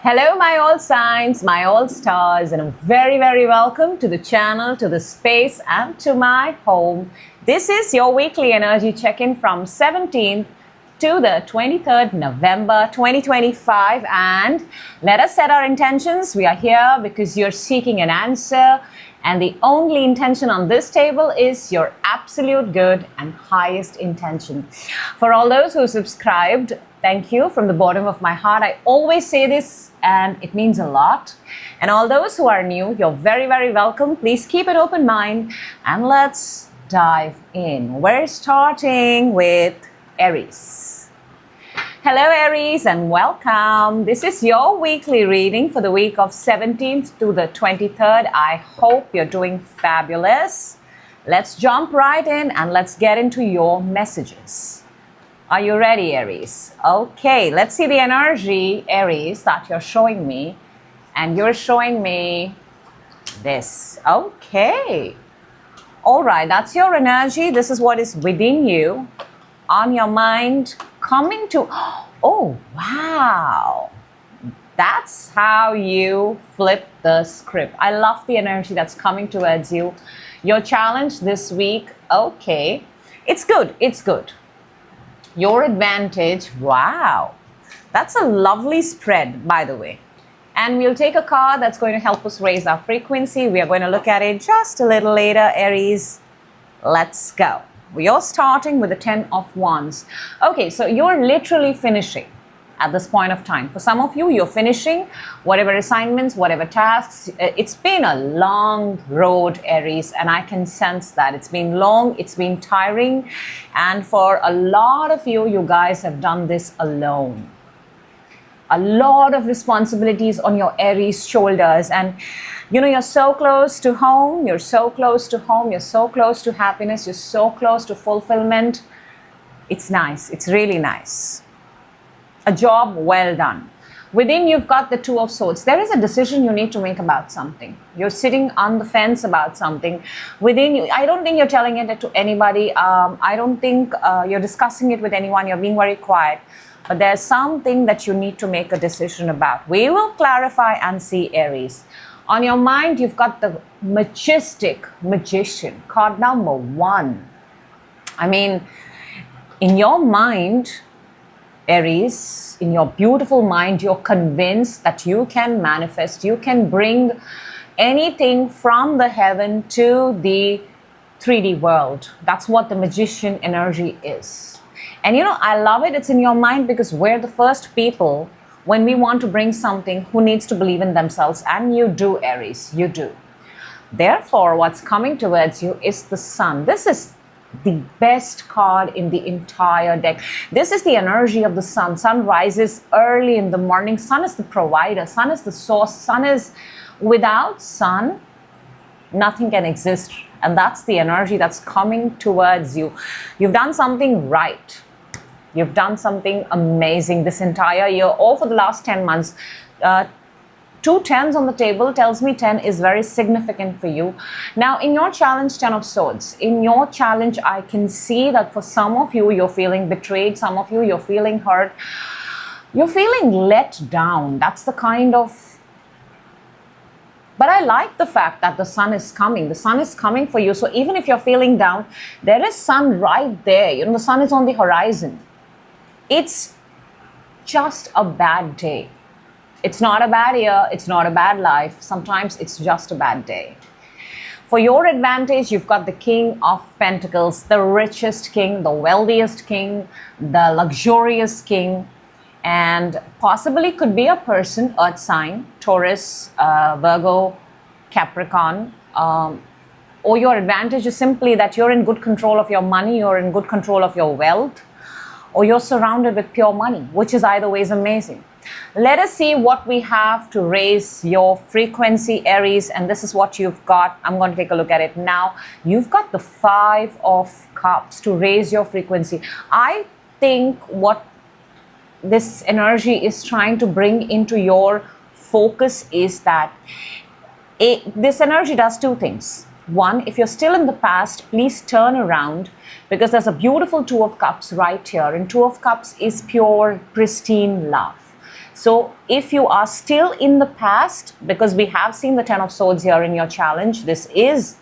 Hello, my all signs, my all stars, and a very welcome to the channel, to the space, and to my home. This is your weekly energy check-in from 17th to the 23rd November 2025, and let us set our intentions. We are here because you're seeking an answer, and the only intention on this table is your absolute good and highest intention. For all those who subscribed, thank you from the bottom of my heart. I always say this and it means a lot. And all those who are new, you're very welcome. Please keep an open mind and let's dive in. We're starting with Aries. Hello Aries and welcome. This is your weekly reading for the week of 17th to the 23rd. I hope you're doing fabulous. Let's jump right in and let's get into your messages. Are you ready, Aries? Okay, let's see the energy, Aries, that you're showing me. And you're showing me this. Okay. All right, that's your energy. This is what is within you, on your mind, coming to... Oh, wow. That's how you flip the script. I love the energy that's coming towards you. Your challenge this week, okay. It's good, it's good. Your advantage, wow, that's a lovely spread, by the way. And we'll take a card that's going to help us raise our frequency. We are going to look at it just a little later, Aries. Let's go. You're starting with the 10 of Wands. Okay, so you're literally finishing at this point of time. For some of you, you're finishing whatever assignments, whatever tasks. It's been a long road, Aries, and I can sense that. It's been long, it's been tiring, and for a lot of you, you guys have done this alone. A lot of responsibilities on your Aries shoulders, and you know, you're so close to home, you're so close to home, you're so close to happiness, you're so close to fulfillment. It's nice, it's really nice. A job well done. Within, you've got the Two of Swords. There is a decision you need to make about something. You're sitting on the fence about something. Within you, I don't think you're telling it to anybody. I don't think you're discussing it with anyone. You're being very quiet. But there's something that you need to make a decision about. We will clarify and see, Aries. On your mind, you've got the majestic Magician, card number 1. I mean, in your mind, Aries, in your beautiful mind, you're convinced that you can manifest, you can bring anything from the heaven to the 3D world. That's what the Magician energy is. And you know, I love it. It's in your mind because we're the first people, when we want to bring something, who needs to believe in themselves. And you do, Aries, you do. Therefore, what's coming towards you is the Sun. This is the best card in the entire deck. This is the energy of the Sun. Sun rises early in the morning. Sun is the provider. Sun is the source. Sun is, without Sun, nothing can exist. And that's the energy that's coming towards you. You've done something right. You've done something amazing this entire year, or for the last 10 months. 2 10s on the table tells me 10 is very significant for you. Now, in your challenge, 10 of Swords, in your challenge, I can see that for some of you, you're feeling betrayed. Some of you, you're feeling hurt. You're feeling let down. That's the kind of... But I like the fact that the Sun is coming. The Sun is coming for you. So even if you're feeling down, there is Sun right there. You know, the Sun is on the horizon. It's just a bad day. It's not a bad year, it's not a bad life. Sometimes it's just a bad day. For your advantage, you've got the King of Pentacles, the richest king, the wealthiest king, the luxurious king, and possibly could be a person, earth sign, Taurus, Virgo, Capricorn. Or your advantage is simply that you're in good control of your money, you're in good control of your wealth, or you're surrounded with pure money, which is either way is amazing. Let us see what we have to raise your frequency, Aries, and this is what you've got. I'm going to take a look at it now. You've got the 5 of Cups to raise your frequency. I think what this energy is trying to bring into your focus is that this energy does 2 things. One, if you're still in the past, please turn around, because there's a beautiful Two of Cups right here, and Two of Cups is pure, pristine love. So if you are still in the past, because we have seen the Ten of Swords here in your challenge, this is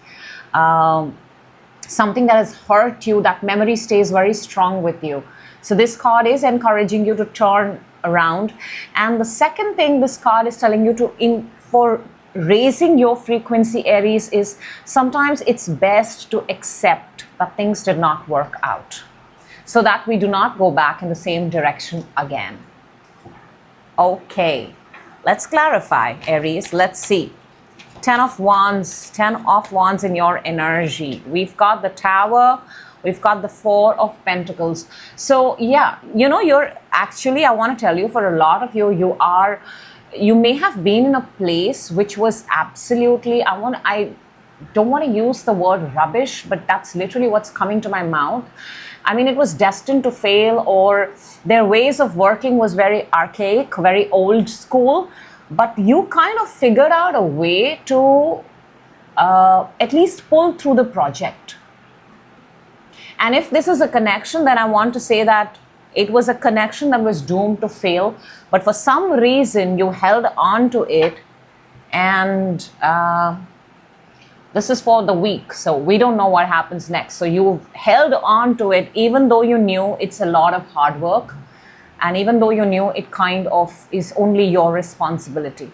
something that has hurt you, that memory stays very strong with you. So this card is encouraging you to turn around. And the second thing this card is telling you for raising your frequency, Aries, is sometimes it's best to accept that things did not work out, so that we do not go back in the same direction again. Okay, let's clarify, Aries. Let's see. Ten of Wands in your energy. We've got the Tower, we've got the Four of Pentacles. So yeah, you know, you're actually, I want to tell you, for a lot of you, you may have been in a place which was absolutely, I don't want to use the word rubbish, but that's literally what's coming to my mouth. I mean, it was destined to fail, or their ways of working was very archaic, very old school, but you kind of figured out a way to at least pull through the project. And if this is a connection, then I want to say that it was a connection that was doomed to fail, but for some reason you held on to it, and this is for the week, so we don't know what happens next. So you held on to it even though you knew it's a lot of hard work, and even though you knew it kind of is only your responsibility.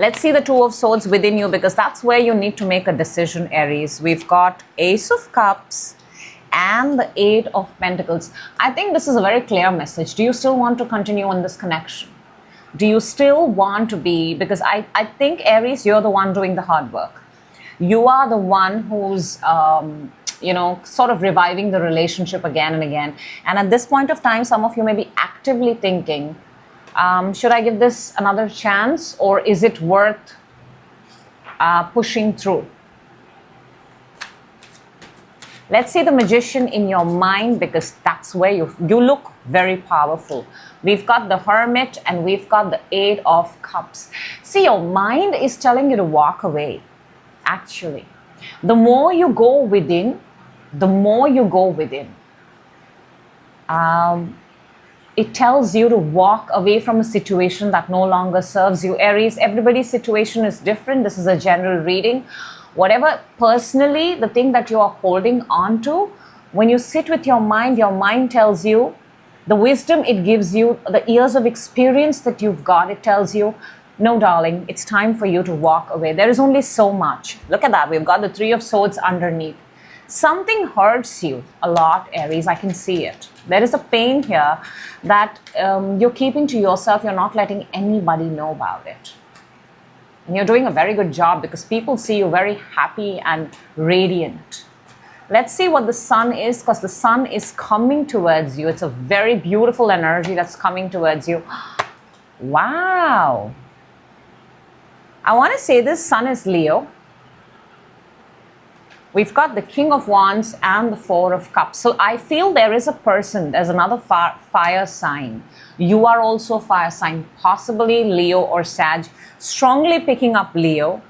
Let's see the Two of Swords within you, because that's where you need to make a decision, Aries. We've got Ace of Cups and the Eight of Pentacles. I think this is a very clear message. Do you still want to continue on this connection? Do you still want to be, because I think, Aries, you're the one doing the hard work. You are the one who's, you know, sort of reviving the relationship again and again. And at this point of time, some of you may be actively thinking, should I give this another chance, or is it worth pushing through? Let's see the Magician in your mind, because that's where you look very powerful. We've got the Hermit and we've got the Eight of Cups. See, your mind is telling you to walk away, actually. The more you go within, it tells you to walk away from a situation that no longer serves you. Aries, everybody's situation is different. This is a general reading. Whatever personally, the thing that you are holding on to, when you sit with your mind tells you, the wisdom it gives you, the years of experience that you've got, it tells you, no, darling, it's time for you to walk away. There is only so much. Look at that. We've got the Three of Swords underneath. Something hurts you a lot, Aries. I can see it. There is a pain here that you're keeping to yourself. You're not letting anybody know about it. And you're doing a very good job, because people see you very happy and radiant. Let's see what the Sun is, because the Sun is coming towards you. It's a very beautiful energy that's coming towards you. Wow. I want to say this Sun is Leo. We've got the King of Wands and the Four of Cups. So I feel there is a person, there's another fire sign. You are also a fire sign, possibly Leo or Sag. Strongly picking up Leo.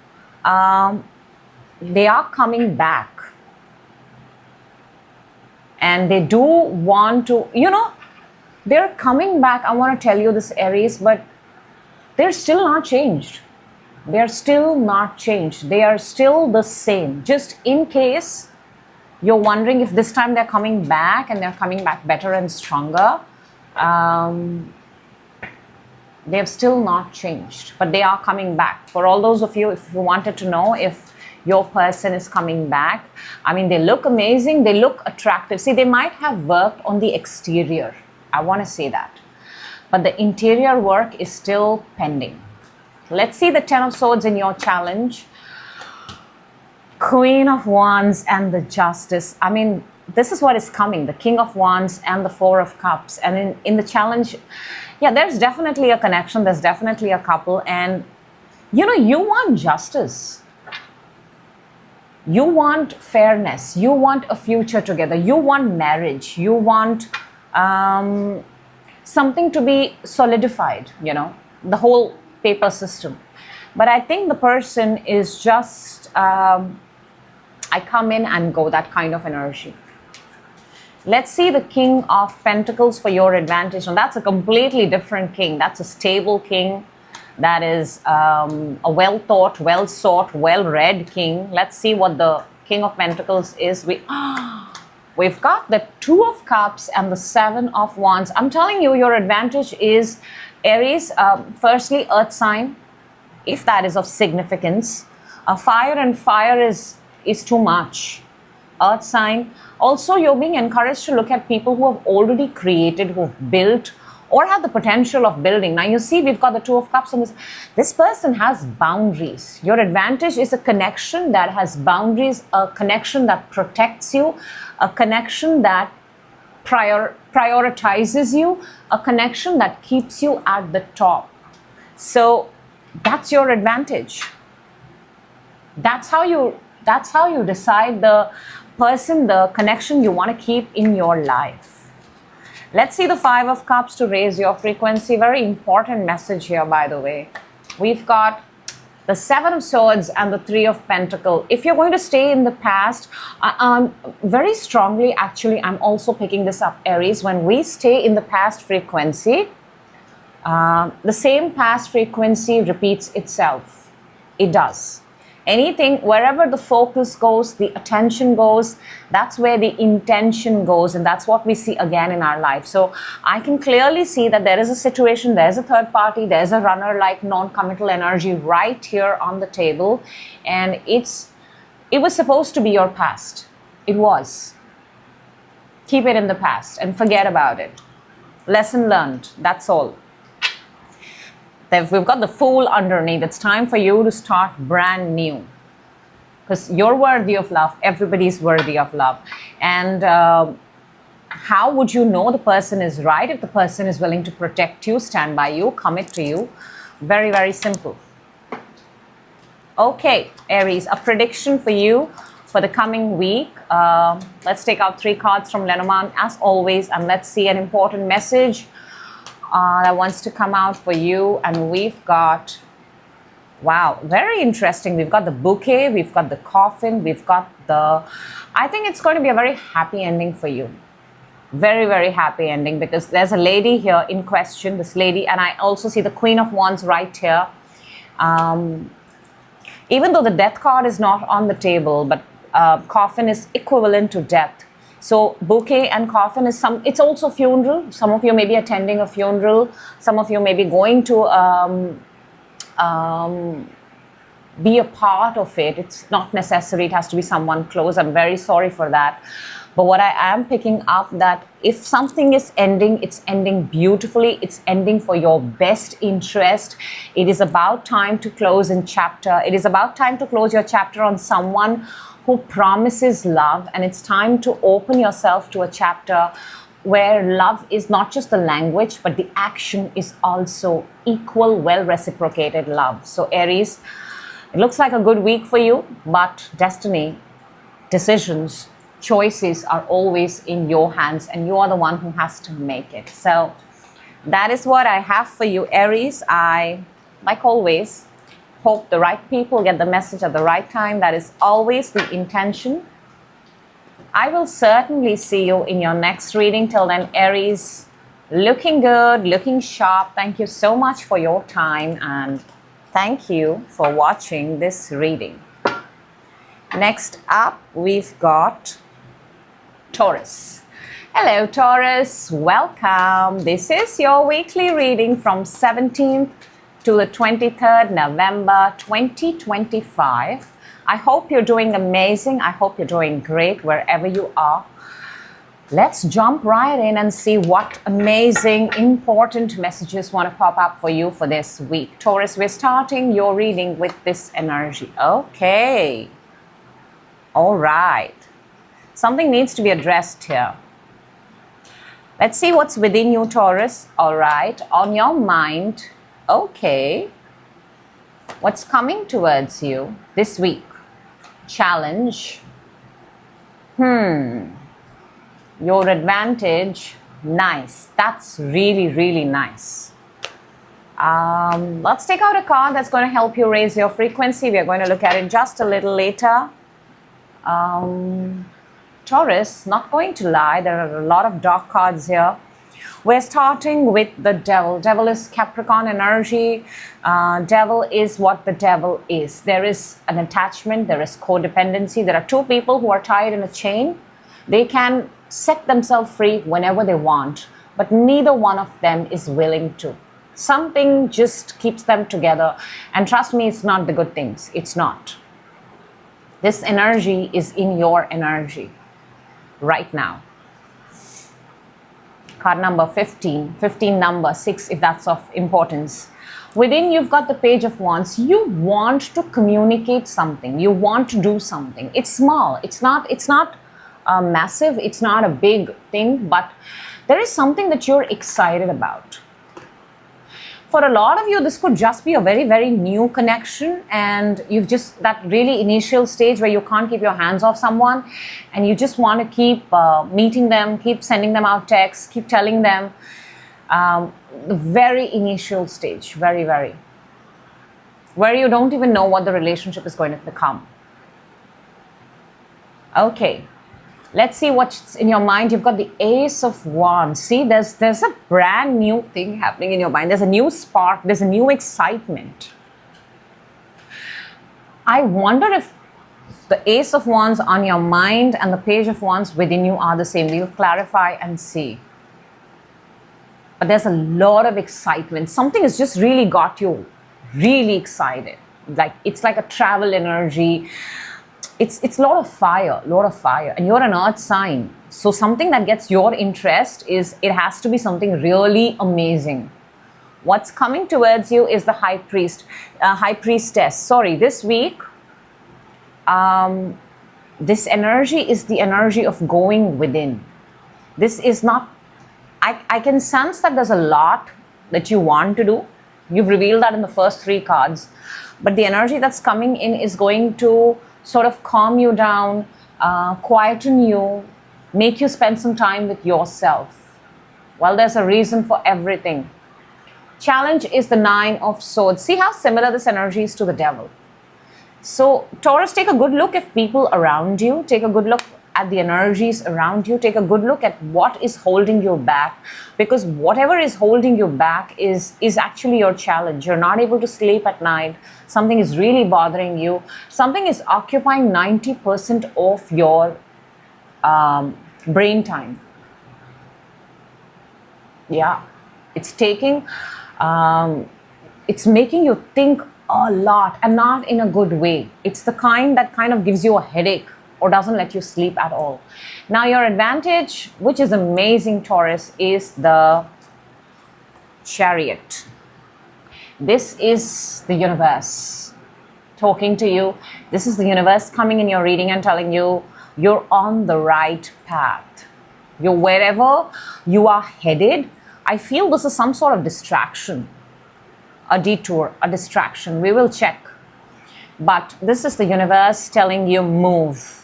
They are coming back. And they do want to, you know, they're coming back. I want to tell you this, Aries, but they're still not changed. They're still not changed. They are still the same. Just in case you're wondering if this time they're coming back, and they're coming back better and stronger, they have still not changed, but they are coming back. For all those of you, if you wanted to know if your person is coming back, I mean, they look amazing, they look attractive. See, they might have worked on the exterior. I want to say that. But the interior work is still pending. Let's see the Ten of Swords in your challenge. Queen of Wands and the Justice. I mean, this is what is coming. The King of Wands and the Four of Cups. And in the challenge, yeah, there's definitely a connection. There's definitely a couple. And, you know, you want justice. You want fairness. You want a future together. You want marriage. You want something to be solidified, you know, the whole paper system. But I think the person is just, I come in and go, that kind of energy. Let's see the King of Pentacles for your advantage. And that's a completely different king. That's a stable king. That is a well-thought, well-sought, well-read king. Let's see what the King of Pentacles is. We've got the Two of Cups and the Seven of Wands. I'm telling you, your advantage is Aries. Firstly, earth sign, if that is of significance. Fire, and fire is too much. Earth sign. Also, you're being encouraged to look at people who have already created, who have built, or have the potential of building. Now, you see, we've got the Two of Cups on this. This person has boundaries. Your advantage is a connection that has boundaries, a connection that protects you, a connection that prioritizes you, a connection that keeps you at the top. So that's your advantage. That's how you decide the person, the connection you want to keep in your life. Let's see the Five of Cups to raise your frequency. Very important message here, by the way. We've got the Seven of Swords and the Three of Pentacles. If you're going to stay in the past, very strongly, actually, I'm also picking this up, Aries. When we stay in the past frequency, the same past frequency repeats itself. It does. Anything, wherever the focus goes, the attention goes, that's where the intention goes, and that's what we see again in our life. So I can clearly see that there is a situation, there's a third party, there's a runner-like non-committal energy right here on the table, and it was supposed to be your past. It was. Keep it in the past and forget about it. Lesson learned, that's all. We've got the Fool underneath. It's time for you to start brand new. Because you're worthy of love. Everybody's worthy of love. And how would you know the person is right? If the person is willing to protect you, stand by you, commit to you. Very, very simple. Okay, Aries, a prediction for you for the coming week. Let's take out 3 cards from Lenormand as always, and let's see an important message that wants to come out for you. And we've got, wow, very interesting. We've got the bouquet, we've got the coffin, we've got the, I think it's going to be a very happy ending for you. Very, very happy ending, because there's a lady here in question, this lady, and I also see the Queen of Wands right here. Even though the death card is not on the table, but coffin is equivalent to death. So bouquet and coffin is it's also funeral. Some of you may be attending a funeral. Some of you may be going to be a part of it. It's not necessary. It has to be someone close. I'm very sorry for that. But what I am picking up, that if something is ending, it's ending beautifully. It's ending for your best interest. It is about time to close in chapter. It is about time to close your chapter on someone who promises love, and it's time to open yourself to a chapter where love is not just the language, but the action is also equal, well reciprocated love. So Aries, it looks like a good week for you, but destiny, decisions, choices are always in your hands, and you are the one who has to make it. So that is what I have for you, Aries. I, like always, hope the right people get the message at the right time. That is always the intention. I will certainly see you in your next reading. Till then, Aries, looking good, looking sharp. Thank you so much for your time, and thank you for watching this reading. Next up, we've got Taurus. Hello, Taurus. Welcome. This is your weekly reading from 17th to the 23rd November 2025. I hope you're doing amazing. I hope you're doing great wherever you are. Let's jump right in and see what amazing, important messages want to pop up for you for this week. Taurus, we're starting your reading with this energy. Okay. All right. Something needs to be addressed here. Let's see what's within you, Taurus. All right. On your mind. Okay, what's coming towards you this week? Challenge. Your advantage. Nice. That's really, really nice. Let's take out a card that's going to help you raise your frequency. We are going to look at it just a little later. Taurus, not going to lie, there are a lot of dark cards here. We're starting with the devil. Devil is Capricorn energy. Devil is what the devil is. There is an attachment, there is codependency. There are two people who are tied in a chain. They can set themselves free whenever they want, but neither one of them is willing to. Something just keeps them together. And trust me, it's not the good things. It's not. This energy is in your energy right now. Card number 15, 15 number 6 if that's of importance. Within you've got the Page of Wands. You want to communicate something. You want to do something. It's small. It's not massive. It's not a big thing, but there is something that you're excited about. For a lot of you, this could just be a very, very new connection, and you've just that really initial stage where you can't keep your hands off someone and you just want to keep meeting them, keep sending them out texts, keep telling them. The very initial stage, very, very, where you don't even know what the relationship is going to become. Okay. Let's see what's in your mind. You've got the Ace of Wands. See, there's a brand new thing happening in your mind. There's a new spark. There's a new excitement. I wonder if the Ace of Wands on your mind and the Page of Wands within you are the same. We'll clarify and see. But there's a lot of excitement. Something has just really got you really excited. Like it's like a travel energy. It's a lot of fire, and you're an earth sign. So something that gets your interest it has to be something really amazing. What's coming towards you is the High Priestess. Sorry, this week, this energy is the energy of going within. This is not, I can sense that there's a lot that you want to do. You've revealed that in the first 3 cards. But the energy that's coming in is going to sort of calm you down, quieten you, make you spend some time with yourself. Well, there's a reason for everything. Challenge is the 9 of Swords. See how similar this energy is to the devil. So, Taurus, take a good look at people around you. Take a good look at the energies around you. Take a good look at what is holding you back, because whatever is holding you back is actually your challenge. You're not able to sleep at night. Something is really bothering you. Something is occupying 90% of your brain time. Yeah, it's taking, it's making you think a lot, and not in a good way. It's the kind that kind of gives you a headache or doesn't let you sleep at all. Now, your advantage, which is amazing, Taurus, is the Chariot. This is the universe talking to you. This is the universe coming in your reading and telling you you're on the right path. You're wherever you are headed. I feel this is some sort of distraction, a detour, a distraction. We will check. But this is the universe telling you move.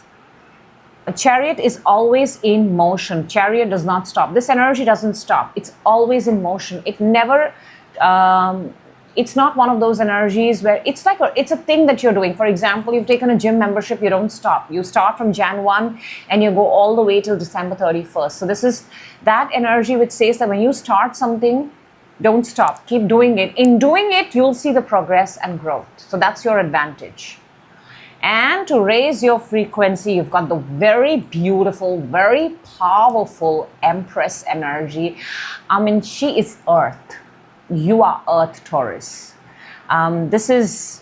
A Chariot is always in motion. Chariot does not stop. This energy doesn't stop. It's always in motion. It never, it's not one of those energies where it's like, it's a thing that you're doing. For example, you've taken a gym membership, you don't stop. You start from Jan 1 and you go all the way till December 31st. So this is that energy which says that when you start something, don't stop. Keep doing it. In doing it, you'll see the progress and growth. So that's your advantage. And to raise your frequency, you've got the very beautiful, very powerful Empress energy. I mean, she is Earth. You are Earth, Taurus. This is,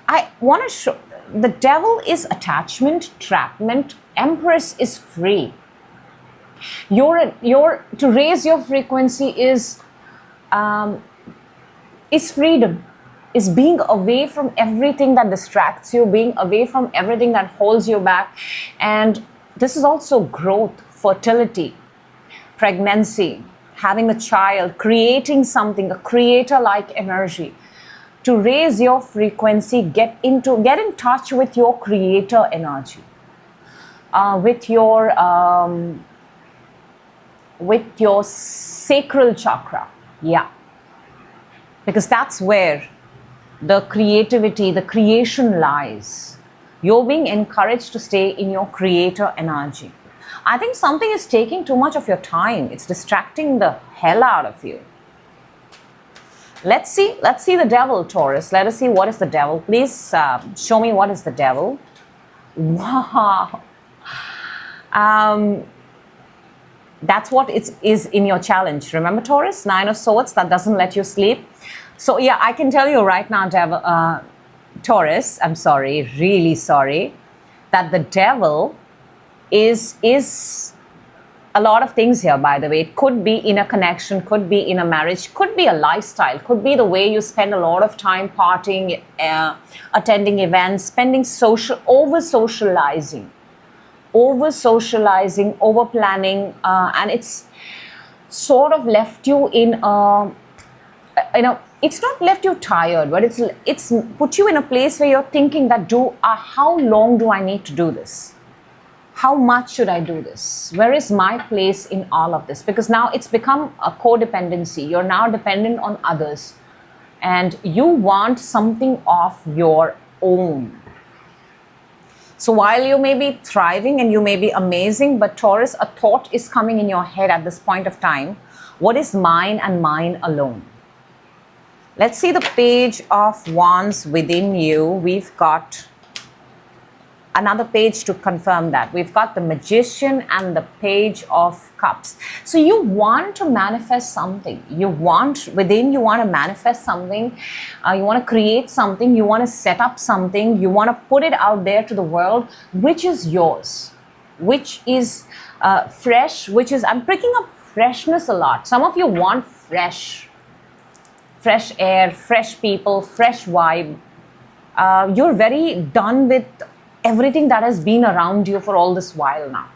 I want to show, the devil is attachment, trapment. Empress is free. To raise your frequency is freedom. Is being away from everything that distracts you, being away from everything that holds you back. And this is also growth, fertility, pregnancy, having a child, creating something, a creator-like energy. To raise your frequency, get in touch with your creator energy, with your sacral chakra. Yeah, because that's where the creativity, the creation lies. You're being encouraged to stay in your creator energy. I think something is taking too much of your time. It's distracting the hell out of you. Let's see the devil, Taurus. Let us see what is the devil. Please show me what is the devil. Wow. That's what it is in your challenge. Remember, Taurus, 9 of Swords, that doesn't let you sleep. So yeah, I can tell you right now, devil, Taurus, I'm sorry, really sorry, that the devil is a lot of things here, by the way. It could be in a connection, could be in a marriage, could be a lifestyle, could be the way you spend a lot of time partying, attending events, spending over-socializing, over-planning, and it's sort of left you in a, it's not left you tired, but it's put you in a place where you're thinking that how long do I need to do this? How much should I do this? Where is my place in all of this? Because now it's become a codependency. You're now dependent on others and you want something of your own. So while you may be thriving and you may be amazing, but Taurus, a thought is coming in your head at this point of time. What is mine and mine alone? Let's see the Page of Wands within you. We've got another page to confirm that. We've got the Magician and the Page of Cups. So you want to manifest something. You want to manifest something. You want to create something. You want to set up something. You want to put it out there to the world, which is yours, which is fresh, I'm picking up freshness a lot. Some of you want fresh air, fresh people, fresh vibe. You're very done with everything that has been around you for all this while now.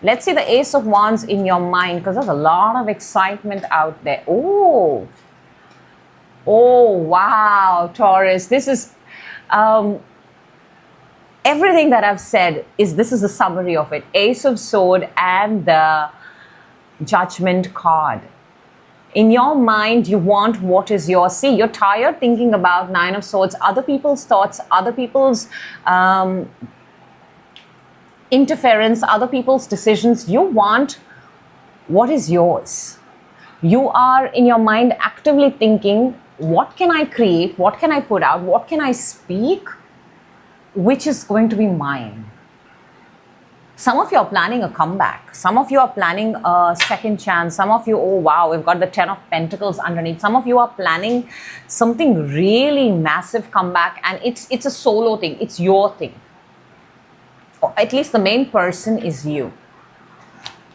Let's see the Ace of Wands in your mind, because there's a lot of excitement out there. Oh, wow, Taurus. This is everything that I've said this is the summary of it. Ace of Sword and the Judgment card. In your mind, you want what is yours. See, you're tired thinking about 9 of Swords, other people's thoughts, other people's interference, other people's decisions. You want what is yours. You are in your mind actively thinking, what can I create? What can I put out? What can I speak? Which is going to be mine. Some of you are planning a comeback. Some of you are planning a second chance. Some of you, oh wow, we've got the 10 of Pentacles underneath. Some of you are planning something really massive comeback, and it's a solo thing. It's your thing. Or at least the main person is you.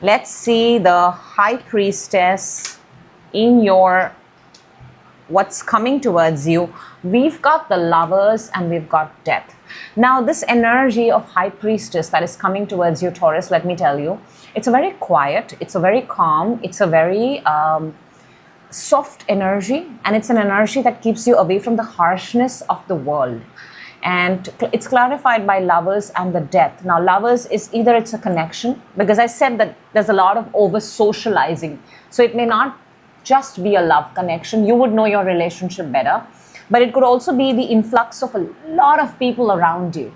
Let's see the High Priestess in your what's coming towards you. We've got the Lovers and we've got Death. Now, this energy of High Priestess that is coming towards you, Taurus, let me tell you, it's a very quiet, it's a very calm, it's a very soft energy, and it's an energy that keeps you away from the harshness of the world. And it's clarified by Lovers and the Death. Now, Lovers is either it's a connection, because I said that there's a lot of over-socializing. So it may not just be a love connection. You would know your relationship better. But it could also be the influx of a lot of people around you.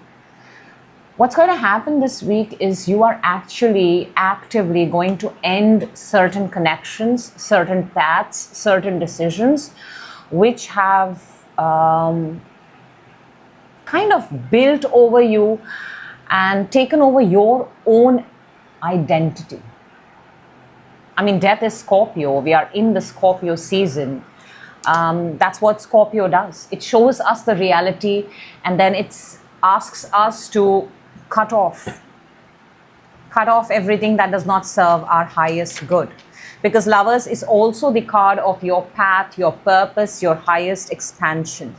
What's going to happen this week is you are actually actively going to end certain connections, certain paths, certain decisions, which have kind of built over you and taken over your own identity. I mean, Death is Scorpio. We are in the Scorpio season. That's what Scorpio does. It shows us the reality, and then it asks us to cut off everything that does not serve our highest good. Because Lovers is also the card of your path, your purpose, your highest expansion.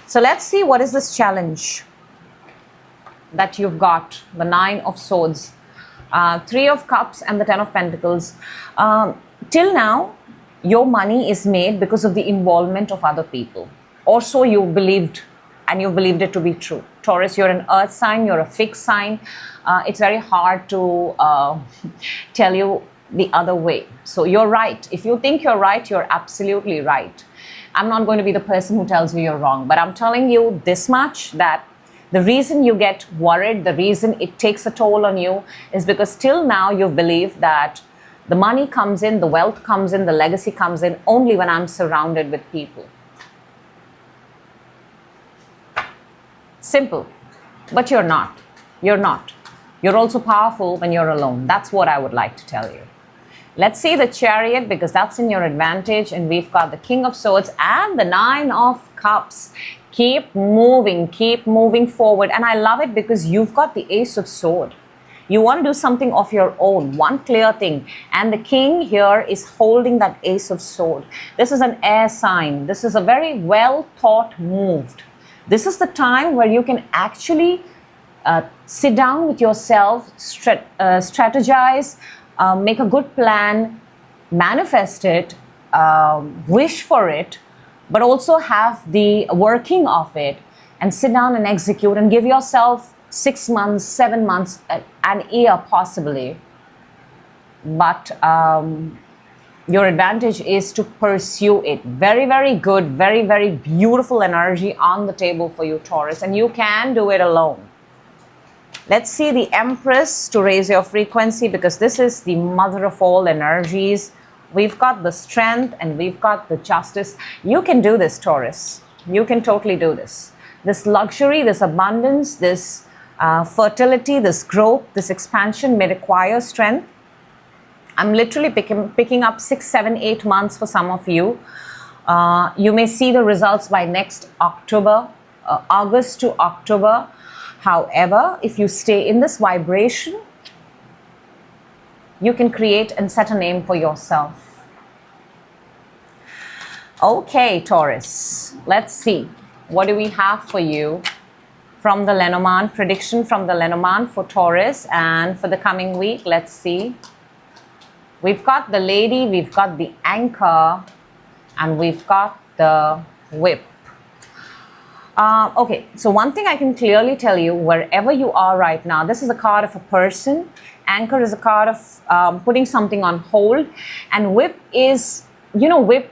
So let's see what is this challenge that you've got. The 9 of Swords, 3 of Cups and the 10 of Pentacles. Till now, your money is made because of the involvement of other people. Or so you believed, and you believed it to be true. Taurus, you're an earth sign, you're a fixed sign. It's very hard to tell you the other way. So you're right. If you think you're right, you're absolutely right. I'm not going to be the person who tells you you're wrong, but I'm telling you this much, that the reason you get worried, the reason it takes a toll on you, is because till now you've believed that the money comes in, the wealth comes in, the legacy comes in only when I'm surrounded with people. Simple. But you're not. You're not. You're also powerful when you're alone. That's what I would like to tell you. Let's see the Chariot, because that's in your advantage. And we've got the King of Swords and the Nine of Cups. Keep moving forward. And I love it because you've got the Ace of Swords. You want to do something of your own, one clear thing. And the King here is holding that Ace of Swords. This is an air sign. This is a very well thought move. This is the time where you can actually sit down with yourself, strategize, make a good plan, manifest it, wish for it, but also have the working of it, and sit down and execute and give yourself 6 months, 7 months, an year possibly. But your advantage is to pursue it. Very, very good, very, very beautiful energy on the table for you, Taurus, and you can do it alone. Let's see the Empress to raise your frequency, because this is the mother of all energies. We've got the Strength and we've got the Justice. You can do this, Taurus. You can totally do this. This luxury, this abundance, this fertility, this growth, this expansion may require strength. I'm literally picking up 6, 7, 8 months for some of you. You may see the results by next October, August to October. However, if you stay in this vibration, you can create and set a name for yourself. Okay, Taurus, let's see. What do we have for you from the Lenormand prediction, from the Lenormand for Taurus, and for the coming week? Let's see. We've got the Lady, we've got the Anchor, and we've got the Whip. Okay, so one thing I can clearly tell you, wherever you are right now, this is a card of a person. Anchor is a card of putting something on hold. And Whip is, Whip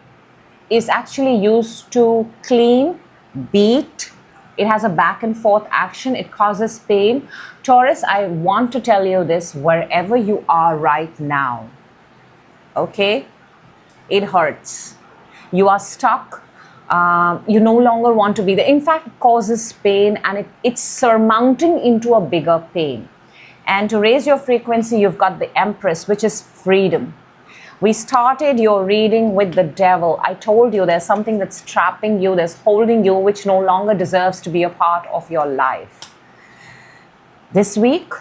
is actually used to clean, beat. It has a back and forth action. It causes pain. Taurus, I want to tell you this, wherever you are right now, okay, it hurts. You are stuck. You no longer want to be there. In fact, it causes pain, and it's surmounting into a bigger pain. And to raise your frequency, you've got the Empress, which is freedom. We started your reading with the Devil. I told you there's something that's trapping you, that's holding you, which no longer deserves to be a part of your life. This week,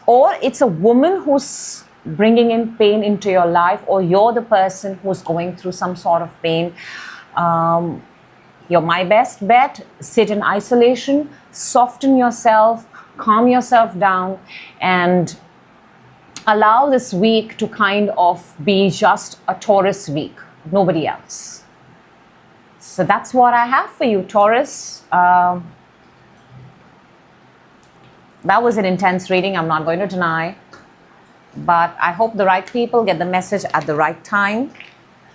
or it's a woman who's bringing in pain into your life, or you're the person who's going through some sort of pain. You're my best bet. Sit in isolation, soften yourself, calm yourself down, and allow this week to kind of be just a Taurus week, nobody else. So that's what I have for you, Taurus. That was an intense reading, I'm not going to deny, but I hope the right people get the message at the right time.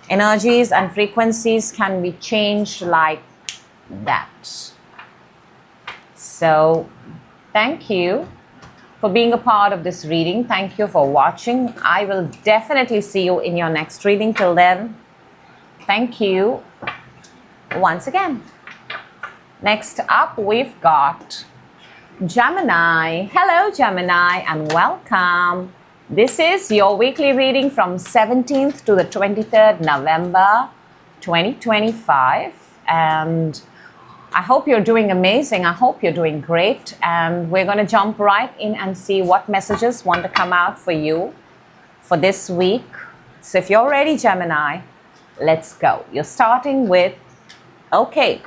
Energies and frequencies can be changed like that. So thank you for being a part of this reading. Thank you for watching. I will definitely see you in your next reading. Till then, thank you once again. Next up, we've got Gemini. Hello, Gemini, and welcome. This is your weekly reading from 17th to the 23rd November 2025. And I hope you're doing amazing. I hope you're doing great. And we're going to jump right in and see what messages want to come out for you for this week. So if you're ready, Gemini, let's go. You're starting with, okay,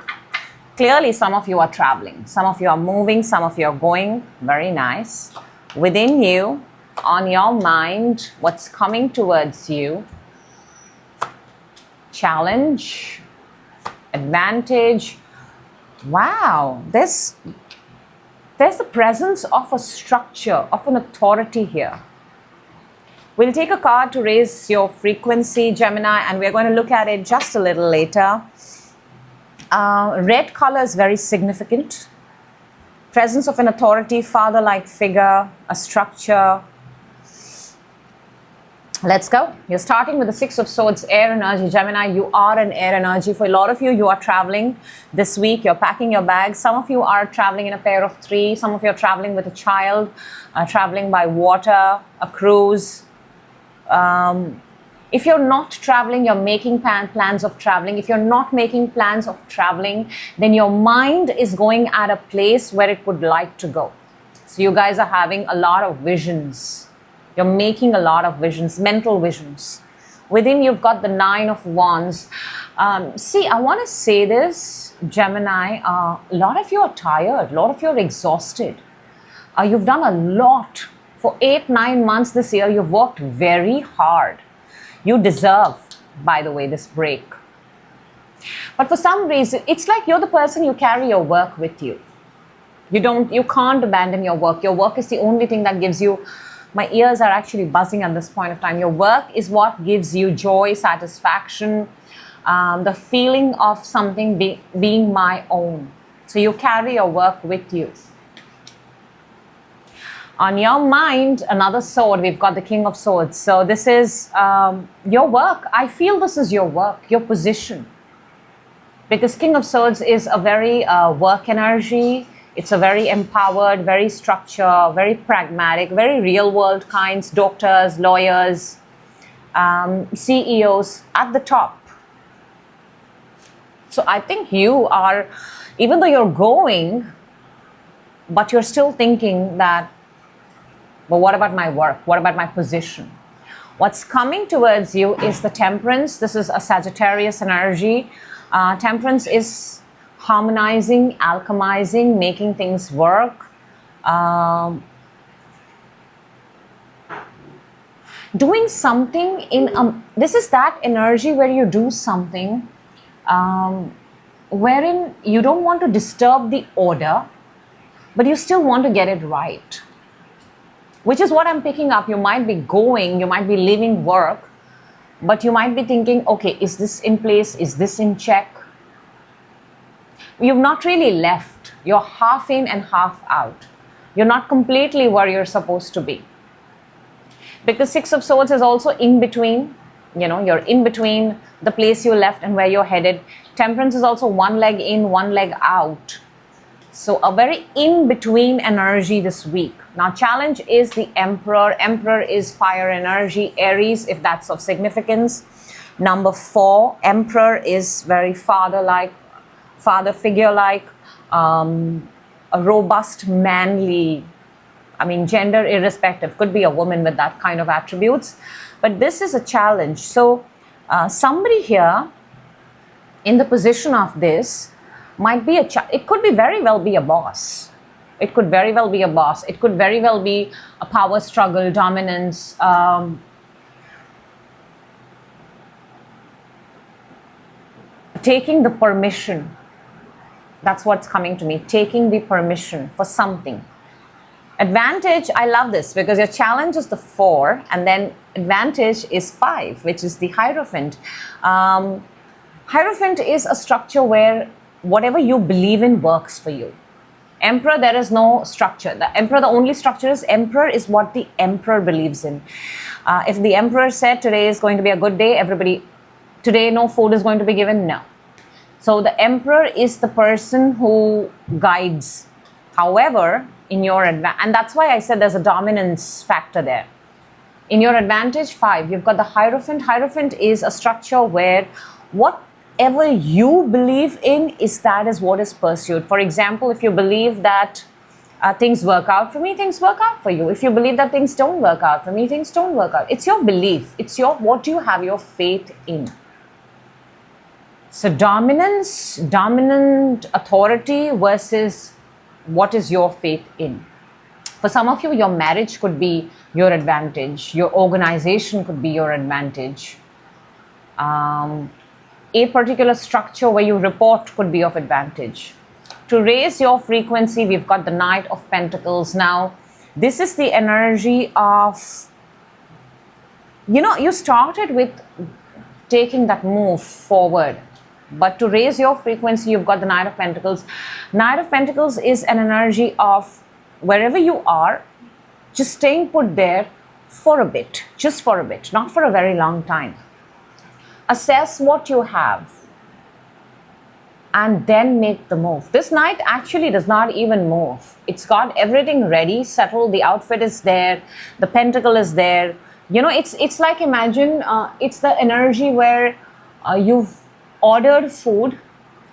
clearly some of you are traveling. Some of you are moving. Some of you are going. Very nice. Within you, on your mind, what's coming towards you? Challenge, advantage. Wow, there's the presence of a structure, of an authority here. We'll take a card to raise your frequency, Gemini, and we're going to look at it just a little later. Red color is very significant. Presence of an authority, father-like figure, a structure. Let's go. You're starting with the Six of Swords, air energy. Gemini, you are an air energy. For a lot of you, you are traveling this week. You're packing your bags. Some of you are traveling in a pair of three. Some of you are traveling with a child, traveling by water, a cruise. If you're not traveling, you're making plans of traveling. If you're not making plans of traveling, then your mind is going at a place where it would like to go. So you guys are having a lot of visions. You're making a lot of visions, mental visions. Within you've got the Nine of Wands. See, I want to say this, Gemini, a lot of you are tired. A lot of you are exhausted. You've done a lot. For 8-9 months this year, you've worked very hard. You deserve, by the way, this break. But for some reason, it's like you're the person, you carry your work with you. You can't abandon your work. Your work is the only thing that gives you, my ears are actually buzzing at this point of time. Your work is what gives you joy, satisfaction, the feeling of something being my own. So you carry your work with you. On your mind, another sword, we've got the King of Swords. So this is your work. I feel this is your work, your position. Because King of Swords is a very work energy. It's a very empowered, very structured, very pragmatic, very real world kinds, doctors, lawyers, CEOs at the top. So I think you are, even though you're going, but you're still thinking that, but what about my work? What about my position? What's coming towards you is the Temperance. This is a Sagittarius energy. Temperance is harmonizing, alchemizing, making things work. Doing something in this is that energy where you do something wherein you don't want to disturb the order, but you still want to get it right. Which is what I'm picking up. You might be going, you might be leaving work, but you might be thinking, okay, is this in place? Is this in check? You've not really left. You're half in and half out. You're not completely where you're supposed to be. Because Six of Swords is also in between. You know, you're in between the place you left and where you're headed. Temperance is also one leg in, one leg out. So a very in-between energy this week. Now challenge is the Emperor. Emperor is fire energy. Aries, if that's of significance. Number 4, Emperor is very father-like, father figure-like, a robust, manly, I mean gender irrespective. Could be a woman with that kind of attributes. But this is a challenge. So somebody here in the position of this might be it could be very well be a boss. It could very well be a boss. It could very well be a power struggle, dominance. Taking the permission. That's what's coming to me. Taking the permission for something. Advantage, I love this because your challenge is the 4 and then advantage is 5, which is the Hierophant. Hierophant is a structure where whatever you believe in works for you. Emperor, there is no structure. The Emperor, the only structure is Emperor is what the Emperor believes in. If the Emperor said today is going to be a good day, today no food is going to be given, no. So the Emperor is the person who guides. However, in your advantage, and that's why I said there's a dominance factor there. In your advantage 5, you've got the Hierophant. Hierophant is a structure where whatever you believe in is what is pursued. For example, if you believe that things work out for me, things work out for you. If you believe that things don't work out for me, things don't work out. It's your belief. It's what you have your faith in. So dominance, dominant authority versus what is your faith in. For some of you, your marriage could be your advantage. Your organization could be your advantage. A particular structure where you report could be of advantage. To raise your frequency, we've got the Knight of Pentacles. Now, this is the energy of You started with taking that move forward. But to raise your frequency, you've got the Knight of Pentacles. Knight of Pentacles is an energy of wherever you are, just staying put there for a bit, just for a bit, not for a very long time. Assess what you have and then make the move. This Knight actually does not even move. It's got everything ready, settled, the outfit is there, the pentacle is there. It's like, imagine, it's the energy where you've ordered food,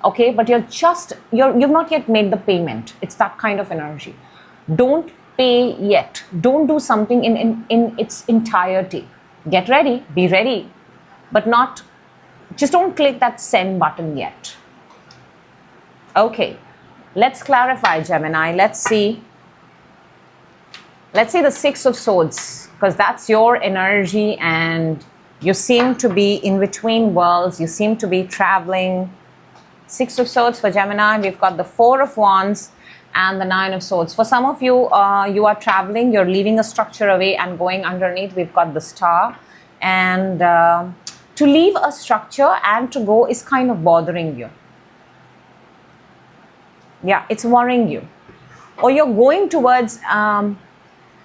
okay, but you've not yet made the payment. It's that kind of energy. Don't pay yet. Don't do something in its entirety. Get ready, be ready, but just don't click that send button yet. Okay, let's clarify, Gemini. Let's see the Six of Swords, because that's your energy, and you seem to be in between worlds. You seem to be traveling. Six of Swords for Gemini. We've got the Four of Wands and the Nine of Swords. For some of you, you are traveling. You're leaving a structure away and going underneath. We've got the Star. And to leave a structure and to go is kind of bothering you. Yeah, it's worrying you. Or you're going towards a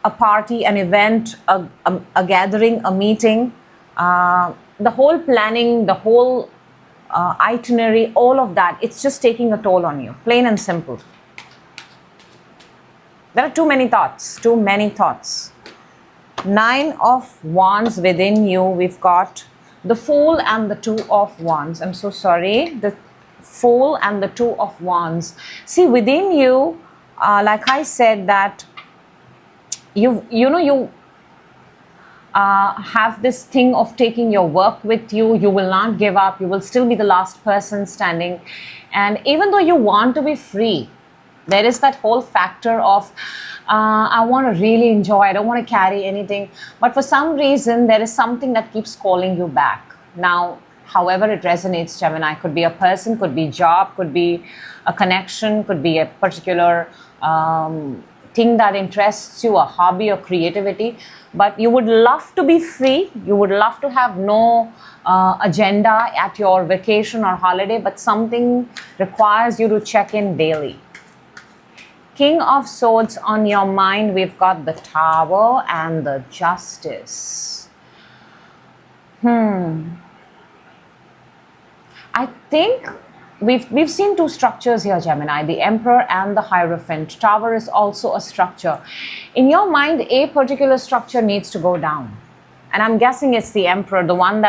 party, an event, a gathering, a meeting. The whole planning, the whole itinerary, all of that, it's just taking a toll on you, plain and simple. There are too many thoughts. Nine of Wands within you. We've got the Fool and the Two of Wands. I'm so sorry. The Fool and the Two of Wands. See, within you, like I said, that you have this thing of taking your work with you. You will not give up. You will still be the last person standing. And even though you want to be free, there is that whole factor of, I want to really enjoy. I don't want to carry anything. But for some reason, there is something that keeps calling you back. Now, however it resonates, Gemini, could be a person, could be job, could be a connection, could be a particular thing that interests you, a hobby or creativity. But you would love to be free. You would love to have no agenda at your vacation or holiday, but something requires you to check in daily. King of Swords on your mind. We've got the Tower and the Justice. I think we've seen two structures here, Gemini, the Emperor and the Hierophant. Tower is also a structure. In your mind, a particular structure needs to go down. And I'm guessing it's the Emperor, the one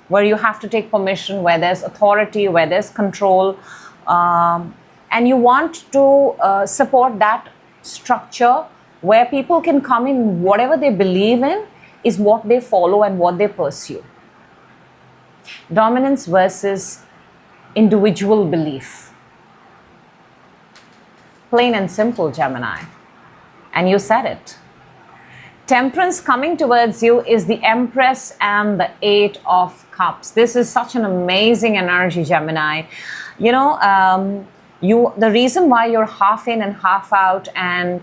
where you have to take permission, where there's authority, where there's control. And you want to support that structure where people can come in. Whatever they believe in is what they follow and what they pursue. Dominance versus individual belief. Plain and simple, Gemini. And you said it. Temperance coming towards you is the Empress and the Eight of Cups. This is such an amazing energy, Gemini. The reason why you're half in and half out, and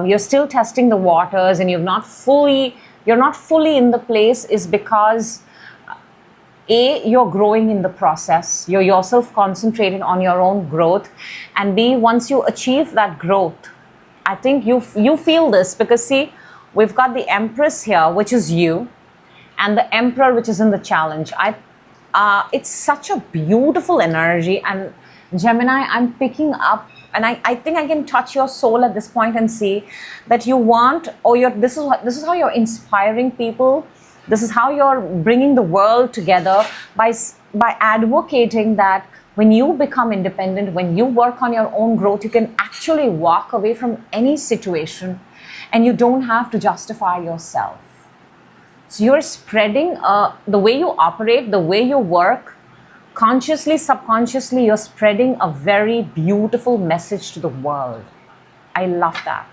you're still testing the waters, and you're not fully in the place, is because A, you're growing in the process. You're yourself concentrated on your own growth. And B, once you achieve that growth, I think you feel this, because see, we've got the Empress here, which is you, and the Emperor, which is in the Challenge. It's such a beautiful energy. And Gemini, I'm picking up, and I think I can touch your soul at this point and see that you want, this is how you're inspiring people. This is how you're bringing the world together by advocating that when you become independent, when you work on your own growth, you can actually walk away from any situation and you don't have to justify yourself. So you're spreading the way you operate, the way you work, consciously, subconsciously, you're spreading a very beautiful message to the world. I love that.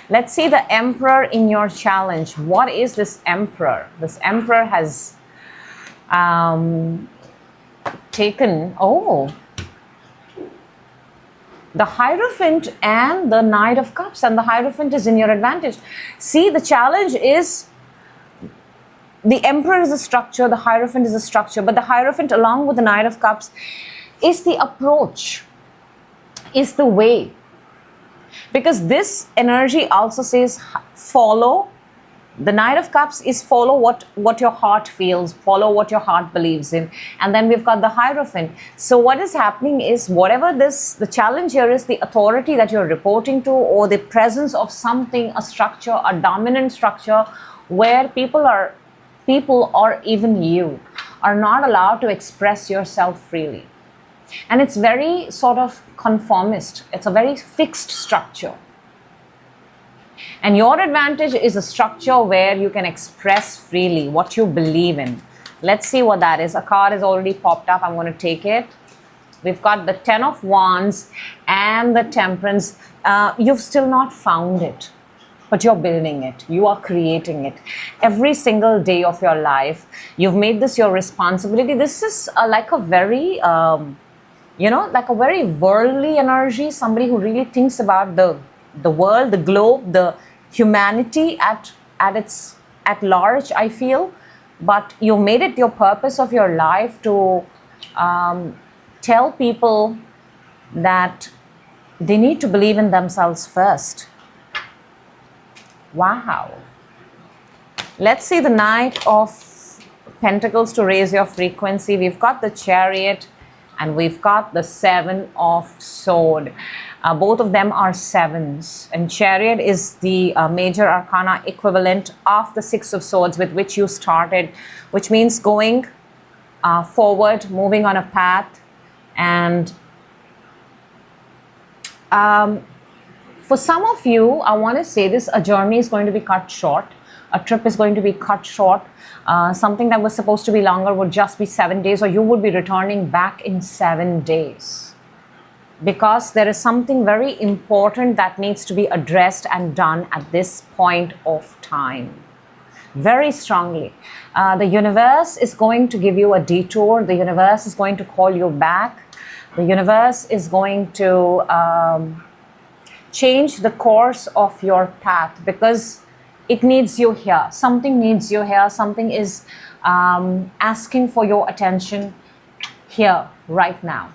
Let's see the Emperor in your Challenge. What is this Emperor? This Emperor has taken, the Hierophant and the Knight of Cups, and the Hierophant is in your advantage. See, the challenge is the Emperor is a structure, the Hierophant is a structure, but the Hierophant along with the Knight of Cups is the approach, is the way. Because this energy also says follow. The Knight of Cups is follow what your heart feels, follow what your heart believes in. And then we've got the Hierophant. So what is happening is whatever the challenge here is, the authority that you're reporting to, or the presence of something, a structure, a dominant structure where people or even you are not allowed to express yourself freely. And it's very sort of conformist. It's a very fixed structure. And your advantage is a structure where you can express freely what you believe in. Let's see what that is. A card has already popped up. I'm going to take it. We've got the Ten of Wands and the Temperance. You've still not found it, but you're building it. You are creating it. Every single day of your life, you've made this your responsibility. This is like a very, like a very worldly energy. Somebody who really thinks about the world, the globe, the humanity at large, I feel. But you've made it your purpose of your life to tell people that they need to believe in themselves first. Wow. Let's see the Knight of Pentacles to raise your frequency. We've got the Chariot and we've got the Seven of Swords. Both of them are sevens, and Chariot is the major arcana equivalent of the Six of Swords with which you started, which means going forward, moving on a path. And for some of you, I want to say this, a journey is going to be cut short. A trip is going to be cut short. Something that was supposed to be longer would just be 7 days, or you would be returning back in 7 days. Because there is something very important that needs to be addressed and done at this point of time. Very strongly. The universe is going to give you a detour. The universe is going to call you back. The universe is going to change the course of your path because it needs you here. Something needs you here. Something is asking for your attention here, right now.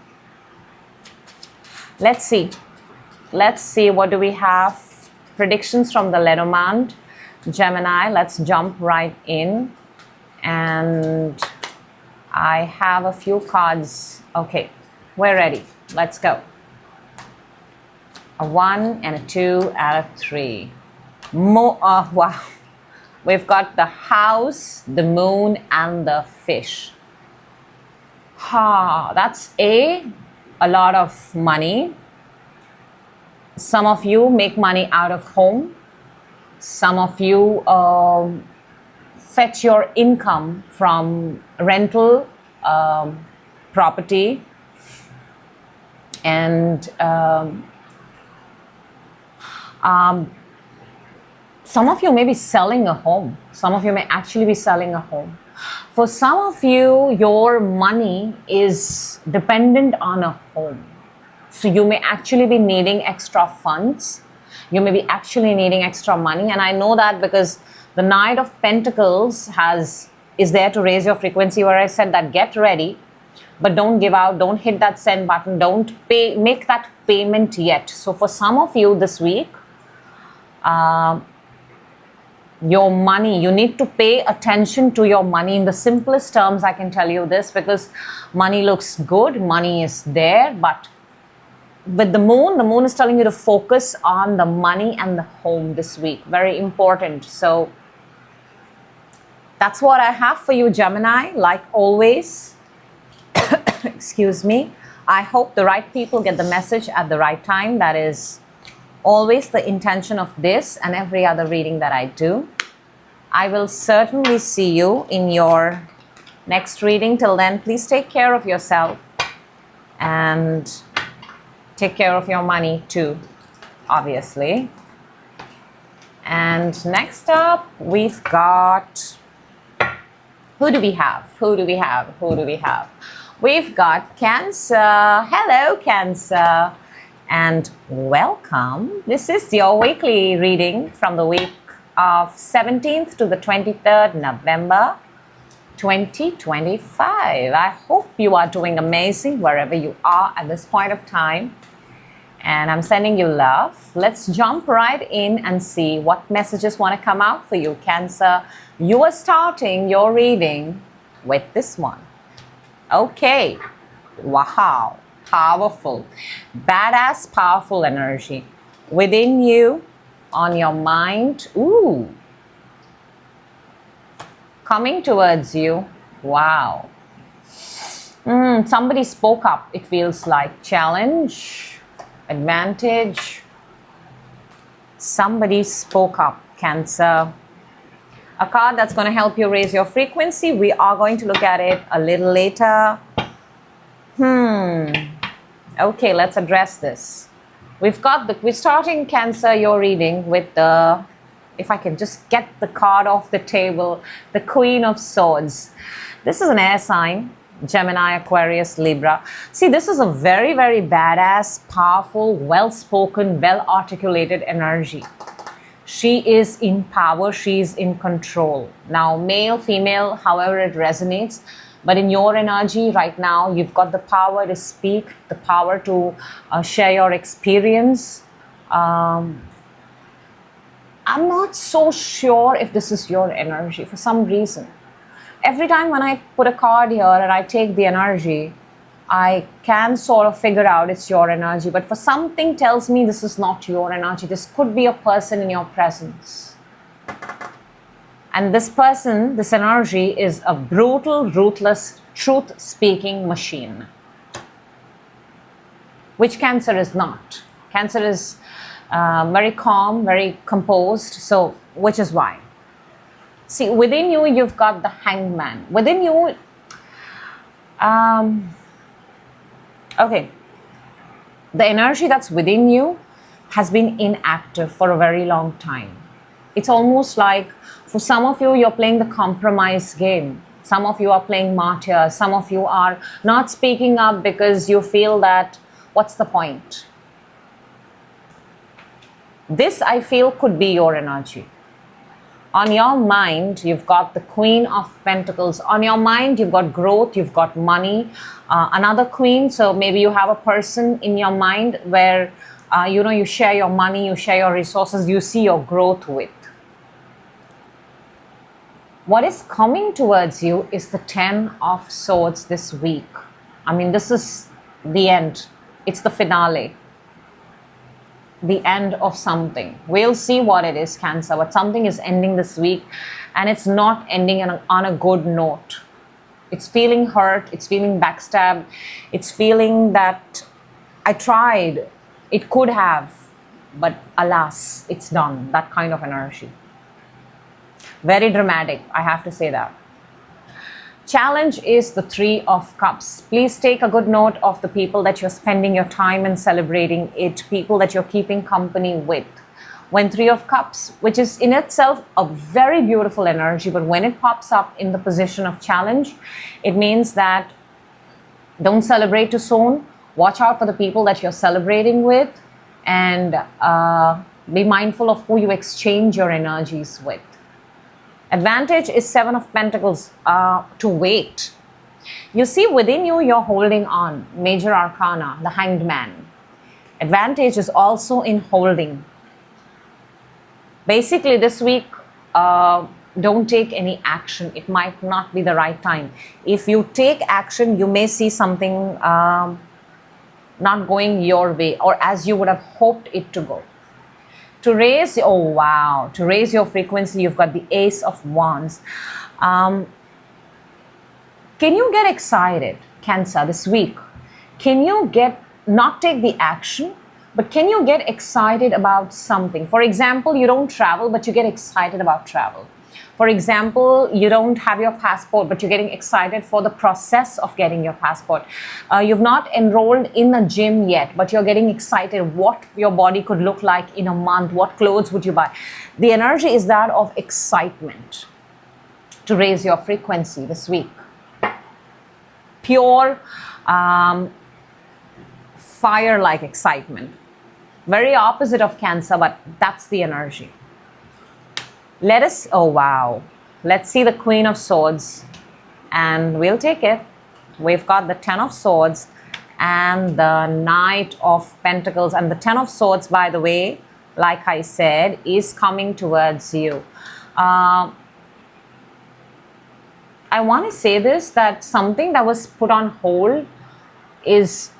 Let's see. Let's see, what do we have? Predictions from the Lenormand. Gemini, let's jump right in. And I have a few cards. Okay, we're ready. Let's go. A 1 and a 2 and a 3. Wow. We've got the House, the Moon, and the Fish. That's a lot of money. Some of you make money out of home. Some of you fetch your income from rental property. And some of you may be selling a home. Some of you may actually be selling a home. For some of you, your money is dependent on a home. So you may actually be needing extra funds. You may be actually needing extra money. And I know that because the Knight of Pentacles is there to raise your frequency, where I said that get ready, but don't give out, don't hit that send button, don't make that payment yet. So for some of you this week, your money, you need to pay attention to your money. In the simplest terms, I can tell you this, because money looks good, money is there, but with the moon is telling you to focus on the money and the home this week. Very important. So that's what I have for you, Gemini. Like always, excuse me, I hope the right people get the message at the right time. That is always the intention of this and every other reading that I do. I will certainly see you in your next reading. Till then, please take care of yourself and take care of your money too, obviously. And next up, we've got, who do we have? We've got Cancer. Hello, Cancer. And welcome. This is your weekly reading from the week of 17th to the 23rd November 2025. I hope you are doing amazing wherever you are at this point of time. And I'm sending you love. Let's jump right in and see what messages want to come out for you, Cancer. You are starting your reading with this one. Okay. Wow. Powerful. Badass, powerful energy. Within you, on your mind. Ooh. Coming towards you. Wow. Somebody spoke up. It feels like challenge. Advantage. Somebody spoke up, Cancer. A card that's going to help you raise your frequency. We are going to look at it a little later. Okay, let's address this. We're starting, Cancer, your reading with the, if I can just get the card off the table, the Queen of Swords. This is an air sign. Gemini, Aquarius, Libra. See, this is a very, very badass, powerful, well-spoken, well-articulated energy. She is in power. She is in control. Now, male, female, however it resonates. But in your energy right now, you've got the power to speak, the power to share your experience. I'm not so sure if this is your energy for some reason. Every time when I put a card here and I take the energy, I can sort of figure out it's your energy. But for something tells me this is not your energy. This could be a person in your presence. And this person, this energy is a brutal, ruthless, truth-speaking machine. Which Cancer is not. Cancer is very calm, very composed. So, which is why. See, within you, you've got the Hangman. Within you, okay, the energy that's within you has been inactive for a very long time. It's almost like, for some of you, you're playing the compromise game. Some of you are playing martyr. Some of you are not speaking up because you feel that, what's the point? This, I feel, could be your energy. On your mind, you've got the Queen of Pentacles. On your mind, you've got growth, you've got money. Another Queen, so maybe you have a person in your mind where, you share your money, you share your resources, you see your growth with. What is coming towards you is the 10 of Swords this week. I mean, this is the end. It's the finale. The end of something. We'll see what it is, Cancer, but something is ending this week and it's not ending on a good note. It's feeling hurt, it's feeling backstabbed, it's feeling that I tried, it could have, but alas, it's done. That kind of energy. Very dramatic, I have to say that. Challenge is the 3 of Cups. Please take a good note of the people that you're spending your time and celebrating it, people that you're keeping company with. When 3 of Cups, which is in itself a very beautiful energy, but when it pops up in the position of challenge, it means that don't celebrate too soon. Watch out for the people that you're celebrating with and be mindful of who you exchange your energies with. Advantage is 7 of Pentacles, to wait. You see, within you, you're holding on. Major Arcana, the Hanged Man. Advantage is also in holding. Basically, this week, don't take any action. It might not be the right time. If you take action, you may see something not going your way or as you would have hoped it to go. To raise, oh wow, to raise your frequency, you've got the Ace of Wands. Can you get excited, Cancer, this week? Can you not take the action, but can you get excited about something? For example, you don't travel, but you get excited about travel. For example, you don't have your passport, but you're getting excited for the process of getting your passport. You've not enrolled in a gym yet, but you're getting excited what your body could look like in a month. What clothes would you buy? The energy is that of excitement to raise your frequency this week. Pure fire-like excitement. Very opposite of Cancer, but that's the energy. Oh wow, let's see the Queen of Swords, and we'll take it. We've got the Ten of Swords and the Knight of Pentacles, and the Ten of Swords, by the way, like I said, is coming towards you. I want to say this, that something that was put on hold is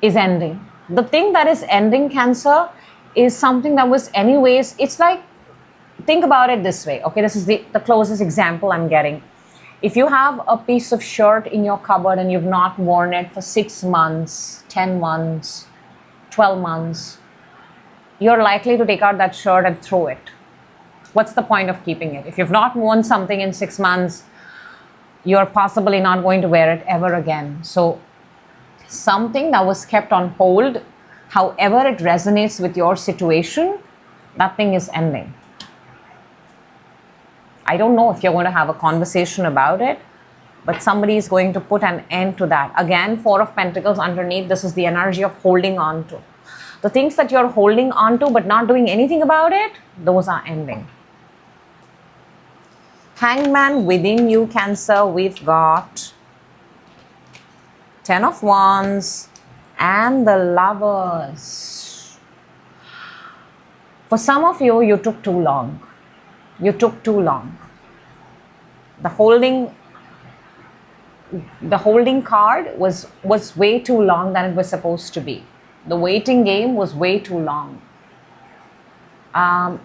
ending. The thing that is ending, Cancer, is something that was anyways, it's like, think about it this way, okay? This is the closest example I'm getting. If you have a piece of shirt in your cupboard and you've not worn it for 6 months, 10 months, 12 months, you're likely to take out that shirt and throw it. What's the point of keeping it? If you've not worn something in 6 months, you're possibly not going to wear it ever again. So something that was kept on hold, however it resonates with your situation, that thing is ending. I don't know if you're going to have a conversation about it, but somebody is going to put an end to that. Again, Four of Pentacles underneath, this is the energy of holding on to. The things that you're holding on to but not doing anything about it, those are ending. Hangman within you, Cancer, we've got Ten of Wands and the Lovers. For some of you, you took too long. You took too long. The holding card was way too long than it was supposed to be. The waiting game was way too long.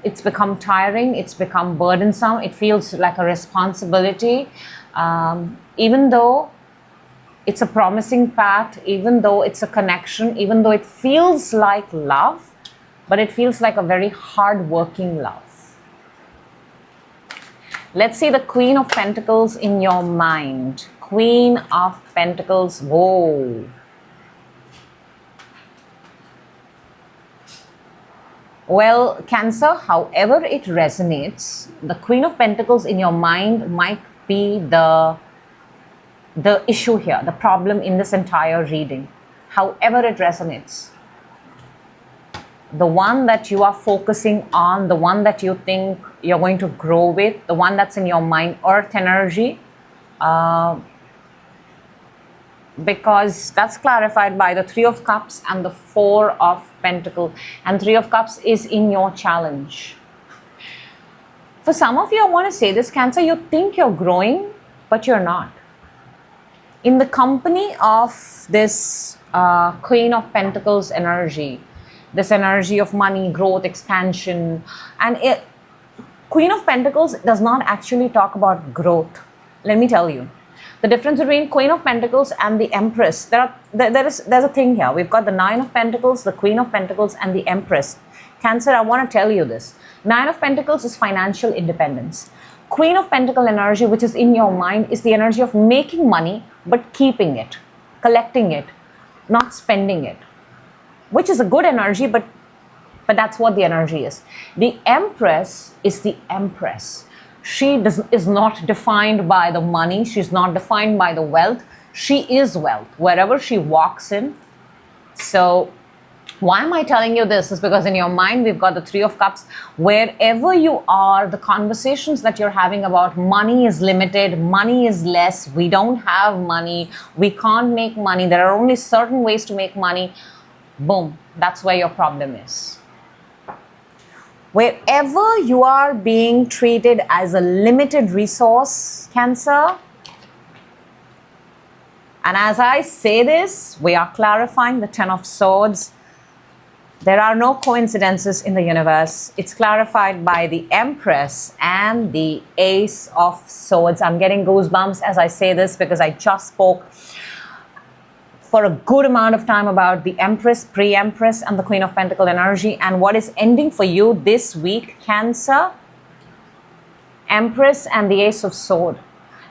It's become tiring. It's become burdensome. It feels like a responsibility. Even though it's a promising path, even though it's a connection, even though it feels like love, but it feels like a very hard-working love. Let's see the Queen of Pentacles in your mind. Queen of Pentacles. Whoa. Well, Cancer, however it resonates, the Queen of Pentacles in your mind might be the issue here, the problem in this entire reading. However it resonates. The one that you are focusing on, the one that you think you're going to grow with, the one that's in your mind, Earth energy, because that's clarified by the Three of Cups and the Four of Pentacles. And Three of Cups is in your challenge. For some of you, I want to say this, Cancer, you think you're growing, but you're not. In the company of this Queen of Pentacles energy, this energy of money, growth, expansion, and Queen of Pentacles does not actually talk about growth. Let me tell you. The difference between Queen of Pentacles and the Empress, there's a thing here. We've got the Nine of Pentacles, the Queen of Pentacles, and the Empress. Cancer, I want to tell you this. Nine of Pentacles is financial independence. Queen of Pentacle energy, which is in your mind, is the energy of making money, but keeping it, collecting it, not spending it, which is a good energy, but that's what the energy is. The Empress is the Empress. She is not defined by the money. She's not defined by the wealth. She is wealth wherever she walks in. So why am I telling you this? Is because in your mind, we've got the Three of Cups. Wherever you are, the conversations that you're having about money is limited, money is less, we don't have money, we can't make money, there are only certain ways to make money. Boom, that's where your problem is. Wherever you are being treated as a limited resource, Cancer, and as I say this, we are clarifying the Ten of Swords. There are no coincidences in the universe. It's clarified by the Empress and the Ace of Swords. I'm getting goosebumps as I say this because I just spoke for a good amount of time about the Empress, pre-Empress, and the Queen of Pentacle energy. And what is ending for you this week, Cancer? Empress and the Ace of Swords.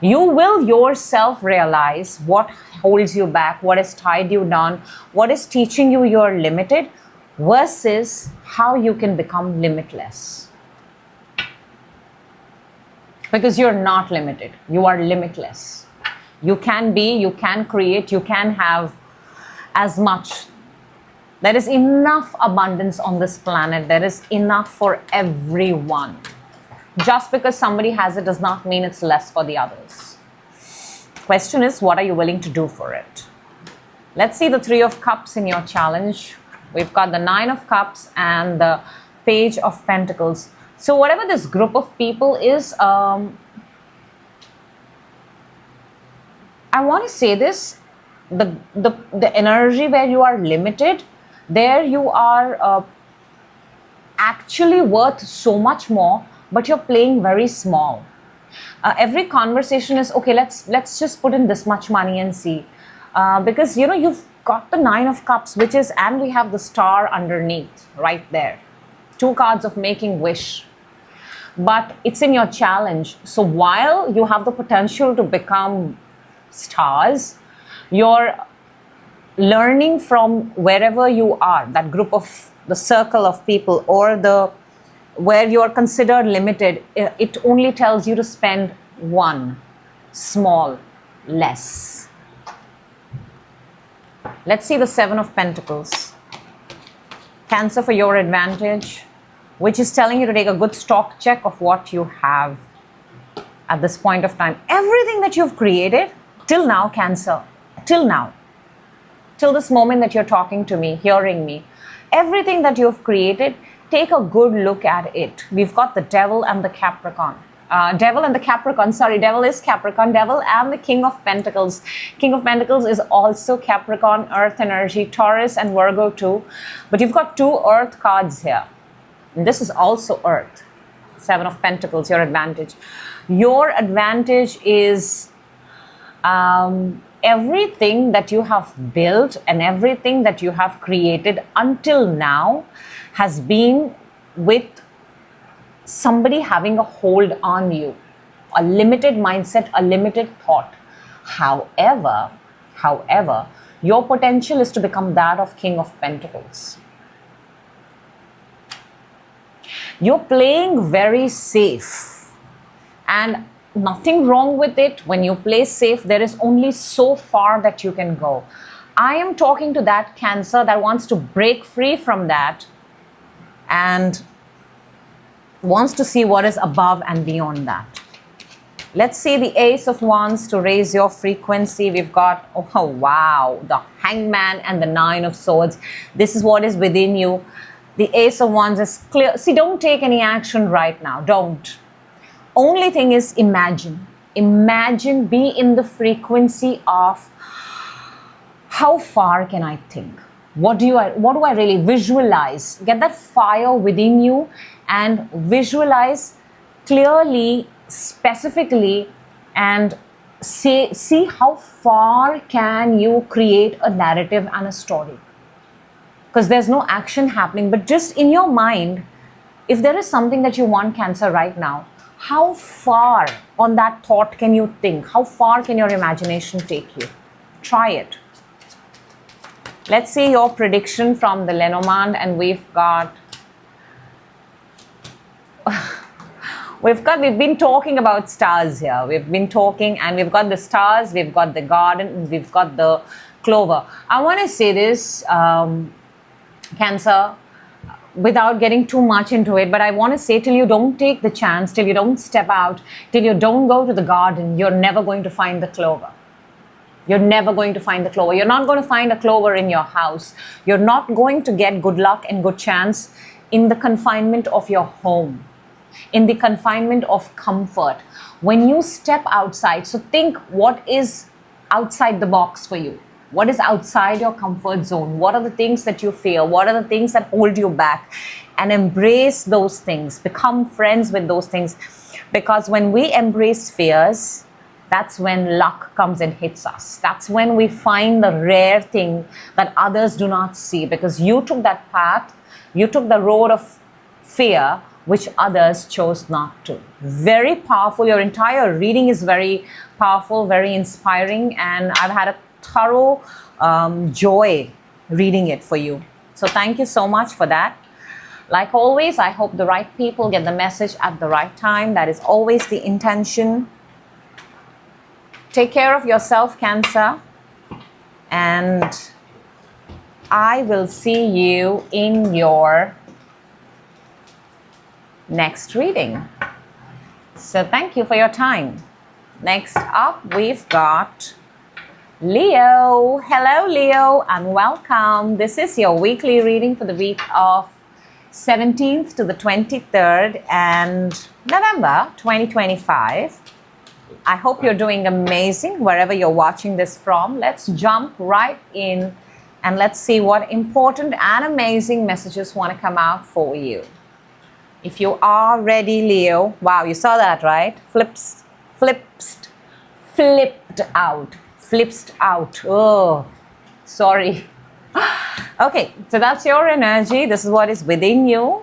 You will yourself realize what holds you back, what has tied you down, what is teaching you you're limited, versus how you can become limitless. Because you're not limited, you are limitless. You can be, you can create, you can have as much. There is enough abundance on this planet. There is enough for everyone. Just because somebody has it does not mean it's less for the others. Question is, what are you willing to do for it? Let's see the Three of Cups in your challenge. We've got the Nine of Cups and the Page of Pentacles. So whatever this group of people is, I want to say this, the energy where you are limited, there you are actually worth so much more, but you're playing very small. Every conversation is, okay, let's just put in this much money and see. Because, you know, you've got the Nine of Cups, which is, and we have the Star underneath, right there. Two cards of making wish. But it's in your challenge. So while you have the potential to become stars, you're learning from wherever you are, that group of, the circle of people, or the where you are considered limited, it only tells you to spend one small less. Let's see the Seven of Pentacles. Cancer, for your advantage, which is telling you to take a good stock check of what you have at this point of time. Everything that you've created till now, Cancer, till now, till this moment that you're talking to me, hearing me, everything that you've created, take a good look at it. We've got the Devil and the Capricorn. Devil and the Capricorn, sorry, Devil is Capricorn, Devil and the King of Pentacles. King of Pentacles is also Capricorn, Earth energy, Taurus and Virgo too. But you've got two Earth cards here. And this is also Earth. Seven of Pentacles, your advantage. Your advantage is everything that you have built and everything that you have created until now has been with somebody having a hold on you, a limited mindset, a limited thought. However, your potential is to become that of King of Pentacles. You're playing very safe, and nothing wrong with it. When you play safe, there is only so far that you can go. I am talking to that Cancer that wants to break free from that and wants to see what is above and beyond that. Let's see the Ace of Wands to raise your frequency. We've got, oh wow, the Hangman and the Nine of Swords. This is what is within you. The Ace of Wands is clear. See, don't take any action right now. Don't. Only thing is imagine. Imagine, be in the frequency of how far can I think? What do I really visualize? Get that fire within you and visualize clearly, specifically, and see how far can you create a narrative and a story. Because there's no action happening, but just in your mind, if there is something that you want, Cancer, right now, how far on that thought can you think? How far can your imagination take you? Try it. Let's see your prediction from the Lenormand, and we've been talking about stars here. We've been talking, and we've got the stars, we've got the garden, and we've got the clover. I want to say this, Cancer, without getting too much into it, but I want to say, till you don't take the chance, till you don't step out, till you don't go to the garden, you're never going to find the clover. You're never going to find the clover. You're not going to find a clover in your house. You're not going to get good luck and good chance in the confinement of your home, in the confinement of comfort. When you step outside, so think what is outside the box for you. What is outside your comfort zone? What are the things that you fear? What are the things that hold you back? And embrace those things. Become friends with those things. Because when we embrace fears, that's when luck comes and hits us. That's when we find the rare thing that others do not see. Because you took that path, you took the road of fear, which others chose not to. Very powerful. Your entire reading is very powerful, very inspiring. And I've had a thorough joy reading it for you. So thank you so much for that. Like always, I hope the right people get the message at the right time. That is always the intention. Take care of yourself, Cancer. And I will see you in your next reading. So thank you for your time. Next up, we've got Leo. Hello, Leo, and welcome. This is your weekly reading for the week of 17th to the 23rd and November 2025. I hope you're doing amazing wherever you're watching this from. Let's jump right in and let's see what important and amazing messages want to come out for you. If you are ready, Leo, wow, you saw that, right? Flipped out. Oh, sorry. Okay, so that's your energy. This is what is within you.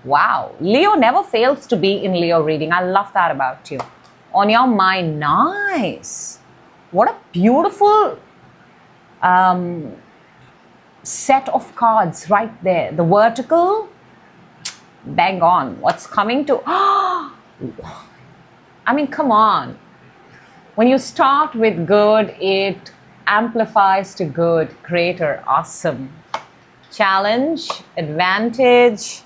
Wow, Leo never fails to be in Leo reading. I love that about you. On your mind, nice. What a beautiful set of cards right there. The vertical, bang on. What's coming to, I mean, come on. When you start with good, it amplifies to good, greater, awesome. Challenge, advantage.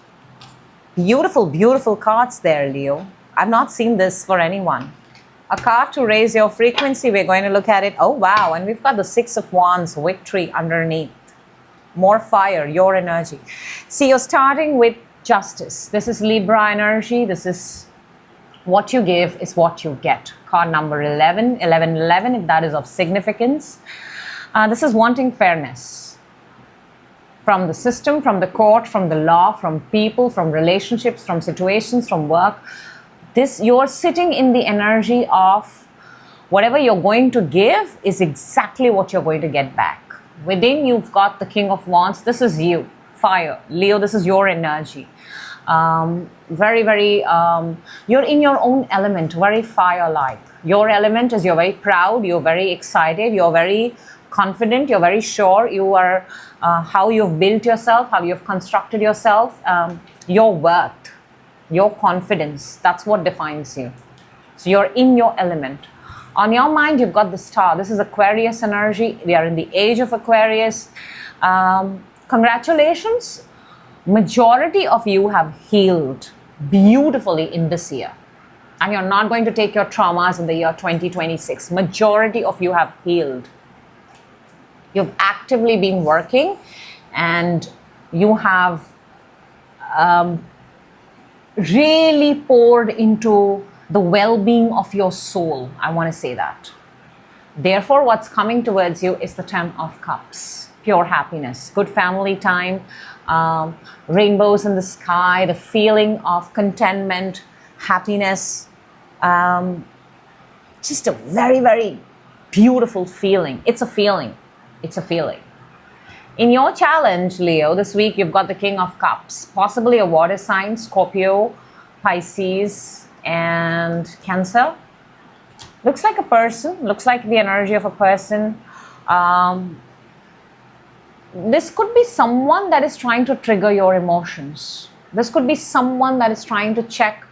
Beautiful, beautiful cards there, Leo. I've not seen this for anyone. A card to raise your frequency. We're going to look at it. Oh, wow. And we've got the Six of Wands, victory underneath. More fire, your energy. See, you're starting with justice. This is Libra energy. This is what you give is what you get. Card number 11, 1111, if that is of significance. This is wanting fairness from the system, from the court, from the law, from people, from relationships, from situations, from work. You're sitting in the energy of whatever you're going to give is exactly what you're going to get back. Within you've got the King of Wands. This is you, fire. Leo, this is your energy. Very, very, you're in your own element, very fire-like. Your element is you're very proud, you're very excited, you're very confident, you're very sure. You are how you've built yourself, how you've constructed yourself, your worth, your confidence. That's what defines you. So you're in your element. On your mind, you've got the star. This is Aquarius energy. We are in the age of Aquarius. Congratulations. Majority of you have healed beautifully in this year. And you're not going to take your traumas in the year 2026. Majority of you have healed. You've actively been working and you have really poured into the well-being of your soul. I want to say that. Therefore, what's coming towards you is the Ten of Cups. Pure happiness, good family time, rainbows in the sky, the feeling of contentment, happiness. Just a very, very beautiful feeling. It's a feeling. It's a feeling. In your challenge, Leo, this week you've got the King of Cups, possibly a water sign, Scorpio, Pisces, and Cancer. Looks like a person, looks like the energy of a person. This could be someone that is trying to trigger your emotions. This could be someone that is trying to check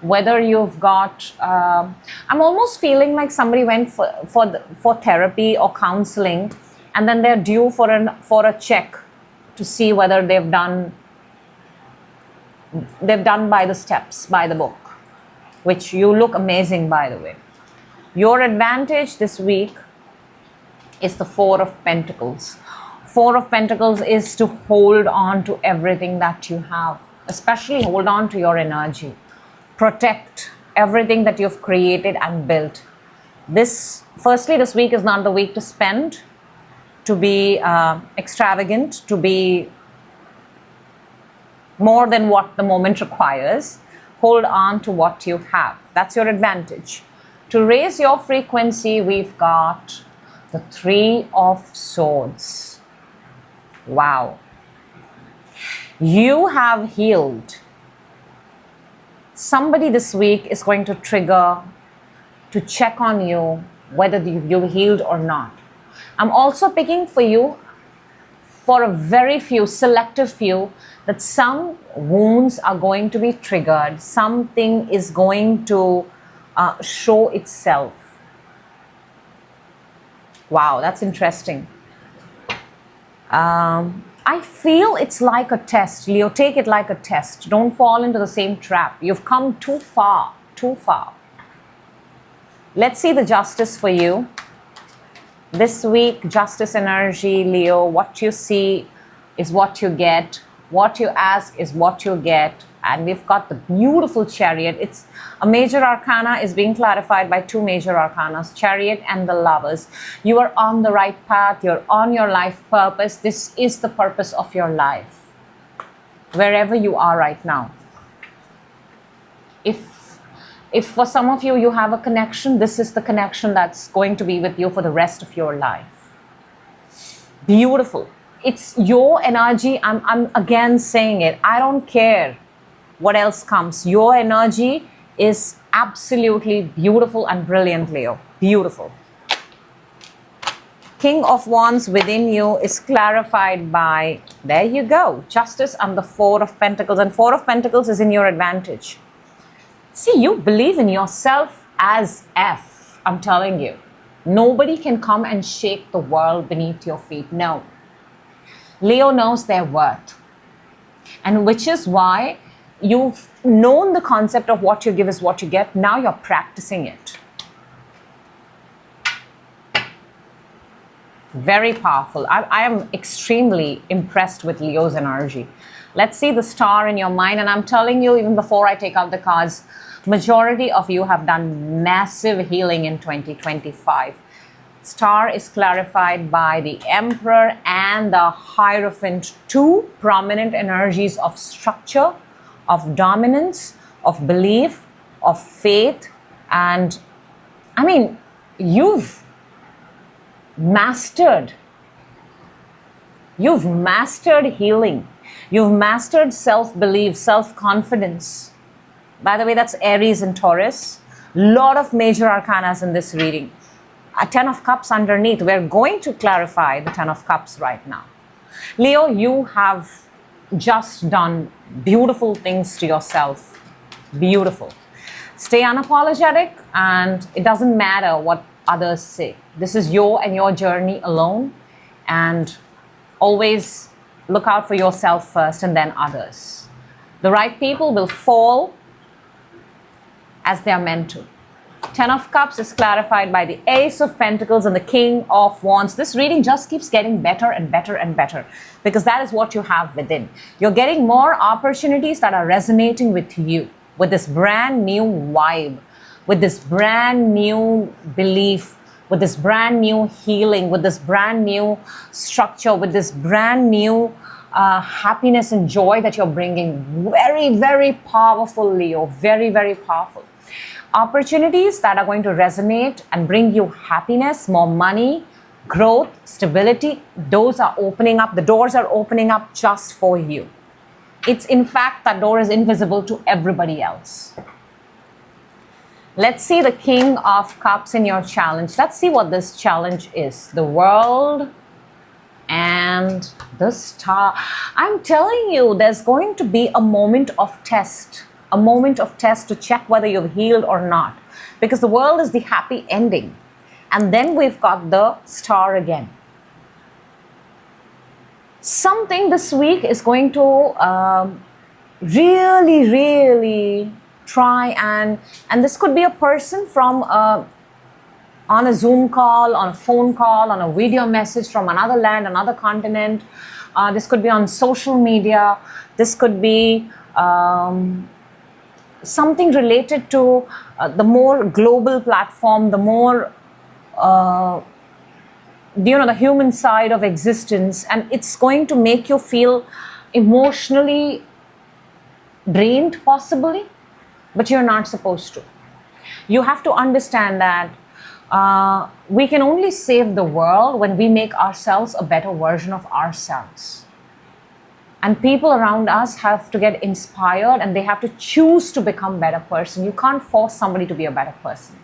whether you've got, I'm almost feeling like somebody went for therapy or counseling and then they're due for a check to see whether they've done by the steps, by the book, which you look amazing, by the way. Your advantage this week is the Four of Pentacles. Four of Pentacles is to hold on to everything that you have, especially hold on to your energy. Protect everything that you've created and built. Firstly, this week is not the week to spend, to be extravagant, to be more than what the moment requires. Hold on to what you have. That's your advantage. To raise your frequency, we've got the Three of Swords. Wow. You have healed. Somebody this week is going to trigger to check on you whether you've healed or not. I'm also picking for you, for a very few, selective few, that some wounds are going to be triggered. Something is going to show itself. Wow, that's interesting. I feel it's like a test. Leo, take it like a test. Don't fall into the same trap. You've come too far. too far. Let's see the justice for you. This week, justice energy, Leo, what you see is what you get. What you ask is what you get. And we've got the beautiful Chariot. It's a major arcana is being clarified by two major arcanas, Chariot and the Lovers. You are on the right path. You're on your life purpose. This is the purpose of your life, wherever you are right now. If for some of you, you have a connection, this is the connection that's going to be with you for the rest of your life. Beautiful. It's your energy. I'm again saying it. I don't care what else comes. Your energy is absolutely beautiful and brilliant, Leo. Beautiful. King of Wands within you is clarified by, there you go, Justice and the Four of Pentacles. And Four of Pentacles is in your advantage. See, you believe in yourself as F, I'm telling you. Nobody can come and shake the world beneath your feet. No. Leo knows their worth. And which is why you've known the concept of what you give is what you get. Now you're practicing it. Very powerful. I am extremely impressed with Leo's energy. Let's see the star in your mind. And I'm telling you, even before I take out the cards, majority of you have done massive healing in 2025. Star is clarified by the Emperor and the Hierophant, two prominent energies of structure, of dominance, of belief, of faith. And I mean, you've mastered healing. You've mastered self-belief, self-confidence. By the way, that's Aries and Taurus. Lot of major arcanas in this reading. A 10 of Cups underneath. We're going to clarify the 10 of Cups right now. Leo, you have just done beautiful things to yourself. Beautiful. Stay unapologetic, and it doesn't matter what others say. This is your and your journey alone, and always look out for yourself first and then others. The right people will fall as they are meant to. 10 of Cups is clarified by the Ace of Pentacles and the King of Wands. This reading just keeps getting better and better and better, because that is what you have within. You're getting more opportunities that are resonating with you, with this brand new vibe, with this brand new belief, with this brand new healing, with this brand new structure, with this brand new happiness and joy that you're bringing. Very, very powerful, Leo. Very, very powerful. Opportunities that are going to resonate and bring you happiness, more money, growth, stability. Those are opening up. The doors are opening up just for you. It's in fact, that door is invisible to everybody else. Let's see the King of Cups in your challenge. Let's see what this challenge is. The World and the Star. I'm telling you, there's going to be a moment of test. A moment of test to check whether you've healed or not. Because the World is the happy ending. And then we've got the Star again. Something this week is going to really, really try and this could be a person from on a Zoom call, on a phone call, on a video message from another land, another continent. This could be on social media. This could be something related to the more global platform, the more the human side of existence, and it's going to make you feel emotionally drained possibly, but you're not supposed to. You have to understand that we can only save the world when we make ourselves a better version of ourselves. And people around us have to get inspired, and they have to choose to become a better person. You can't force somebody to be a better person.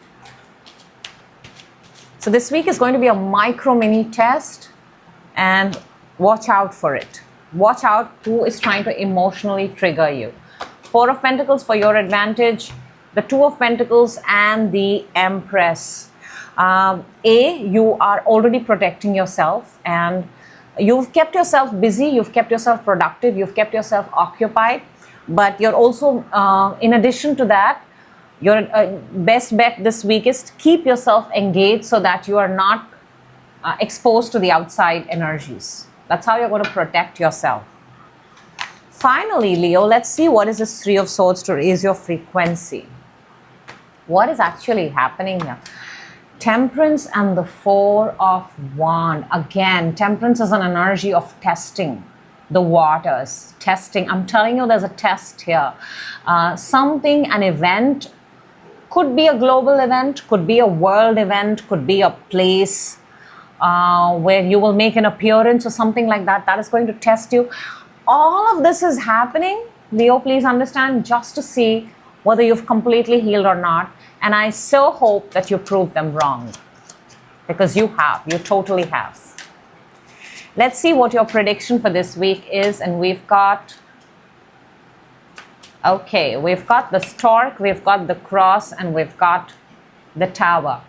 So this week is going to be a micro mini test, and watch out for it. Watch out who is trying to emotionally trigger you. Four of Pentacles for your advantage, the Two of Pentacles and the Empress. You are already protecting yourself, and you've kept yourself busy, you've kept yourself productive, you've kept yourself occupied, but you're also, in addition to that, Your best bet this week is to keep yourself engaged so that you are not exposed to the outside energies. That's how you're going to protect yourself. Finally, Leo, let's see what is this Three of Swords to raise your frequency. What is actually happening here? Temperance and the Four of Wands. Again, Temperance is an energy of testing the waters. Testing. I'm telling you, there's a test here. Something, an event, could be a global event, could be a world event, could be a place where you will make an appearance or something like that. That is going to test you. All of this is happening, Leo, please understand, just to see whether you've completely healed or not. And I so hope that you prove them wrong. Because you have. You totally have. Let's see what your prediction for this week is. And we've got... Okay, we've got the Stork, we've got the Cross, and we've got the Tower.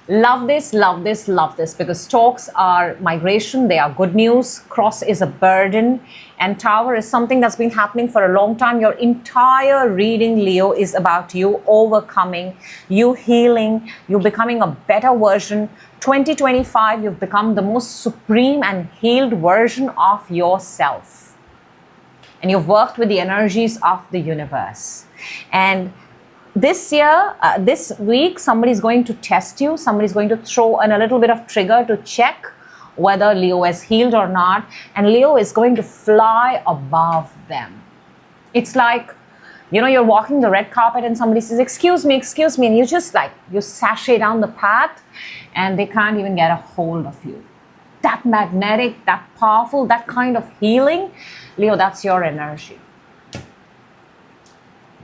Love this, love this, love this, because Storks are migration, they are good news. Cross is a burden, and Tower is something that's been happening for a long time. Your entire reading, Leo, is about you overcoming, you healing, you becoming a better version. 2025, you've become the most supreme and healed version of yourself. And you've worked with the energies of the universe. And this year, this week, somebody's going to test you. Somebody's going to throw in a little bit of trigger to check whether Leo is healed or not. And Leo is going to fly above them. It's like, you know, you're walking the red carpet and somebody says, excuse me, and you just like, you sashay down the path and they can't even get a hold of you. That magnetic, that powerful, that kind of healing, Leo, that's your energy.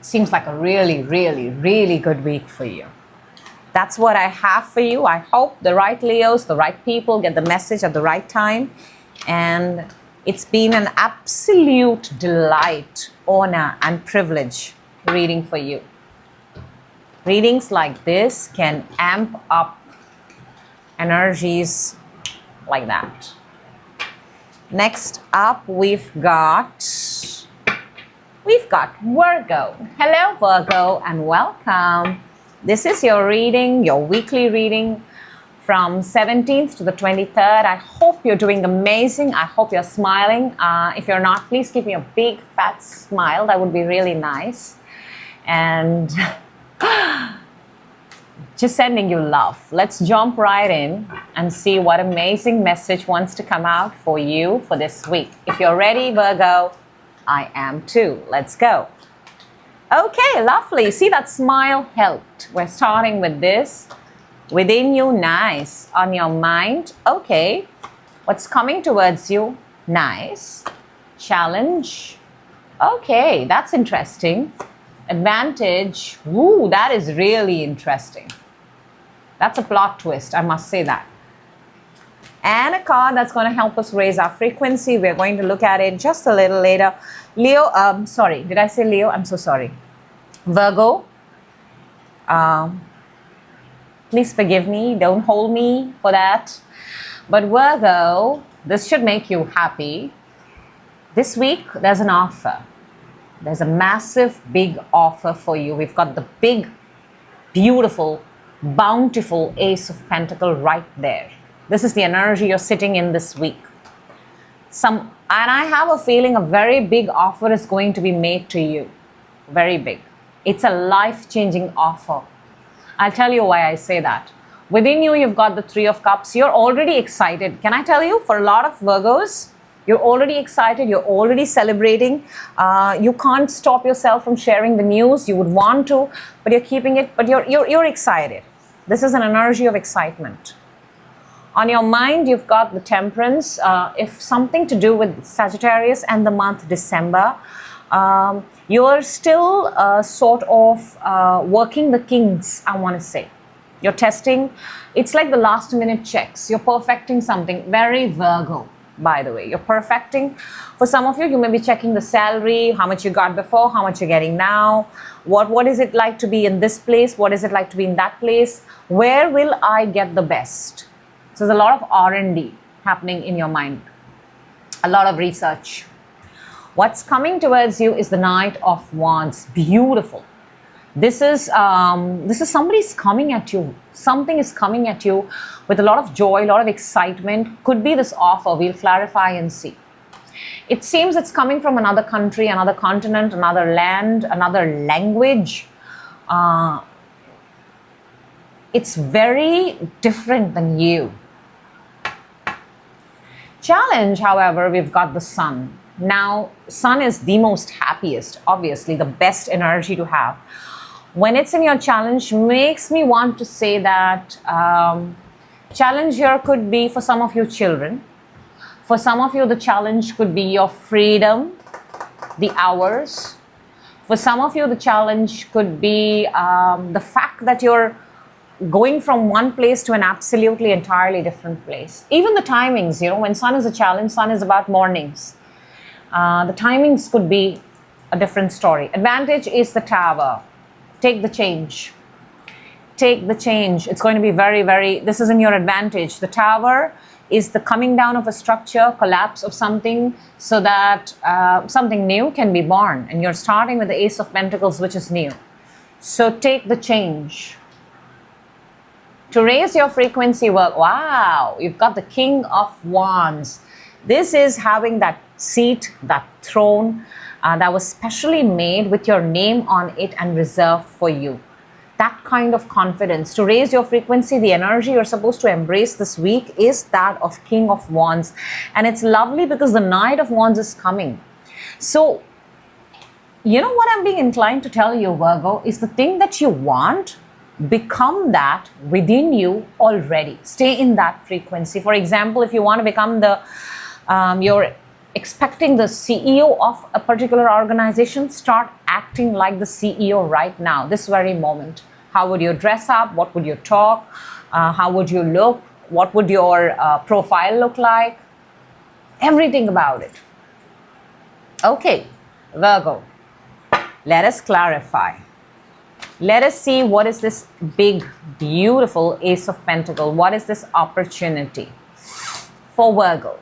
Seems like a really, really, really good week for you. That's what I have for you. I hope the right Leos, the right people get the message at the right time. And it's been an absolute delight, honor, and privilege reading for you. Readings like this can amp up energies like that. Next up, we've got Virgo. Hello, Virgo, and welcome. This is your reading, your weekly reading from 17th to the 23rd. I hope you're doing amazing. I hope you're smiling. If you're not, please give me a big fat smile. That would be really nice. And just sending you love. Let's jump right in and see what amazing message wants to come out for you for this week. If you're ready, Virgo, I am too. Let's go. Okay, lovely. See, that smile helped. We're starting with this. Within you, nice. On your mind, okay. What's coming towards you? Nice. Challenge. Okay, that's interesting. Advantage. Ooh, that is really interesting. That's a plot twist, I must say that. And a card that's going to help us raise our frequency. We're going to look at it just a little later. Leo, sorry, did I say Leo? I'm so sorry. Virgo, please forgive me. Don't hold me for that. But Virgo, this should make you happy. This week, there's an offer. There's a massive, big offer for you. We've got the big, beautiful, bountiful Ace of Pentacles right there. This is the energy you're sitting in this week. And I have a feeling a very big offer is going to be made to you. Very big. It's a life-changing offer. I'll tell you why I say that. Within you, you've got the Three of Cups. You're already excited. Can I tell you, for a lot of Virgos, you're already excited. You're already celebrating. You can't stop yourself from sharing the news. You would want to, but you're keeping it. But you're excited. This is an energy of excitement. On your mind, you've got the Temperance. If something to do with Sagittarius and the month December, you're still sort of working the kinks, I want to say. You're testing. It's like the last minute checks. You're perfecting something. Very Virgo, by the way. You're perfecting. For some of you, you may be checking the salary, how much you got before, how much you're getting now. What is it like to be in this place? What is it like to be in that place? Where will I get the best? So there's a lot of R&D happening in your mind. A lot of research. What's coming towards you is the Knight of Wands. Beautiful. This is somebody's coming at you. Something is coming at you with a lot of joy, a lot of excitement. Could be this offer. We'll clarify and see. It seems it's coming from another country, another continent, another land, another language. It's very different than you. Challenge, however, we've got the sun. Now, sun is the most happiest, obviously, the best energy to have. When it's in your challenge, makes me want to say that challenge here could be for some of you children. For some of you, the challenge could be your freedom, the hours. For some of you, the challenge could be the fact that you're going from one place to an absolutely entirely different place. Even the timings, when sun is a challenge, sun is about mornings. The timings could be a different story. Advantage is the tower. Take the change. Take the change. It's going to be very, very, this is in your advantage. The tower is the coming down of a structure, collapse of something, so that something new can be born. And you're starting with the Ace of Pentacles, which is new. So take the change. To raise your frequency, well, wow, you've got the King of Wands. This is having that seat, that throne that was specially made with your name on it and reserved for you. That kind of confidence. To raise your frequency, the energy you're supposed to embrace this week is that of King of Wands. And it's lovely because the Knight of Wands is coming. So, what I'm being inclined to tell you, Virgo, is the thing that you want, become that within you already. Stay in that frequency. For example, if you want to become you're expecting the CEO of a particular organization, start acting like the CEO right now, this very moment. How would you dress up? What would you talk? How would you look? What would your profile look like? Everything about it. Okay, Virgo, let us clarify. Let us see what is this big, beautiful Ace of Pentacles. What is this opportunity for Virgo?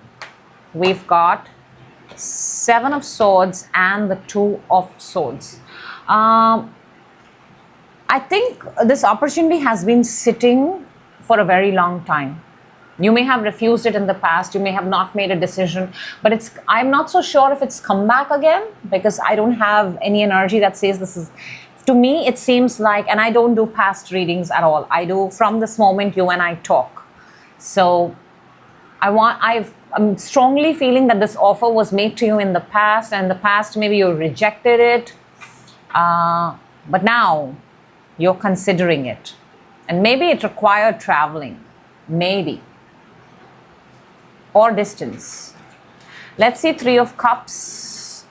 We've got Seven of Swords and the Two of Swords. I think this opportunity has been sitting for a very long time. You may have refused it in the past. You may have not made a decision, but I'm not so sure if it's come back again, because I don't have any energy that says this is. To me, it seems like, and I don't do past readings at all. I do from this moment you and I talk. So I'm strongly feeling that this offer was made to you in the past, and in the past maybe you rejected it, but now you're considering it. And maybe it required traveling, maybe, or distance. Let's see Three of Cups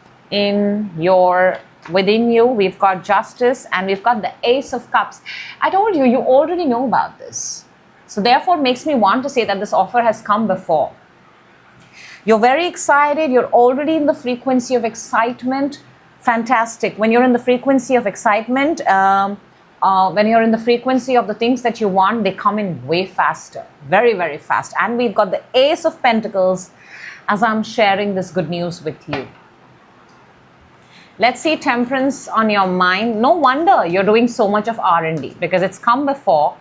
within you. We've got Justice and we've got the Ace of Cups. I told you, you already know about this. So therefore it makes me want to say that this offer has come before. You're very excited. You're already in the frequency of excitement. Fantastic. When you're in the frequency of excitement, when you're in the frequency of the things that you want, they come in way faster. Very, very fast. And we've got the Ace of Pentacles as I'm sharing this good news with you. Let's see Temperance on your mind. No wonder you're doing so much of R&D, because it's come before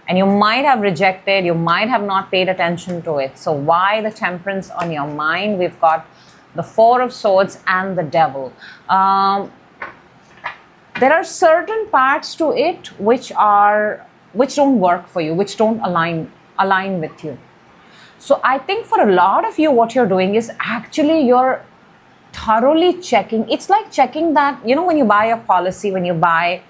and you might have rejected, you might have not paid attention to it. So why the Temperance on your mind? We've got the Four of Swords and the Devil. There are certain parts to it which don't work for you, which don't align with you. So I think for a lot of you, what you're doing is actually you're thoroughly checking. It's like checking that, when you buy a policy, when you buy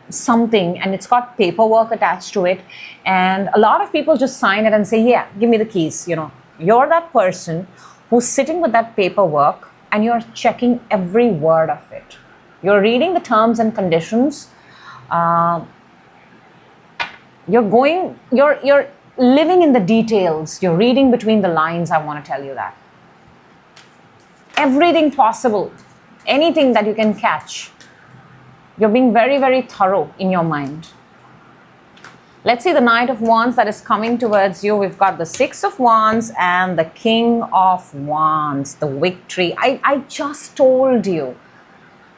something and it's got paperwork attached to it, and a lot of people just sign it and say, yeah, give me the keys. You're that person who's sitting with that paperwork and you're checking every word of it. You're reading the terms and conditions. You're living in the details. You're reading between the lines. I want to tell you that. Everything possible, anything that you can catch. You're being very, very thorough in your mind. Let's see the Knight of Wands that is coming towards you. We've got the Six of Wands and the King of Wands, the victory. I just told you.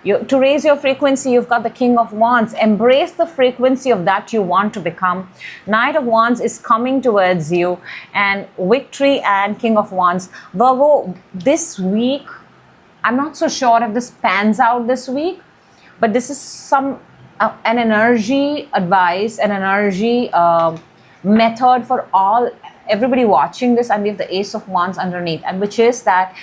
To raise your frequency, you've got the King of Wands. Embrace the frequency of that you want to become. Knight of Wands is coming towards you, and victory and King of Wands. Virgo, this week, I'm not so sure if this pans out this week, but this is an energy advice, an energy method for everybody watching this, and we have the Ace of Wands underneath, and which is that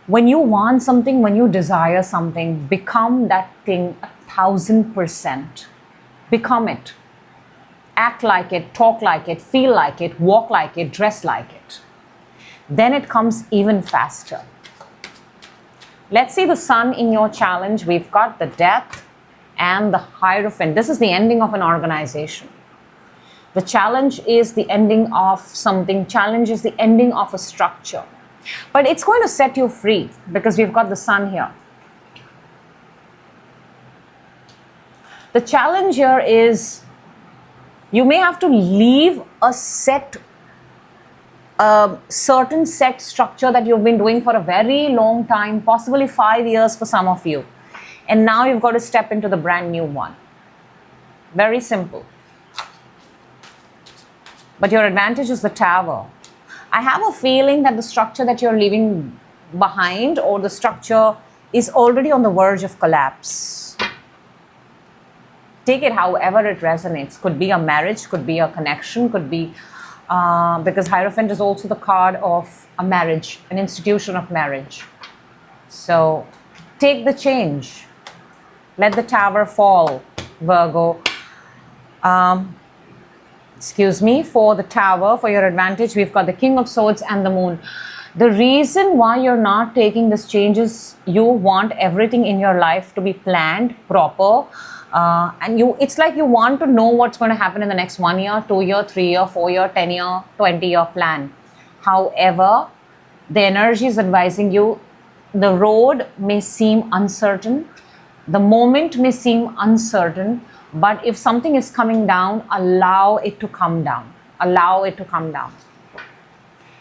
when you want something, when you desire something, become that thing 1000%. Become it. Act like it, talk like it, feel like it, walk like it, dress like it. Then it comes even faster. Let's see the Sun in your challenge. We've got the Death and the Hierophant. This is the ending of an organization. The challenge is the ending of something. Challenge is the ending of a structure. But it's going to set you free because we've got the Sun here. The challenge here is you may have to leave a certain set structure that you've been doing for a very long time, possibly 5 years for some of you. And now you've got to step into the brand new one. Very simple. But your advantage is the Tower. I have a feeling that the structure that you're leaving behind, or the structure, is already on the verge of collapse. Take it however it resonates. Could be a marriage, could be a connection, could be, because Hierophant is also the card of a marriage, an institution of marriage. So take the change. Let the Tower fall, Virgo. For the Tower, for your advantage, we've got the King of Swords and the Moon. The reason why you're not taking this change is you want everything in your life to be planned, proper, and it's like you want to know what's going to happen in the next 1 year, 2 year, 3 year, 4 year, 10 year, 20 year plan. However, the energy is advising you, the road may seem uncertain, the moment may seem uncertain, but if something is coming down, allow it to come down. Allow it to come down.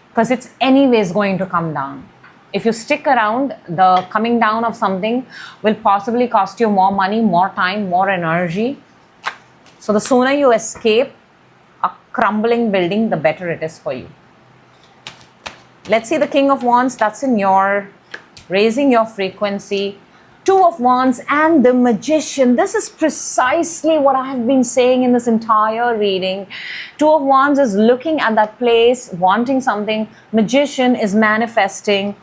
Because it's anyways going to come down. If you stick around, the coming down of something will possibly cost you more money, more time, more energy. So the sooner you escape a crumbling building, the better it is for you. Let's see the King of Wands. That's in your raising your frequency. Two of Wands and the Magician. This is precisely what I have been saying in this entire reading. Two of Wands is looking at that place, wanting something. Magician is manifesting.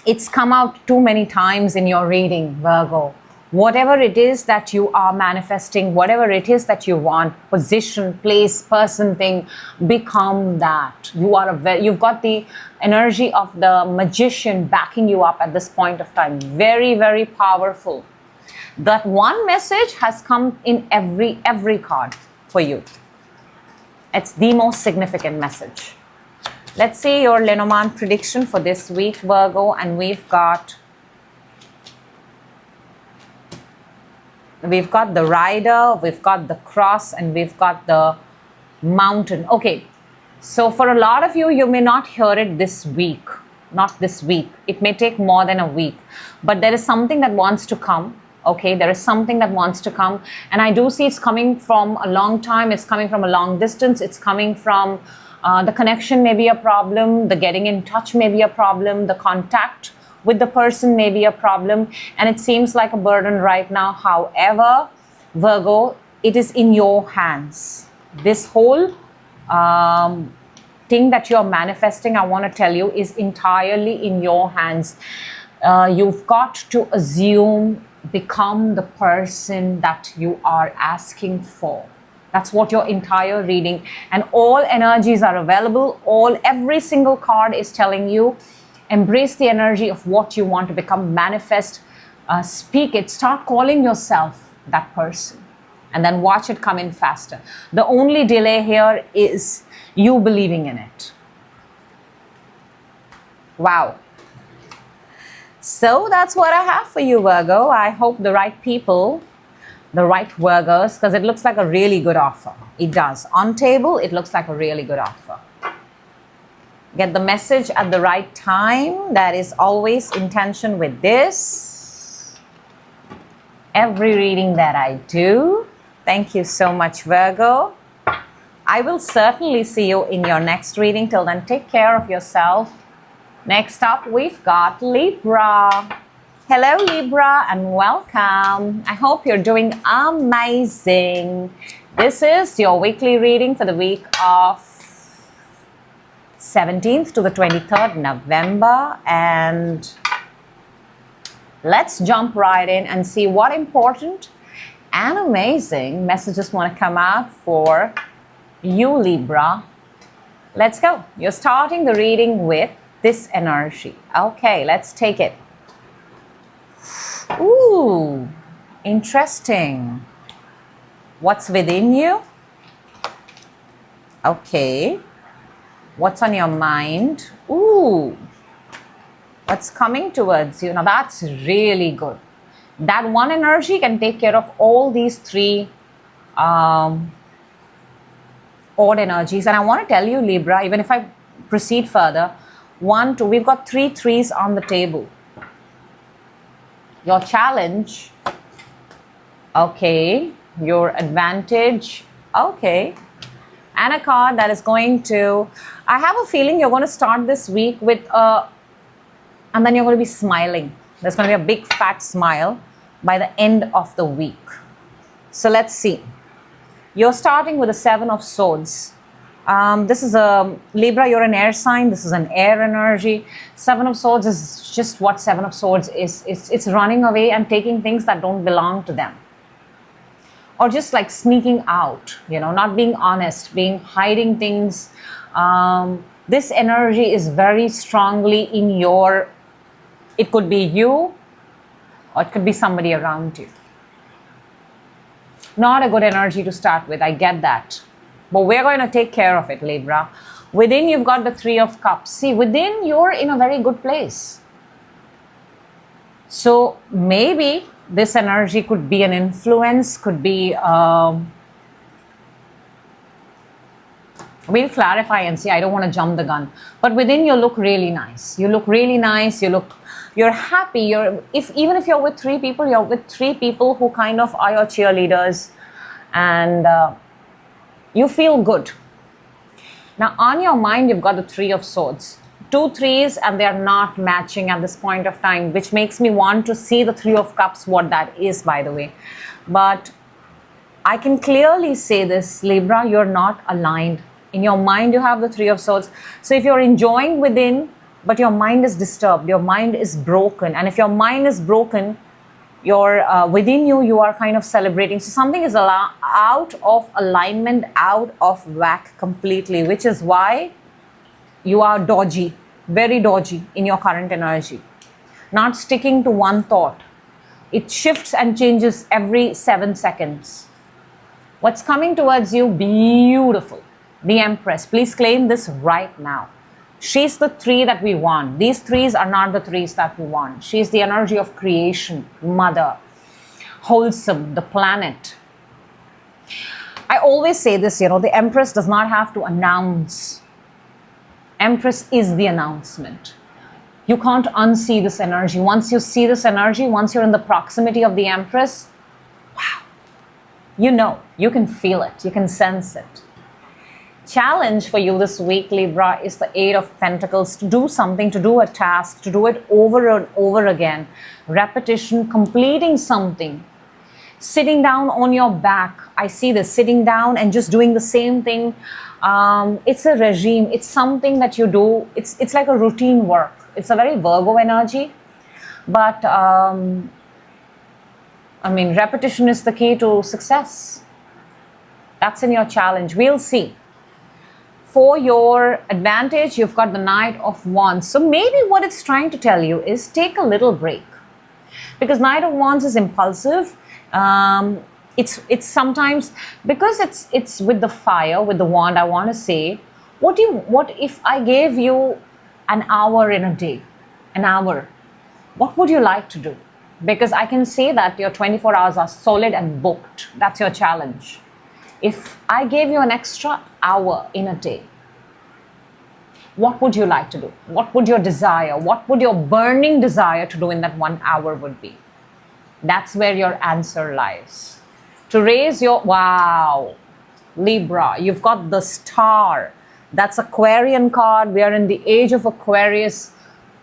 It's come out too many times in your reading, Virgo. Whatever it is that you are manifesting, whatever it is that you want, position, place, person, thing, become that. You've got the energy of the Magician backing you up at this point of time. Very, very powerful. That one message has come in every card for you. It's the most significant message. Let's see your Lenormand prediction for this week, Virgo, and we've got the Rider, we've got the Cross, and we've got the Mountain. Okay, so for a lot of you, you may not hear it this week. Not this week. It may take more than a week. But there is something that wants to come. Okay, there is something that wants to come. And I do see it's coming from a long time. It's coming from a long distance. It's coming from the connection may be a problem. The getting in touch may be a problem. The contact with the person may be a problem, and it seems like a burden right now. However, Virgo, it is in your hands. This whole thing that you're manifesting, I want to tell you, is entirely in your hands. You've got to become the person that you are asking for. That's what your entire reading, and all energies are available. Every single card is telling you, embrace the energy of what you want to become, manifest, speak it, start calling yourself that person, and then watch it come in faster. The only delay here is you believing in it. Wow. So that's what I have for you, Virgo. I hope the right people, the right Virgos, because it looks like a really good offer. It does. On table, it looks like a really good offer. Get the message at the right time. That is always intention with this. every reading that I do. Thank you so much, Virgo. I will certainly see you in your next reading. Till then, take care of yourself. Next up, we've got Libra. Hello, Libra, and welcome. I hope you're doing amazing. This is your weekly reading for the week of 17th to the 23rd November. And let's jump right in and see what important and amazing messages want to come out for you, Libra. Let's go. You're starting the reading with this energy. Okay, let's take it. Ooh, interesting. What's within you? Okay. What's on your mind? Ooh. What's coming towards you? Now that's really good. That one energy can take care of all these three odd energies. And I want to tell you, Libra, even if I proceed further, 1, 2, we've got 3 threes on the table. Your challenge, okay. Your advantage, okay. And a card that is going to, I have a feeling you're going to start this week with and then you're going to be smiling. There's going to be a big fat smile by the end of the week. So let's see. You're starting with the 7 of Swords. This is a Libra, you're an air sign. This is an air energy. 7 of Swords is just what 7 of Swords is. It's running away and taking things that don't belong to them. Or just like sneaking out, you know, not being honest, hiding things. This energy is very strongly in your, it could be you or it could be somebody around you. Not a good energy to start with, I get that. But we're going to take care of it, Libra. Within, you've got the 3 of Cups. See, within, you're in a very good place. So maybe this energy could be an influence, could be... we'll clarify and see. I don't want to jump the gun. But within, you look really nice. You look really nice. You're happy. Even if you're with 3 people, you're with 3 people who kind of are your cheerleaders. And... you feel good. Now, on your mind, you've got the 3 of Swords. 2 threes, and they're not matching at this point of time, which makes me want to see the 3 of Cups, what that is, by the way. But I can clearly say this, Libra, you're not aligned. In your mind, you have the 3 of Swords. So if you're enjoying within, but your mind is disturbed, your mind is broken. And if your mind is broken, within you are kind of celebrating. So something is out of alignment, out of whack completely, which is why you are dodgy, very dodgy in your current energy. Not sticking to one thought. It shifts and changes every 7 seconds. What's coming towards you? Beautiful. The Empress. Please claim this right now. She's the 3 that we want. These 3s are not the 3s that we want. She's the energy of creation, mother, wholesome, the planet. I always say this, you know, the Empress does not have to announce. Empress is the announcement. You can't unsee this energy. Once you see this energy, once you're in the proximity of the Empress, wow, you know, you can feel it, you can sense it. Challenge for you this week, Libra, is the 8 of Pentacles, to do something, to do a task, to do it over and over again. Repetition, completing something. Sitting down on your back. I see this, sitting down and just doing the same thing. It's a regime. It's something that you do. It's like a routine work. It's a very Virgo energy. But, I mean, repetition is the key to success. That's in your challenge. We'll see. For your advantage, you've got the Knight of Wands. So maybe what it's trying to tell you is take a little break. Because Knight of Wands is impulsive. It's sometimes, because it's with the fire, with the wand, I want to say, what if I gave you an hour in a day? An hour. What would you like to do? Because I can say that your 24 hours are solid and booked. That's your challenge. If I gave you an extra hour in a day, what would you like to do? What would your desire, what would your burning desire to do in that 1 hour would be? That's where your answer lies. To raise your, wow, Libra, you've got the Star. That's Aquarian card. We are in the age of Aquarius.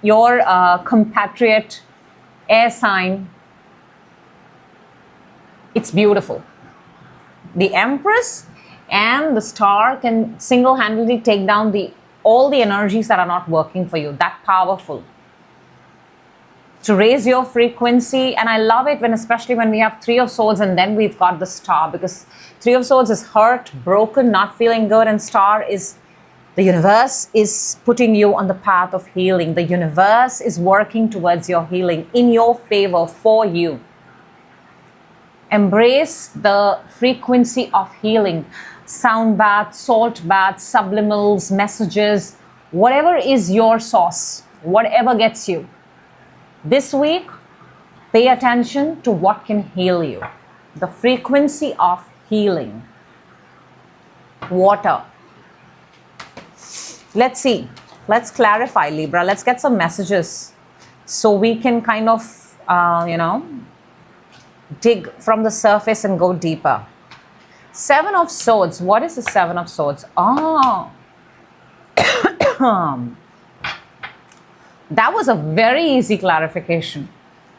Your compatriot air sign. It's beautiful. The Empress and the Star can single-handedly take down all the energies that are not working for you. That powerful. To raise your frequency, and I love it especially when we have Three of Swords and then we've got the Star, because Three of Swords is hurt, broken, not feeling good, and Star is the universe is putting you on the path of healing. The universe is working towards your healing in your favor, for you. Embrace the frequency of healing. Sound baths, salt baths, sublimals, messages, whatever is your source, whatever gets you. This week, pay attention to what can heal you. The frequency of healing. Water. Let's see. Let's clarify, Libra. Let's get some messages so we can kind of, dig from the surface and go deeper. Seven of Swords. What is the Seven of Swords? Oh. That was a very easy clarification.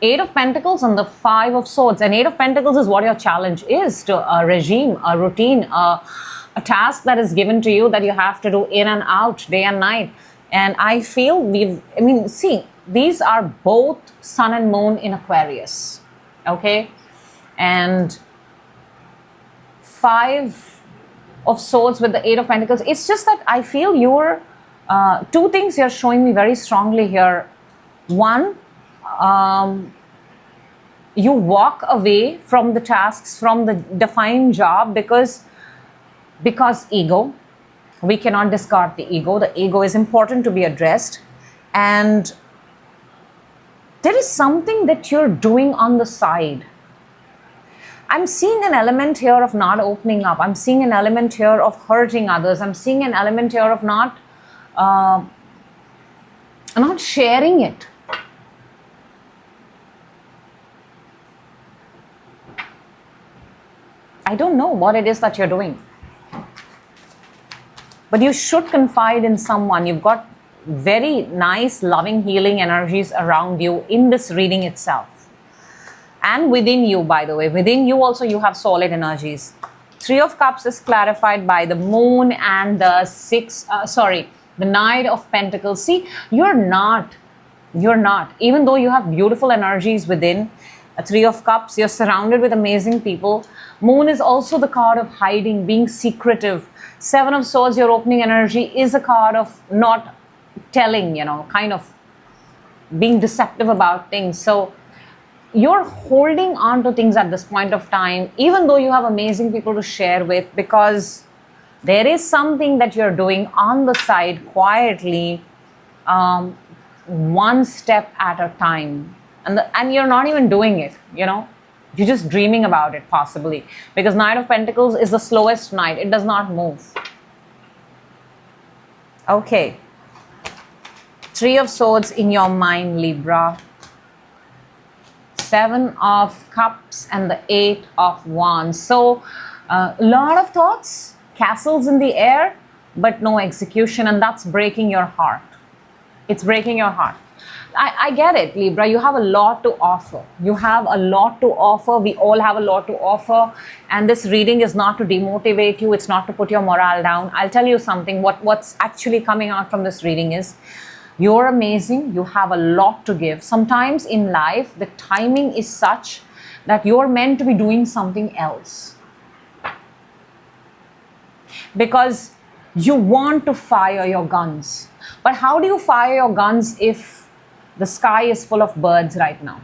Eight of Pentacles and the Five of Swords. And Eight of Pentacles is what your challenge is, to a regime, a routine, a task that is given to you that you have to do in and out, day and night. And I feel these are both Sun and Moon in Aquarius. Okay? And Five of Swords with the Eight of Pentacles. It's just that I feel you're, two things you're showing me very strongly here. One, you walk away from the tasks, from the defined job because ego. We cannot discard the ego. The ego is important to be addressed. And there is something that you're doing on the side. I'm seeing an element here of not opening up. I'm seeing an element here of hurting others. I'm seeing an element here of not sharing it. I don't know what it is that you're doing. But you should confide in someone. You've got very nice, loving, healing energies around you in this reading itself. And within you, by the way. Within you also you have solid energies. Three of Cups is clarified by the Moon and the the Knight of Pentacles. See, you're not. Even though you have beautiful energies within, Three of Cups, you're surrounded with amazing people. Moon is also the card of hiding, being secretive. Seven of Swords, your opening energy, is a card of not telling, kind of being deceptive about things. So you're holding on to things at this point of time, even though you have amazing people to share with, because there is something that you're doing on the side quietly, one step at a time. And you're not even doing it, You're just dreaming about it, possibly. Because Knight of Pentacles is the slowest knight. It does not move. Okay. Three of Swords in your mind, Libra. Seven of Cups and the Eight of Wands. So, a lot of thoughts, castles in the air, but no execution. And that's breaking your heart. It's breaking your heart. I get it, Libra. You have a lot to offer. You have a lot to offer. We all have a lot to offer. And this reading is not to demotivate you. It's not to put your morale down. I'll tell you something. What's actually coming out from this reading is you're amazing. You have a lot to give. Sometimes in life, the timing is such that you're meant to be doing something else. Because you want to fire your guns. But how do you fire your guns if the sky is full of birds right now?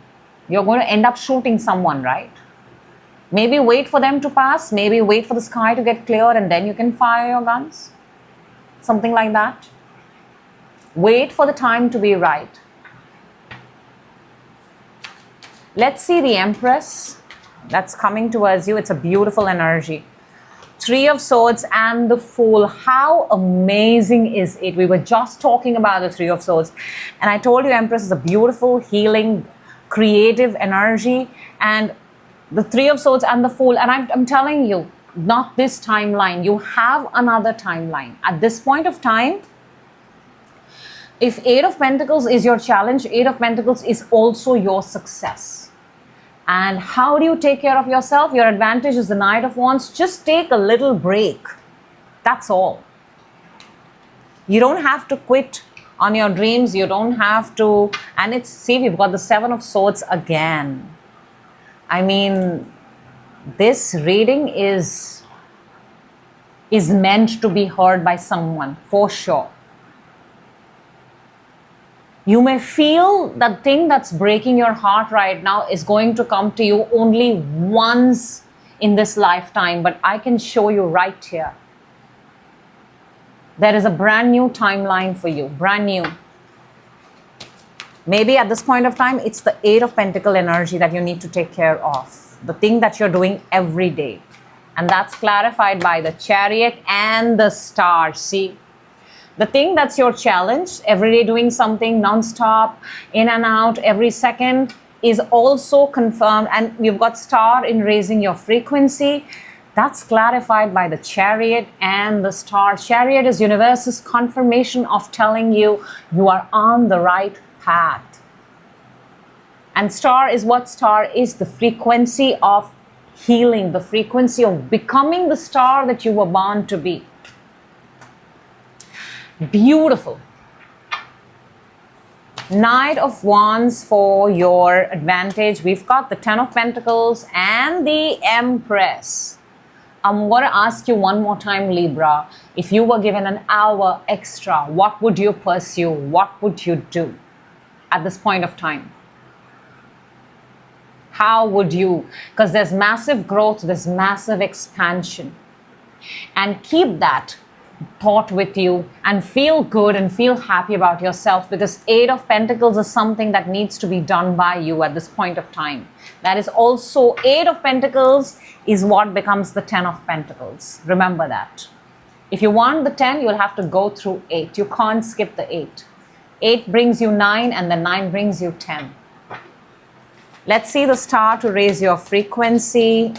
You're going to end up shooting someone, right? Maybe wait for them to pass. Maybe wait for the sky to get clear and then you can fire your guns. Something like that. Wait for the time to be right. Let's see the Empress that's coming towards you. It's a beautiful energy. Three of Swords and the Fool. How amazing is it? We were just talking about the Three of Swords. And I told you Empress is a beautiful, healing, creative energy, and the Three of Swords and the Fool. And I'm telling you, not this timeline. You have another timeline. At this point of time, if Eight of Pentacles is your challenge, Eight of Pentacles is also your success. And how do you take care of yourself? Your advantage is the Knight of Wands. Just take a little break. That's all. You don't have to quit on your dreams. You don't have to. And it's, see, we've got the Seven of Swords again. I mean, this reading is meant to be heard by someone, for sure. You may feel that thing that's breaking your heart right now is going to come to you only once in this lifetime, but I can show you right here. There is a brand new timeline for you, brand new. Maybe at this point of time, it's the Eight of Pentacles energy that you need to take care of. The thing that you're doing every day. And that's clarified by the Chariot and the Star. See, the thing that's your challenge, every day doing something non-stop, in and out, every second, is also confirmed. And you've got Star in raising your frequency. That's clarified by the Chariot and the Star. Chariot is universe's confirmation of telling you you are on the right path. And Star is what? Star is the frequency of healing, the frequency of becoming the star that you were born to be. Beautiful. Knight of Wands for your advantage. We've got the Ten of Pentacles and the Empress. I'm going to ask you one more time, Libra. If you were given an hour extra, what would you pursue? What would you do at this point of time? How would you? Because there's massive growth, there's massive expansion. And keep that thought with you and feel good and feel happy about yourself, because Eight of Pentacles is something that needs to be done by you at this point of time. That is also, Eight of Pentacles is what becomes the Ten of Pentacles. Remember that. If you want the 10, you'll have to go through 8. You can't skip the 8. 8 brings you 9, and then 9 brings you 10. Let's see the Star to raise your frequency.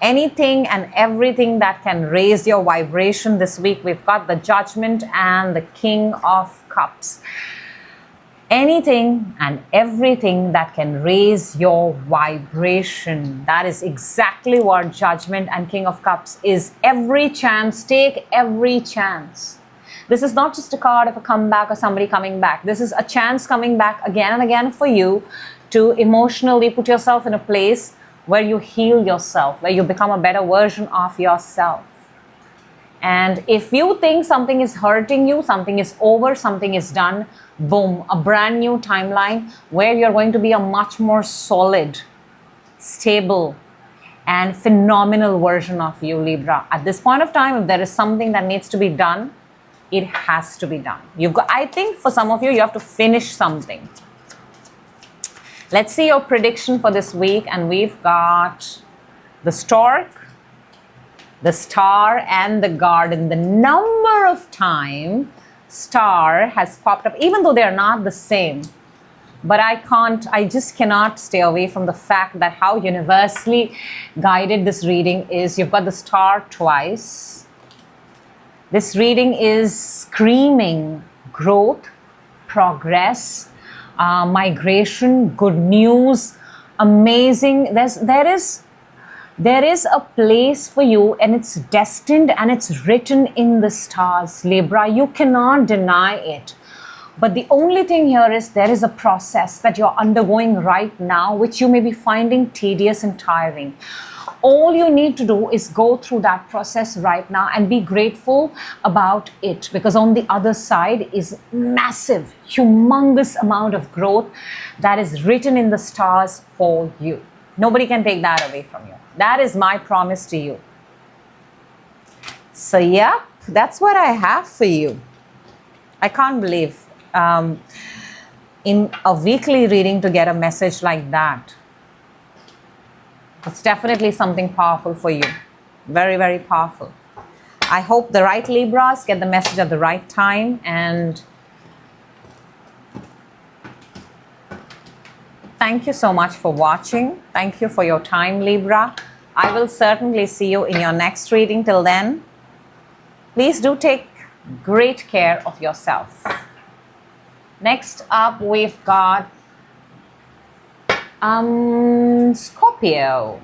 Anything and everything that can raise your vibration this week. We've got the Judgment and the King of Cups. Anything and everything that can raise your vibration. That is exactly what Judgment and King of Cups is. Every chance, take every chance. This is not just a card of a comeback or somebody coming back. This is a chance coming back again and again for you to emotionally put yourself in a place where you heal yourself, where you become a better version of yourself. And if you think something is hurting you, something is over, something is done, boom, a brand new timeline where you're going to be a much more solid, stable, and phenomenal version of you, Libra. At this point of time, if there is something that needs to be done, it has to be done. I think for some of you, you have to finish something. Let's see your prediction for this week. And we've got the Stork, the Star, and the Garden. The number of time Star has popped up, even though they're not the same. But I just cannot stay away from the fact that how universally guided this reading is. You've got the Star twice. This reading is screaming growth, progress, migration, good news, amazing. There is a place for you, and it's destined and it's written in the stars, Libra. You cannot deny it. But the only thing here is there is a process that you're undergoing right now, which you may be finding tedious and tiring. All you need to do is go through that process right now and be grateful about it, because on the other side is massive, humongous amount of growth that is written in the stars for you. Nobody can take that away from you. That is my promise to you. So yeah, that's what I have for you. I can't believe in a weekly reading to get a message like that. It's definitely something powerful for you. Very, very powerful. I hope the right Libras get the message at the right time. And Thank you so much for watching. Thank you for your time, Libra. I will certainly see you in your next reading. Till then, please do take great care of yourself. Next up, we've got Scorpio.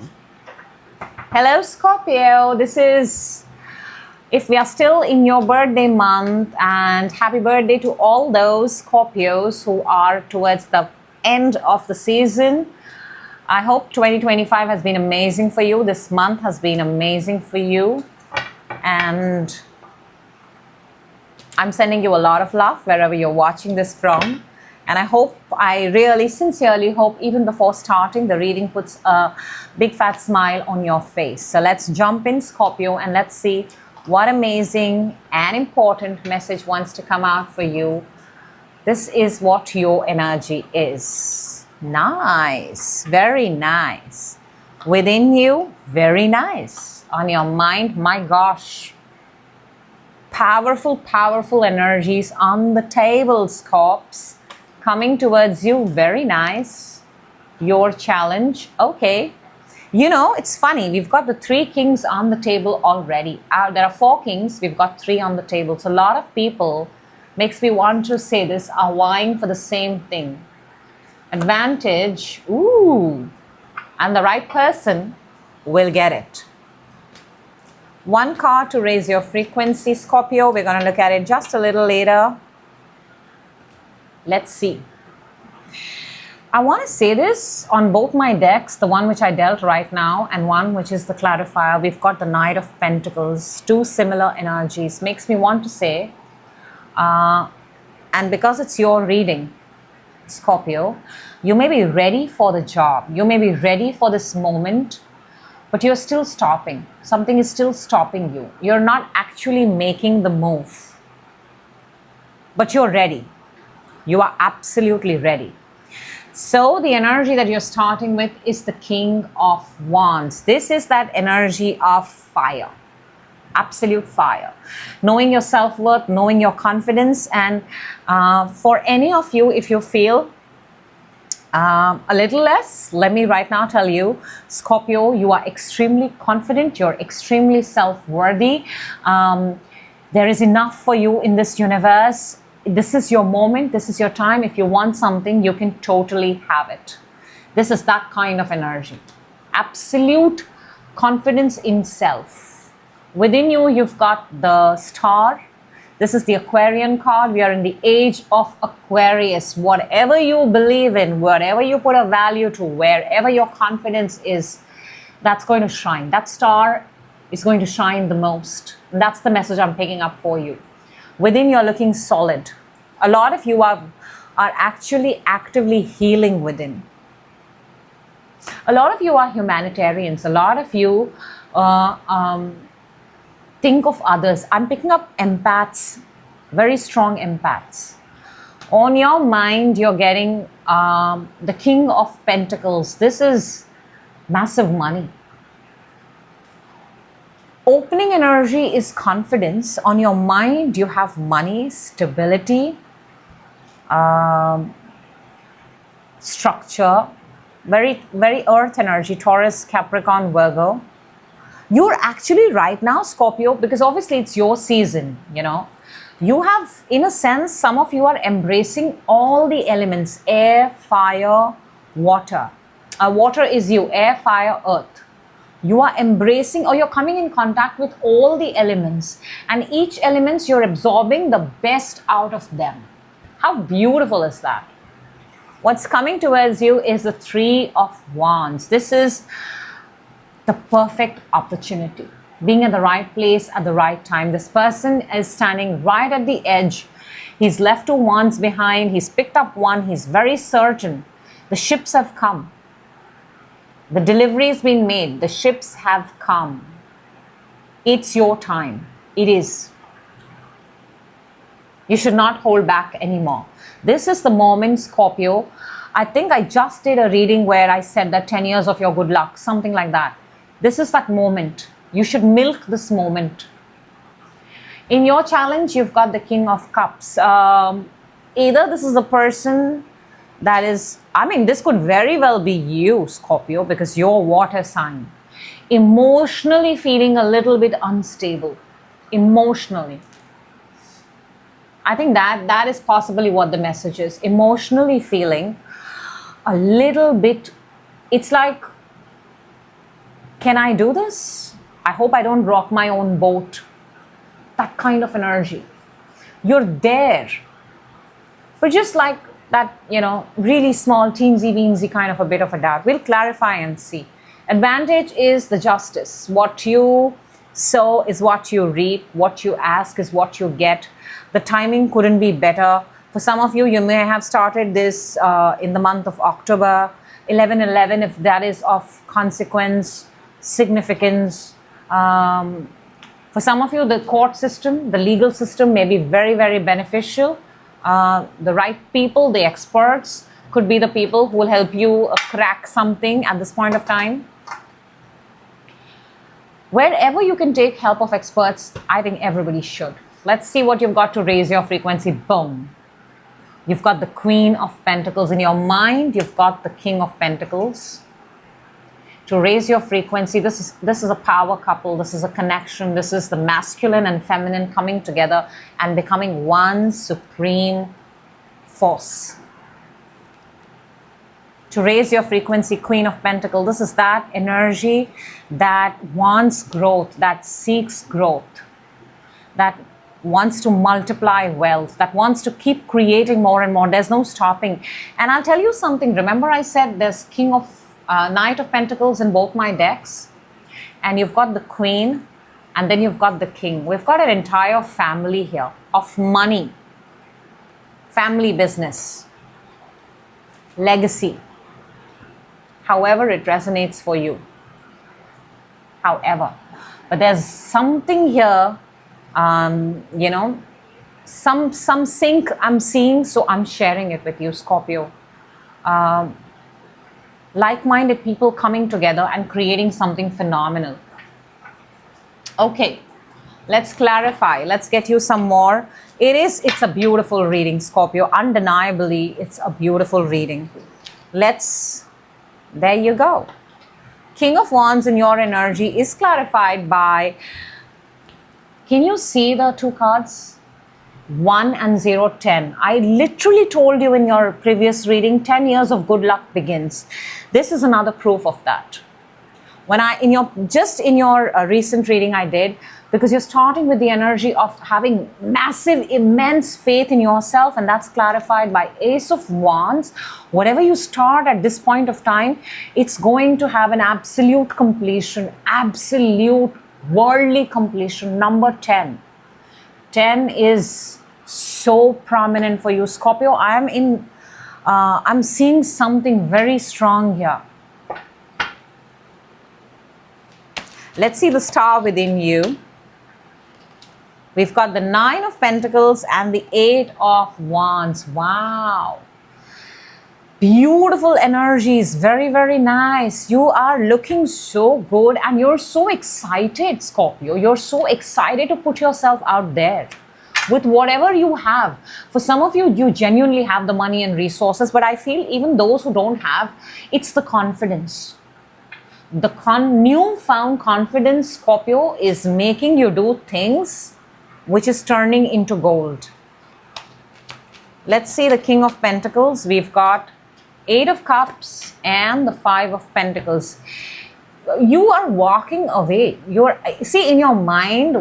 Hello, Scorpio. This is, if we are still in your birthday month, and happy birthday to all those Scorpios who are towards the end of the season. I hope 2025 has been amazing for you. This month has been amazing for you. And I'm sending you a lot of love wherever you're watching this from. And I really sincerely hope even before starting the reading puts a big fat smile on your face. So let's jump in, Scorpio, and let's see what amazing and important message wants to come out for you. This is what your energy is. Nice, very nice. Within you, very nice. On your mind, my gosh. Powerful, powerful energies on the table, Scorps. Coming towards you, very nice. Your challenge, okay. You know, it's funny, we've got the 3 kings on the table already. There are 4 kings, we've got 3 on the table. So a lot of people, makes me want to say this, are vying for the same thing. Advantage, ooh, and the right person will get it. 1 card to raise your frequency, Scorpio. We're going to look at it just a little later. Let's see. I want to say this on both my decks, the one which I dealt right now and one which is the clarifier. We've got the Knight of Pentacles, 2 similar energies. Makes me want to say, and because it's your reading, Scorpio, you may be ready for the job. You may be ready for this moment, but you're still stopping. Something is still stopping you. You're not actually making the move, but you're ready. You are absolutely ready. So the energy that you're starting with is the King of Wands. This is that energy of fire. Absolute fire. Knowing your self-worth, knowing your confidence. And for any of you, if you feel a little less, let me right now tell you, Scorpio, you are extremely confident. You're extremely self-worthy. There is enough for you in this universe. This is your moment. This is your time. If you want something, you can totally have it. This is that kind of energy. Absolute confidence in self. Within you, you've got the Star. This is the Aquarian card. We are in the age of Aquarius. Whatever you believe in, whatever you put a value to, wherever your confidence is, that's going to shine. That star is going to shine the most. And that's the message I'm picking up for you. Within, you're looking solid. A lot of you are actually actively healing within. A lot of you are humanitarians. A lot of you think of others. I'm picking up empaths, very strong empaths. On your mind, you're getting the King of Pentacles. This is massive money. Opening energy is confidence. On your mind, you have money, stability, structure, very, very earth energy, Taurus, Capricorn, Virgo. You're actually right now, Scorpio, because obviously it's your season, you know. You have, in a sense, some of you are embracing all the elements, air, fire, water. Water is you, air, fire, earth. You are embracing, or you're coming in contact with all the elements, and each element you're absorbing the best out of them. How beautiful is that? What's coming towards you is the 3 of Wands. This is the perfect opportunity. Being at the right place at the right time. This person is standing right at the edge. He's left 2 wands behind. He's picked up 1. He's very certain. The ships have come. The delivery has been made. The ships have come. It's your time. It is. You should not hold back anymore. This is the moment, Scorpio. I think I just did a reading where I said that 10 years of your good luck, something like that. This is that moment. You should milk this moment. In your challenge, you've got the King of Cups. Either this is the person that is, I mean, this could very well be you, Scorpio, because you're water sign. Emotionally feeling a little bit unstable. Emotionally. I think that is possibly what the message is. Emotionally feeling a little bit, it's like, can I do this? I hope I don't rock my own boat. That kind of energy. You're there. But just like that, really small, teensy-weensy kind of a bit of a doubt. We'll clarify and see. Advantage is the justice. What you sow is what you reap. What you ask is what you get. The timing couldn't be better. For some of you, you may have started this in the month of October. 11/11, if that is of consequence, significance. For some of you, the court system, the legal system may be very, very beneficial. The right people, the experts, could be the people who will help you crack something at this point of time. Wherever you can take help of experts, I think everybody should. Let's see what you've got to raise your frequency. Boom. You've got the Queen of Pentacles in your mind. You've got the King of Pentacles. To raise your frequency, this is a power couple. This is a connection. This is the masculine and feminine coming together and becoming one supreme force. To raise your frequency, Queen of Pentacles, this is that energy that wants growth, that seeks growth, that wants to multiply wealth, that wants to keep creating more and more. There's no stopping. And I'll tell you something. Remember I said there's Knight of Pentacles in both my decks? And you've got the Queen, and then you've got the King. We've got an entire family here of money, family business, legacy. However it resonates for you. However. But there's something here, some sync I'm seeing, so I'm sharing it with you, Scorpio. Like-minded people coming together and creating something phenomenal. Okay, let's clarify. Let's get you some more. It's a beautiful reading, Scorpio. Undeniably, it's a beautiful reading. There you go. King of Wands in your energy is clarified by, can you see the two cards? 1 and 0, 10. I literally told you in your previous reading, 10 years of good luck begins. This is another proof of that. When in your recent reading I did, because you're starting with the energy of having massive, immense faith in yourself, and that's clarified by Ace of Wands. Whatever you start at this point of time, it's going to have an absolute completion, absolute worldly completion. Number 10. 10 is so prominent for you, Scorpio. I'm seeing something very strong here. Let's see the star within you. We've got the 9 of Pentacles and the 8 of Wands. Wow. Beautiful energies. Very, very nice. You are looking so good and you're so excited, Scorpio. You're so excited to put yourself out there with whatever you have. For some of you, you genuinely have the money and resources, but I feel even those who don't have, it's the confidence. The newfound confidence, Scorpio, is making you do things which is turning into gold. Let's see the King of Pentacles. We've got 8 of Cups and the 5 of Pentacles. You are walking away. See, in your mind,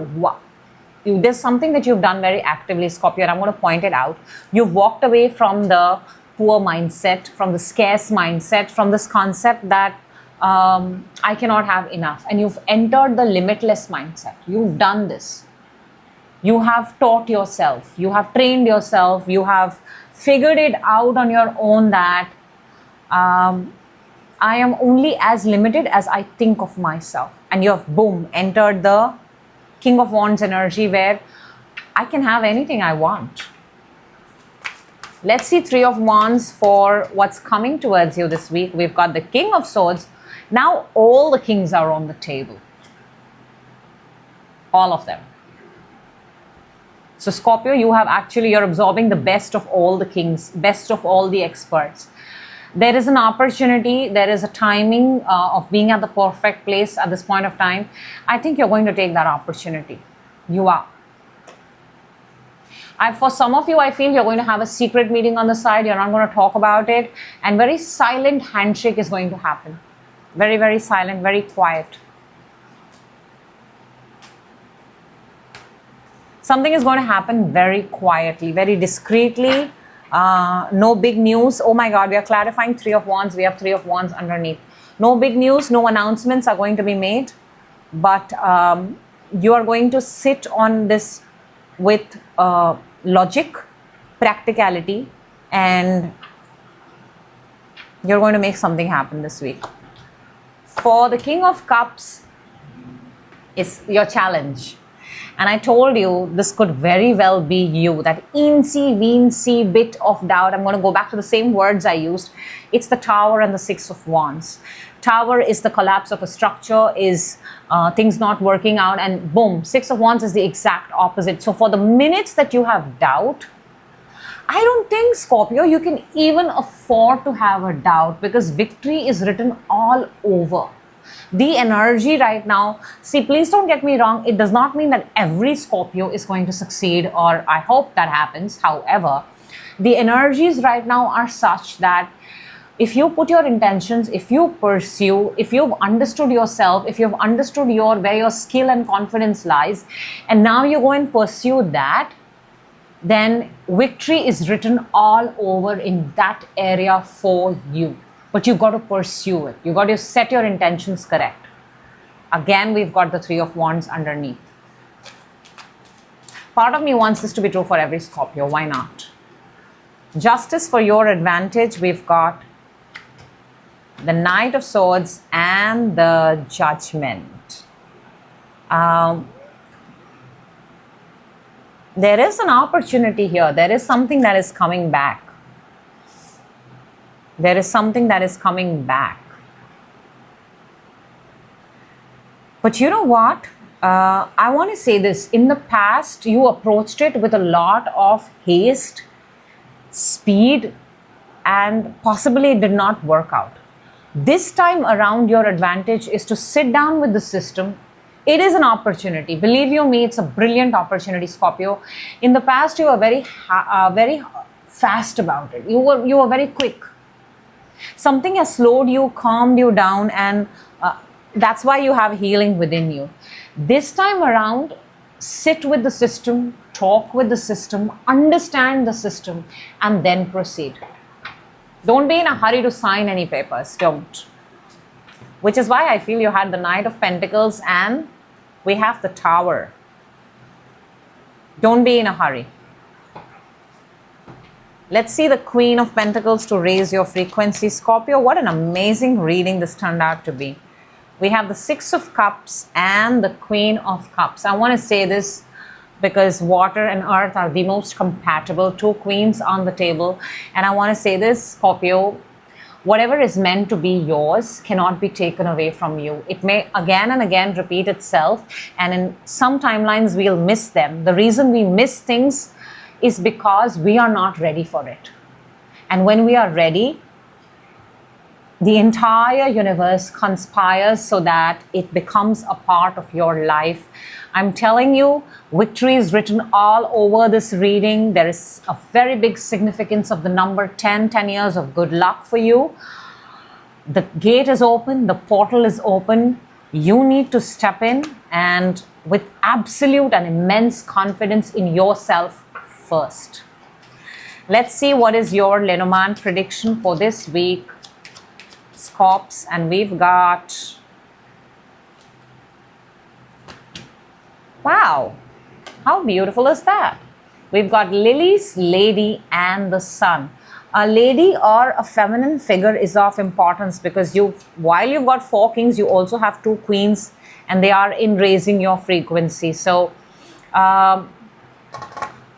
there's something that you've done very actively, Scorpio, and I'm going to point it out. You've walked away from the poor mindset, from the scarce mindset, from this concept that I cannot have enough. And you've entered the limitless mindset. You've done this. You have taught yourself. You have trained yourself. You have figured it out on your own that I am only as limited as I think of myself. And you have, boom, entered the King of Wands energy where I can have anything I want. Let's see 3 of Wands for what's coming towards you this week. We've got the King of Swords. Now all the kings are on the table. All of them. So Scorpio, you're absorbing the best of all the kings, best of all the experts. There is an opportunity, there is a timing of being at the perfect place at this point of time. I think you're going to take that opportunity. You are. For some of you, I feel you're going to have a secret meeting on the side. You're not going to talk about it. And very silent handshake is going to happen. Very, very silent, very quiet. Something is going to happen very quietly, very discreetly. No big news. Oh my God, we are clarifying 3 of Wands. We have 3 of Wands underneath. No big news, no announcements are going to be made. But you are going to sit on this with logic, practicality, and you're going to make something happen this week. For the King of Cups is your challenge. And I told you this could very well be you, that eensy-weensy bit of doubt. I'm going to go back to the same words I used. It's the Tower and the 6 of Wands. Tower is the collapse of a structure, is things not working out, and boom, 6 of Wands is the exact opposite. So for the minutes that you have doubt, I don't think, Scorpio, you can even afford to have a doubt, because victory is written all over. The energy right now, see, please don't get me wrong, it does not mean that every Scorpio is going to succeed, or I hope that happens. However, the energies right now are such that if you put your intentions, if you pursue, if you've understood yourself, if you've understood where your skill and confidence lies, and now you go and pursue that, then victory is written all over in that area for you. But you've got to pursue it. You've got to set your intentions correct. Again, we've got the 3 of Wands underneath. Part of me wants this to be true for every Scorpio. Why not? Justice for your advantage. We've got the Knight of Swords and the Judgment. There is an opportunity here. There is something that is coming back. There is something that is coming back. But you know what? I want to say this. In the past, you approached it with a lot of haste, speed, and possibly it did not work out. This time around, your advantage is to sit down with the system. It is an opportunity. Believe you me, it's a brilliant opportunity, Scorpio. In the past, you were very fast about it. You were very quick. Something has slowed you, calmed you down, and that's why you have healing within you. This time around, sit with the system, talk with the system, understand the system, and then proceed. Don't be in a hurry to sign any papers. Don't. Which is why I feel you had the Knight of Pentacles and we have the Tower. Don't be in a hurry. Let's see the Queen of Pentacles to raise your frequency. Scorpio, what an amazing reading this turned out to be. We have the 6 of Cups and the Queen of Cups. I want to say this because water and earth are the most compatible. 2 queens on the table. And I want to say this, Scorpio, whatever is meant to be yours cannot be taken away from you. It may again and again repeat itself. And in some timelines, we'll miss them. The reason we miss things is because we are not ready for it. And when we are ready, the entire universe conspires so that it becomes a part of your life. I'm telling you, victory is written all over this reading. There is a very big significance of the number 10 years of good luck for you. The gate is open, the portal is open. You need to step in and with absolute and immense confidence in yourself first. Let's see what is your Lenormand prediction for this week, Scorps, and we've got, wow, how beautiful is that? We've got Lilies, Lady, and the Sun. A lady or a feminine figure is of importance because while you've got 4 kings, you also have 2 queens, and they are in raising your frequency. So,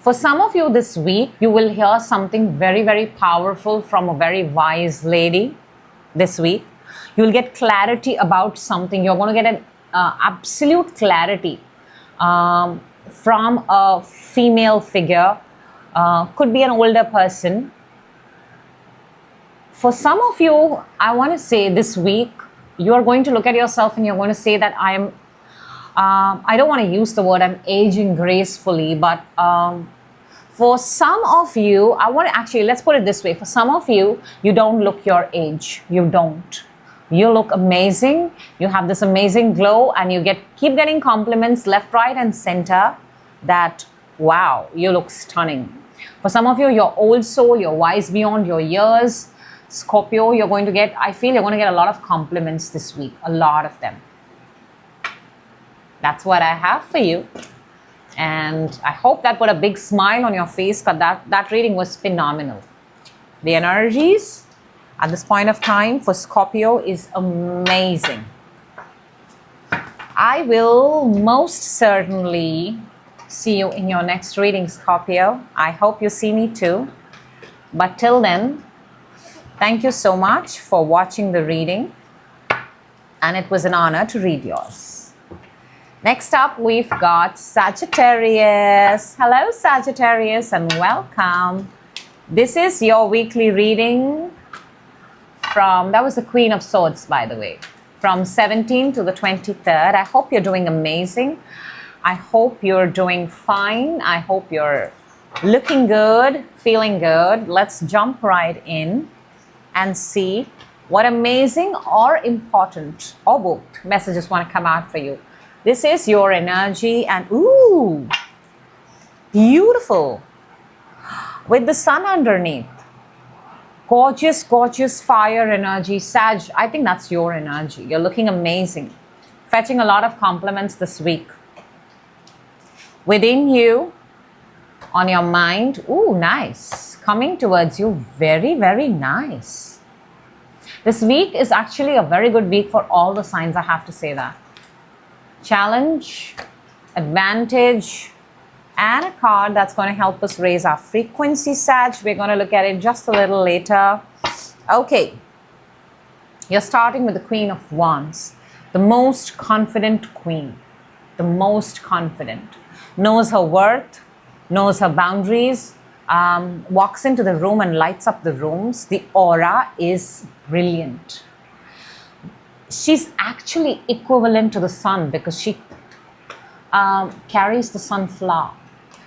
for some of you this week, you will hear something very, very powerful from a very wise lady this week. You will get clarity about something. You're going to get an absolute clarity. from a female figure, could be an older person. For some of you, I want to say this week, you're going to look at yourself and you're going to say that I don't want to use the word I'm aging gracefully, but for some of you, I want to actually, let's put it this way. For some of you, you don't look your age. You don't. You look amazing. You have this amazing glow, and you keep getting compliments left, right, and center that, wow, you look stunning. For some of you, you're old soul, you're wise beyond your years. Scorpio, I feel you're going to get a lot of compliments this week. A lot of them. That's what I have for you. And I hope that put a big smile on your face, because that reading was phenomenal. The energies at this point of time for Scorpio is amazing. I will most certainly see you in your next reading, Scorpio. I hope you see me too. But till then, thank you so much for watching the reading. And it was an honor to read yours. Next up, we've got Sagittarius. Hello, Sagittarius, and welcome. This is your weekly reading from, that was the Queen of Swords, by the way, from 17th to the 23rd. I hope you're doing amazing. I hope you're doing fine. I hope you're looking good, feeling good. Let's jump right in and see what amazing or important, or both, messages want to come out for you. This is your energy, and ooh, beautiful, with the sun underneath. Gorgeous, gorgeous fire energy. Sag, I think that's your energy. You're looking amazing. Fetching a lot of compliments this week. Within you, on your mind, ooh, nice. Coming towards you, very, very nice. This week is actually a very good week for all the signs, I have to say that. Challenge, advantage, and a card that's going to help us raise our frequency, Sag. We're going to look at it just a little later. Okay, you're starting with the Queen of Wands, the most confident queen, the most confident, knows her worth, knows her boundaries, walks into the room and lights up the rooms. The aura is brilliant. She's actually equivalent to the sun because she carries the sunflower.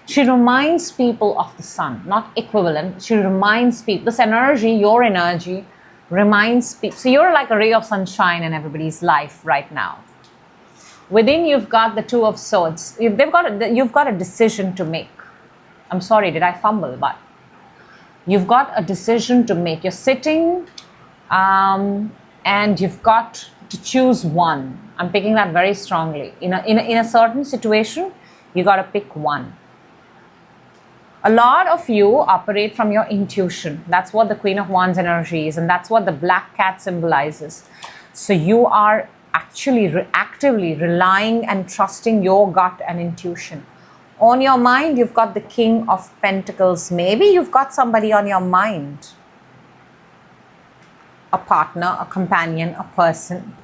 She reminds people of the sun, not equivalent. She reminds people, this energy, your energy, reminds people. So you're like a ray of sunshine in everybody's life right now. Within you've got the Two of Swords. You've got a decision to make. I'm sorry, did I fumble? But you've got a decision to make. You're sitting and you've got to choose one. I'm picking that very strongly. In a certain situation, you got to pick one. A lot of you operate from your intuition. That's what the Queen of Wands energy is, and that's what the black cat symbolizes. So you are actually actively relying and trusting your gut and intuition. On your mind, you've got the King of Pentacles. Maybe you've got somebody on your mind. A partner, a companion, a person.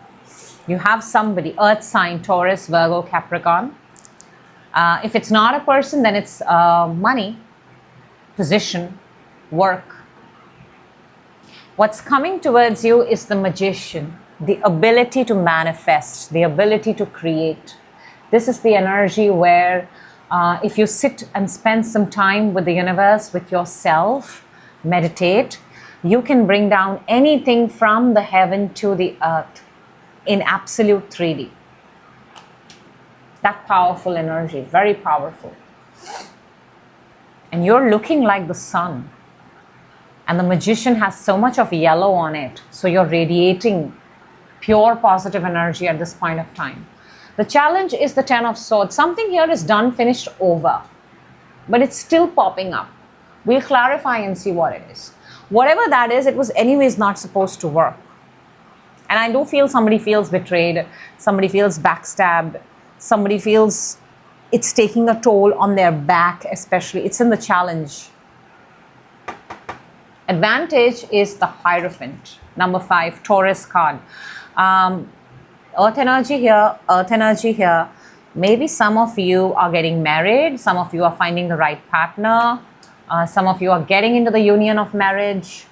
You have somebody, earth sign, Taurus, Virgo, Capricorn. If it's not a person, then it's money, position, work. What's coming towards you is the Magician, the ability to manifest, the ability to create. This is the energy where if you sit and spend some time with the universe, with yourself, meditate, you can bring down anything from the heaven to the earth in absolute 3D. That powerful energy, very powerful. And you're looking like the sun. And the Magician has so much of yellow on it. So you're radiating pure positive energy at this point of time. The challenge is the Ten of Swords. Something here is done, finished, over. But it's still popping up. We'll clarify and see what it is. Whatever that is, it was anyways not supposed to work. And I do feel somebody feels betrayed. Somebody feels backstabbed. Somebody feels it's taking a toll on their back, especially. It's in the challenge. Advantage is the Hierophant. Number 5, Taurus card. Earth energy here, earth energy here. Maybe some of you are getting married, some of you are finding the right partner, some of you are getting into the union of marriage,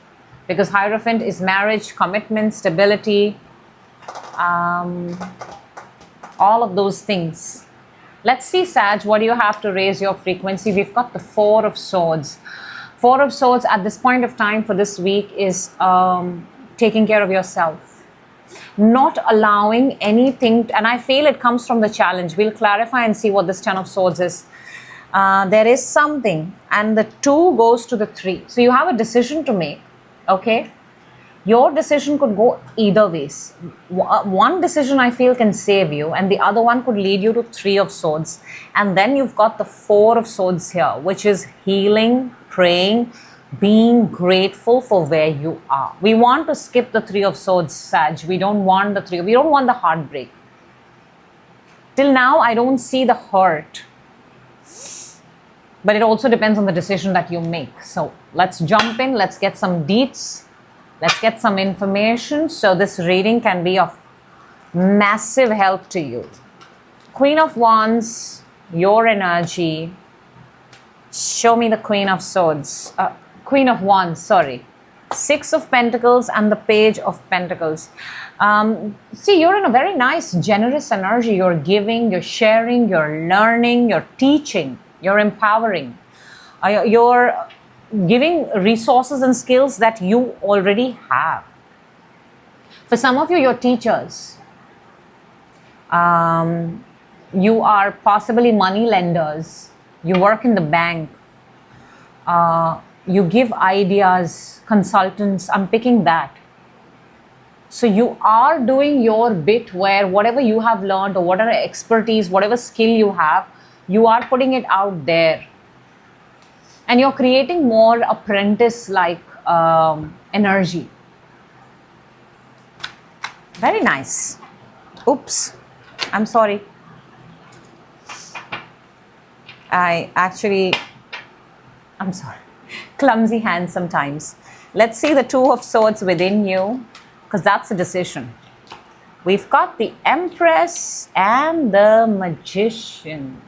because Hierophant is marriage, commitment, stability, all of those things. Let's see, Sag, what do you have to raise your frequency? We've got the Four of Swords. Four of Swords at this point of time for this week is taking care of yourself. Not allowing anything, and I feel it comes from the challenge. We'll clarify and see what this Ten of Swords is. There is something, and the 2 goes to the 3. So you have a decision to make, okay? Your decision could go either ways. One decision I feel can save you, and the other one could lead you to 3 of Swords. And then you've got the 4 of Swords here, which is healing, praying, being grateful for where you are. We want to skip the 3 of Swords, Sag. We don't want the 3. We don't want the heartbreak. Till now, I don't see the hurt. But it also depends on the decision that you make. So let's jump in. Let's get some deets. Let's get some information. So this reading can be of massive help to you. Queen of Wands, your energy. Show me the Queen of Swords. Queen of Wands, sorry. 6 of Pentacles and the Page of Pentacles. See, you're in a very nice, generous energy. You're giving, you're sharing, you're learning, you're teaching, you're empowering. You're giving resources and skills that you already have. For some of you, you're teachers. You are possibly money lenders. You work in the bank. You give ideas, consultants. I'm picking that. So you are doing your bit where whatever you have learned or whatever expertise, whatever skill you have, you are putting it out there. And you're creating more apprentice-like energy. Very nice. Oops. I'm sorry. I'm sorry. Clumsy hands sometimes. Let's see the 2 of Swords within you, because that's a decision. We've got the Empress and the Magician.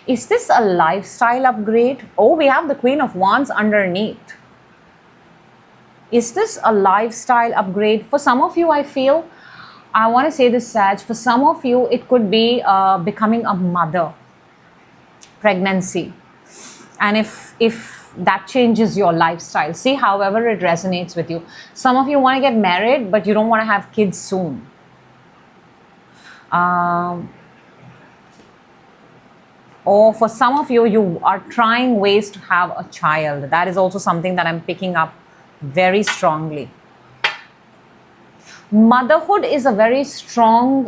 Is this a lifestyle upgrade? Oh, we have the Queen of Wands underneath. Is this a lifestyle upgrade? For some of you, I feel, I want to say this, Sag, for some of you, it could be becoming a mother, pregnancy. And if that changes your lifestyle, see, however it resonates with you. Some of you want to get married, but you don't want to have kids soon. Or for some of you, you are trying ways to have a child. That is also something that I'm picking up very strongly. Motherhood is a very strong,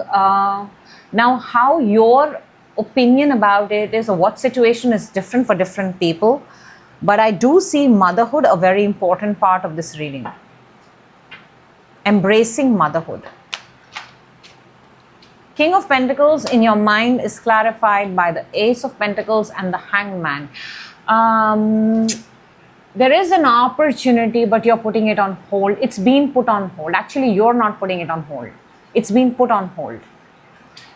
now how your opinion about it is, or what situation is different for different people. But I do see motherhood a very important part of this reading. Embracing motherhood. King of Pentacles in your mind is clarified by the Ace of Pentacles and the Hangman. There is an opportunity, but you're putting it on hold. It's been put on hold. Actually, you're not putting it on hold. It's been put on hold.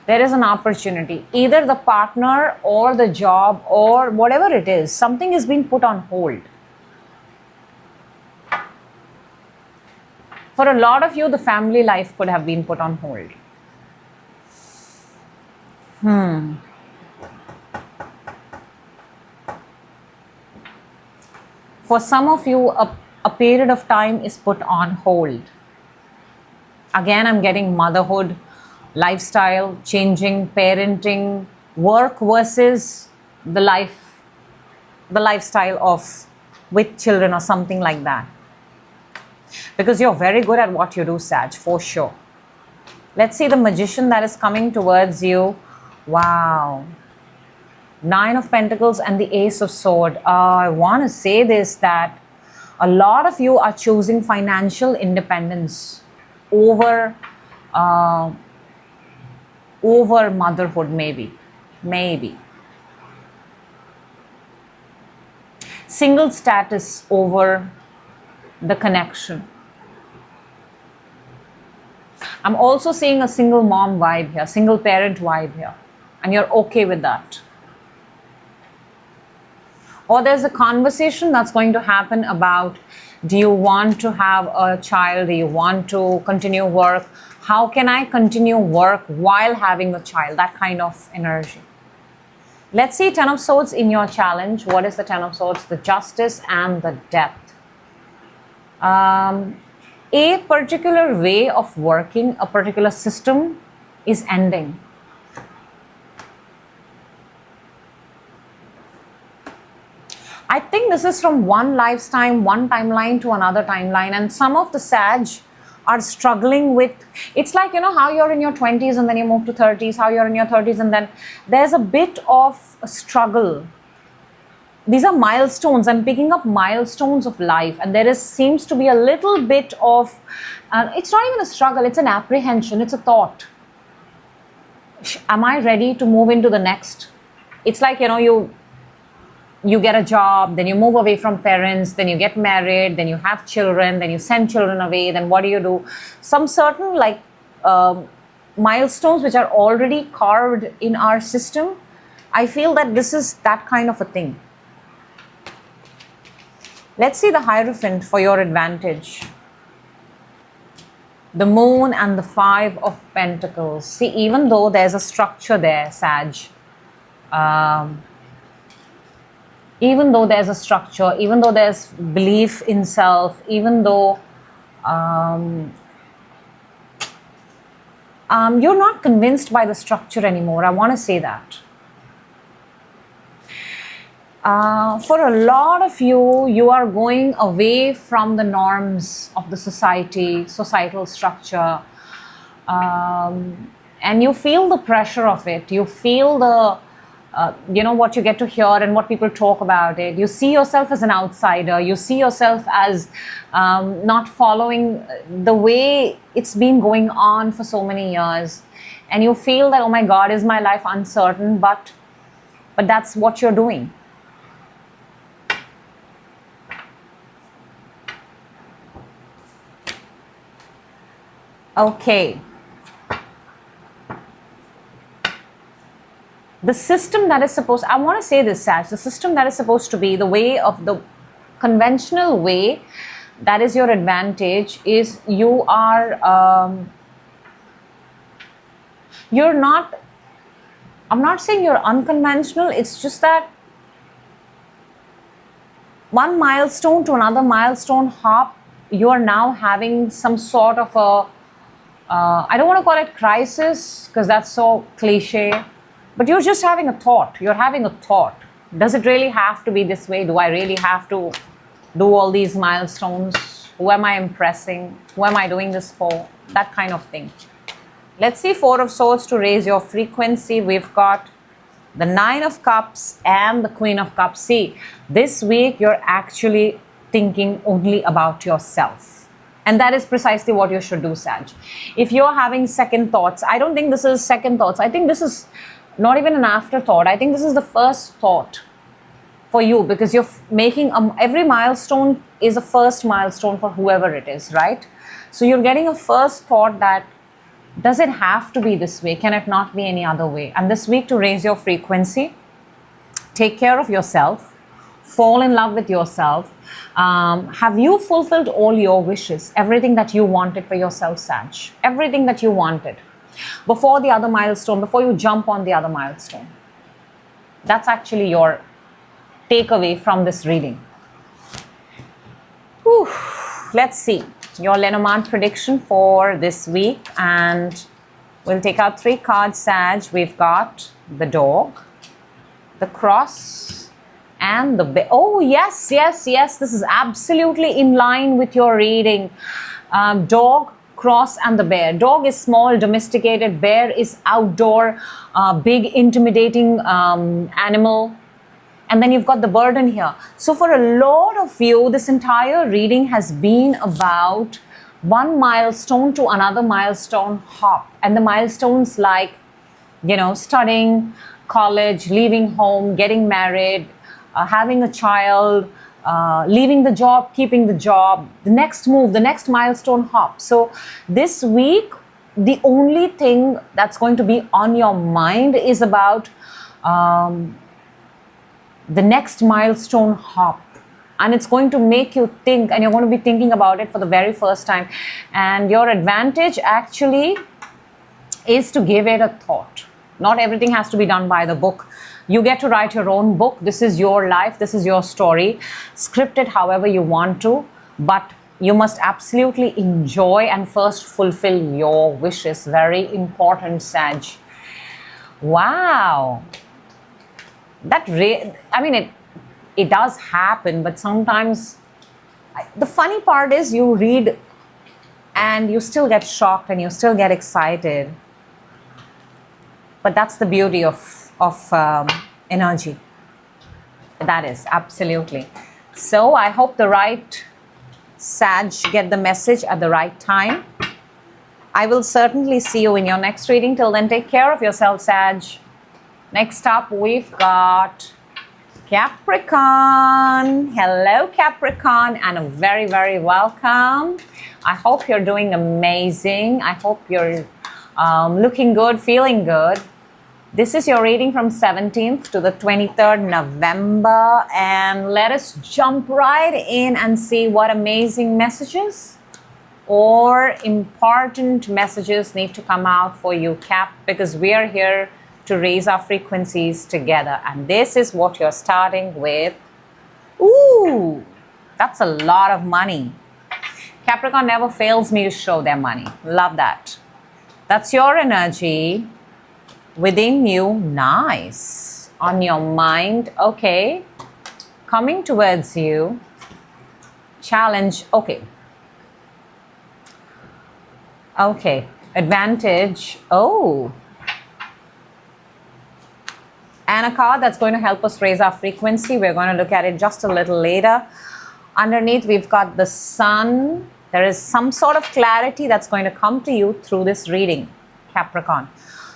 There is an opportunity. Either the partner or the job or whatever it is, something is being put on hold. For a lot of you, the family life could have been put on hold. For some of you, a period of time is put on hold. Again, I'm getting motherhood, lifestyle, changing, parenting, work versus the lifestyle of with children or something like that. Because you're very good at what you do, Sag, for sure. Let's see the Magician that is coming towards you. Wow. 9 of Pentacles and the Ace of Swords. I want to say this, that a lot of you are choosing financial independence over motherhood, maybe. Single status over the connection. I'm also seeing a single mom vibe here, single parent vibe here. and you're okay with that. Or there's a conversation that's going to happen about, do you want to have a child? Do you want to continue work? How can I continue work while having a child? That kind of energy. Let's see 10 of Swords in your challenge. What is the 10 of Swords? The Justice and the Death. A particular way of working, a particular system is ending. I think this is from one lifetime, one timeline to another timeline, and some of the Sag are struggling with, it's like, you know, how you're in your 20s and then you move to 30s, how you're in your 30s and then there's a bit of a struggle. These are milestones. I'm picking up milestones of life, and there seems to be a little bit of, it's not even a struggle, it's an apprehension, it's a thought. Am I ready to move into the next? It's like, you know, you get a job, then you move away from parents, then you get married, then you have children, then you send children away, then what do? Some certain like milestones which are already carved in our system. I feel that this is that kind of a thing. Let's see the Hierophant for your advantage. The Moon and the 5 of Pentacles. See, even though there's a structure there, Sag, even though there's a structure, even though there's belief in self, even though you're not convinced by the structure anymore, I want to say that. For a lot of you, you are going away from the norms of the societal structure, and you feel the pressure of it. You feel the what you get to hear and what people talk about it. You see yourself as an outsider. You see yourself as not following the way it's been going on for so many years. And you feel that, oh my God, is my life uncertain? But that's what you're doing. Okay. The system that is supposed, I want to say this, Sag, the system that is supposed to be the way of the conventional way, that is your advantage, is you are, you're not, I'm not saying you're unconventional, it's just that one milestone to another milestone hop, you are now having some sort of a, I don't want to call it crisis because that's so cliche. But you're just having a thought. You're having a thought. Does it really have to be this way? Do I really have to do all these milestones? Who am I impressing? Who am I doing this for? That kind of thing. Let's see 4 of Swords to raise your frequency. We've got the 9 of Cups and the Queen of Cups. See, this week you're actually thinking only about yourself. And that is precisely what you should do, Sag. If you're having second thoughts, I don't think this is second thoughts. I think this is not even an afterthought. I think this is the first thought for you, because you're making every milestone is a first milestone for whoever it is, right? So you're getting a first thought that, does it have to be this way? Can it not be any other way? And this week, to raise your frequency, take care of yourself, fall in love with yourself. Have you fulfilled all your wishes, everything that you wanted for yourself, Sag? Everything that you wanted before the other milestone, before you jump on the other milestone. That's actually your takeaway from this reading. Whew. Let's see your Lenormand prediction for this week, and we'll take out 3 cards, Sag. We've got the dog, the cross, and the bear. Oh yes, yes, yes, this is absolutely in line with your reading. Dog, cross, and the bear. Dog is small, domesticated. Bear is outdoor, big, intimidating animal. And then you've got the burden here. So for a lot of you, this entire reading has been about one milestone to another milestone hop. And the milestones like, studying, college, leaving home, getting married, having a child, leaving the job, keeping the job, the next move, the next milestone hop. So this week, the only thing that's going to be on your mind is about the next milestone hop. And it's going to make you think, and you're going to be thinking about it for the very first time. And your advantage actually is to give it a thought. Not everything has to be done by the book. You get to write your own book. This is your life. This is your story. Script it however you want to. But you must absolutely enjoy and first fulfill your wishes. Very important, Sag. Wow. It does happen, but sometimes the funny part is you read and you still get shocked and you still get excited. But that's the beauty of energy. That is, absolutely. So I hope the right Sag get the message at the right time. I will certainly see you in your next reading. Till then, take care of yourself, Sag. Next up, we've got Capricorn. Hello, Capricorn, and a very, very welcome. I hope you're doing amazing. I hope you're looking good, feeling good. This is your reading from 17th to the 23rd November, and let us jump right in and see what amazing messages or important messages need to come out for you, Cap, because we are here to raise our frequencies together. And this is what you're starting with. Ooh, that's a lot of money. Capricorn never fails me to show their money. Love that. That's your energy within you. Nice. On your mind. Okay. Coming towards you. Challenge. Okay. Okay. Advantage. Oh. And a card that's going to help us raise our frequency. We're going to look at it just a little later. Underneath, we've got the Sun. There is some sort of clarity that's going to come to you through this reading, Capricorn.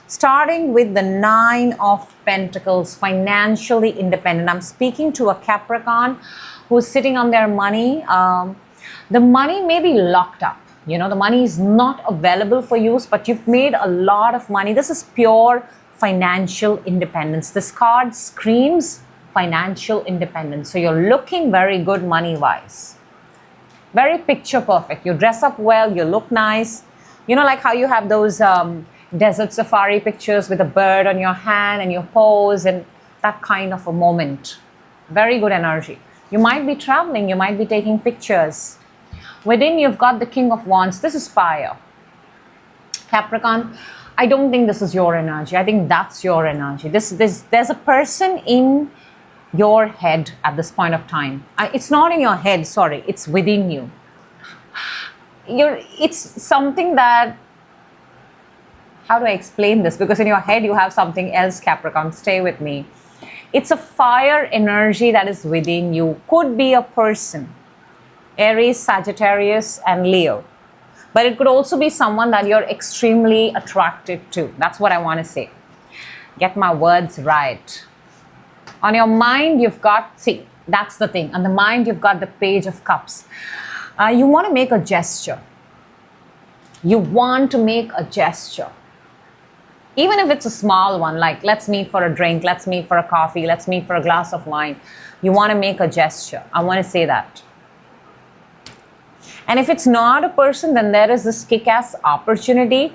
Starting with the 9 of Pentacles, financially independent. I'm speaking to a Capricorn who's sitting on their money. The money may be locked up. You know, the money is not available for use, but you've made a lot of money. This is pure financial independence. This card screams financial independence. So you're looking very good money-wise. Very picture perfect. You dress up well, you look nice. You know, like how you have those desert safari pictures with a bird on your hand and you pose, and that kind of a moment. Very good energy. You might be traveling, you might be taking pictures. Within, you've got the King of Wands. This is fire. Capricorn, I don't think this is your energy. I think that's your energy. There's a person in your head at this point of time. It's not in your head, sorry. It's within you. It's something that, how do I explain this? Because in your head, you have something else, Capricorn. Stay with me. It's a fire energy that is within you. Could be a person. Aries, Sagittarius, and Leo. But it could also be someone that you're extremely attracted to. That's what I want to say. Get my words right. On your mind, you've got, see, that's the thing. On the mind, you've got the Page of Cups. You want to make a gesture. You want to make a gesture. Even if it's a small one, like let's meet for a drink, let's meet for a coffee, let's meet for a glass of wine. You want to make a gesture. I want to say that. And if it's not a person, then there is this kick-ass opportunity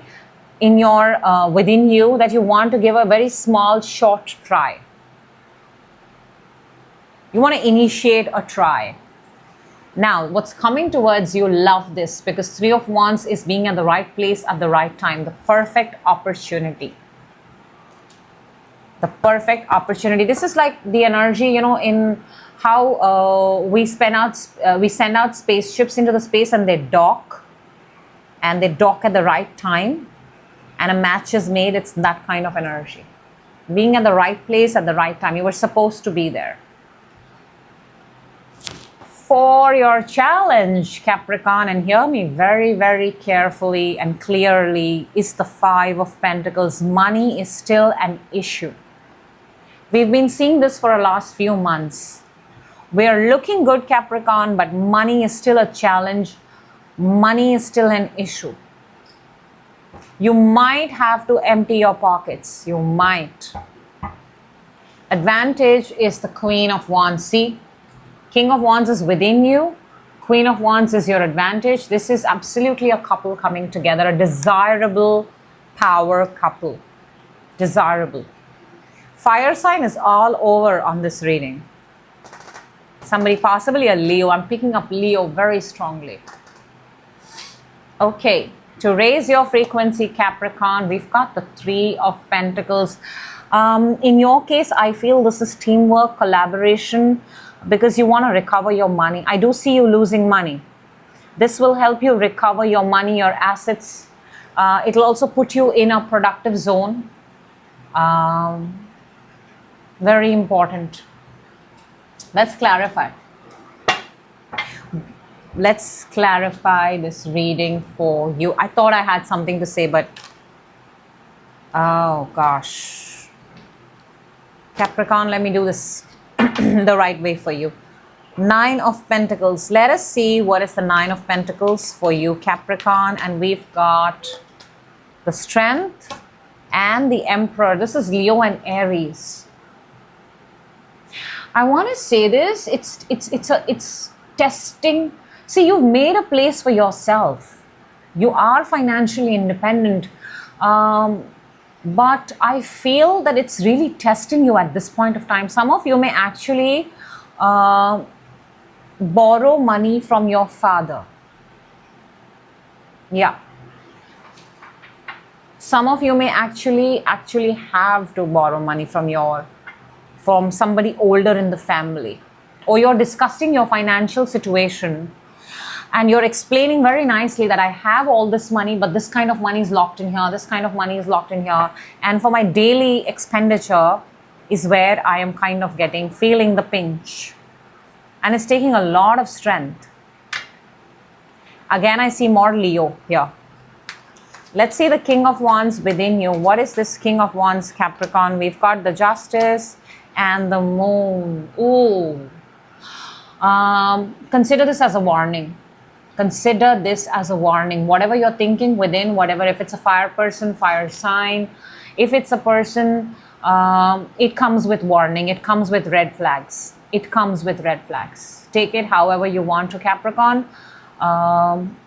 in your within you that you want to give a very small, short try. You want to initiate a try. Now, what's coming towards you, love this, because 3 of Wands is being at the right place at the right time. The perfect opportunity. The perfect opportunity. This is like the energy, you know, in how we send out spaceships into the space and they dock at the right time, and a match is made. It's that kind of energy. Being at the right place at the right time. You were supposed to be there. For your challenge, Capricorn, and hear me very, very carefully and clearly, is the 5 of Pentacles. Money is still an issue. We've been seeing this for the last few months. We're looking good, Capricorn, but money is still a challenge. Money is still an issue. You might have to empty your pockets. You might. Advantage is the Queen of Wands. See, King of Wands is within you. Queen of Wands is your advantage. This is absolutely a couple coming together, a desirable power couple. Desirable. Fire sign is all over on this reading. Somebody, possibly a Leo. I'm picking up Leo very strongly. Okay, to raise your frequency, Capricorn, we've got the Three of Pentacles. In your case, I feel this is teamwork, collaboration, because you want to recover your money. I do see you losing money. This will help you recover your money, your assets. It will also put you in a productive zone. Very important. Let's clarify. Let's clarify this reading for you. I thought I had something to say, but oh gosh. Capricorn, let me do this the right way for you. Nine of Pentacles. Let us see what is the Nine of Pentacles for you, Capricorn. And we've got the Strength and the Emperor. This is Leo and Aries. I want to say this. It's testing. See, you've made a place for yourself. You are financially independent. But I feel that it's really testing you at this point of time. Some of you may actually borrow money from your father. Yeah. Some of you may actually have to borrow money from somebody older in the family. Or you're discussing your financial situation and you're explaining very nicely that I have all this money, but this kind of money is locked in here, this kind of money is locked in here. And for my daily expenditure is where I am kind of feeling the pinch. And it's taking a lot of strength. Again, I see more Leo here. Let's see the King of Wands within you. What is this King of Wands, Capricorn? We've got the Justice and the Moon. Ooh. Consider this as a warning. Consider this as a warning. Whatever you're thinking within, whatever, if it's a fire person, fire sign, if it's a person, it comes with warning. It comes with red flags. It comes with red flags. Take it however you want to, Capricorn.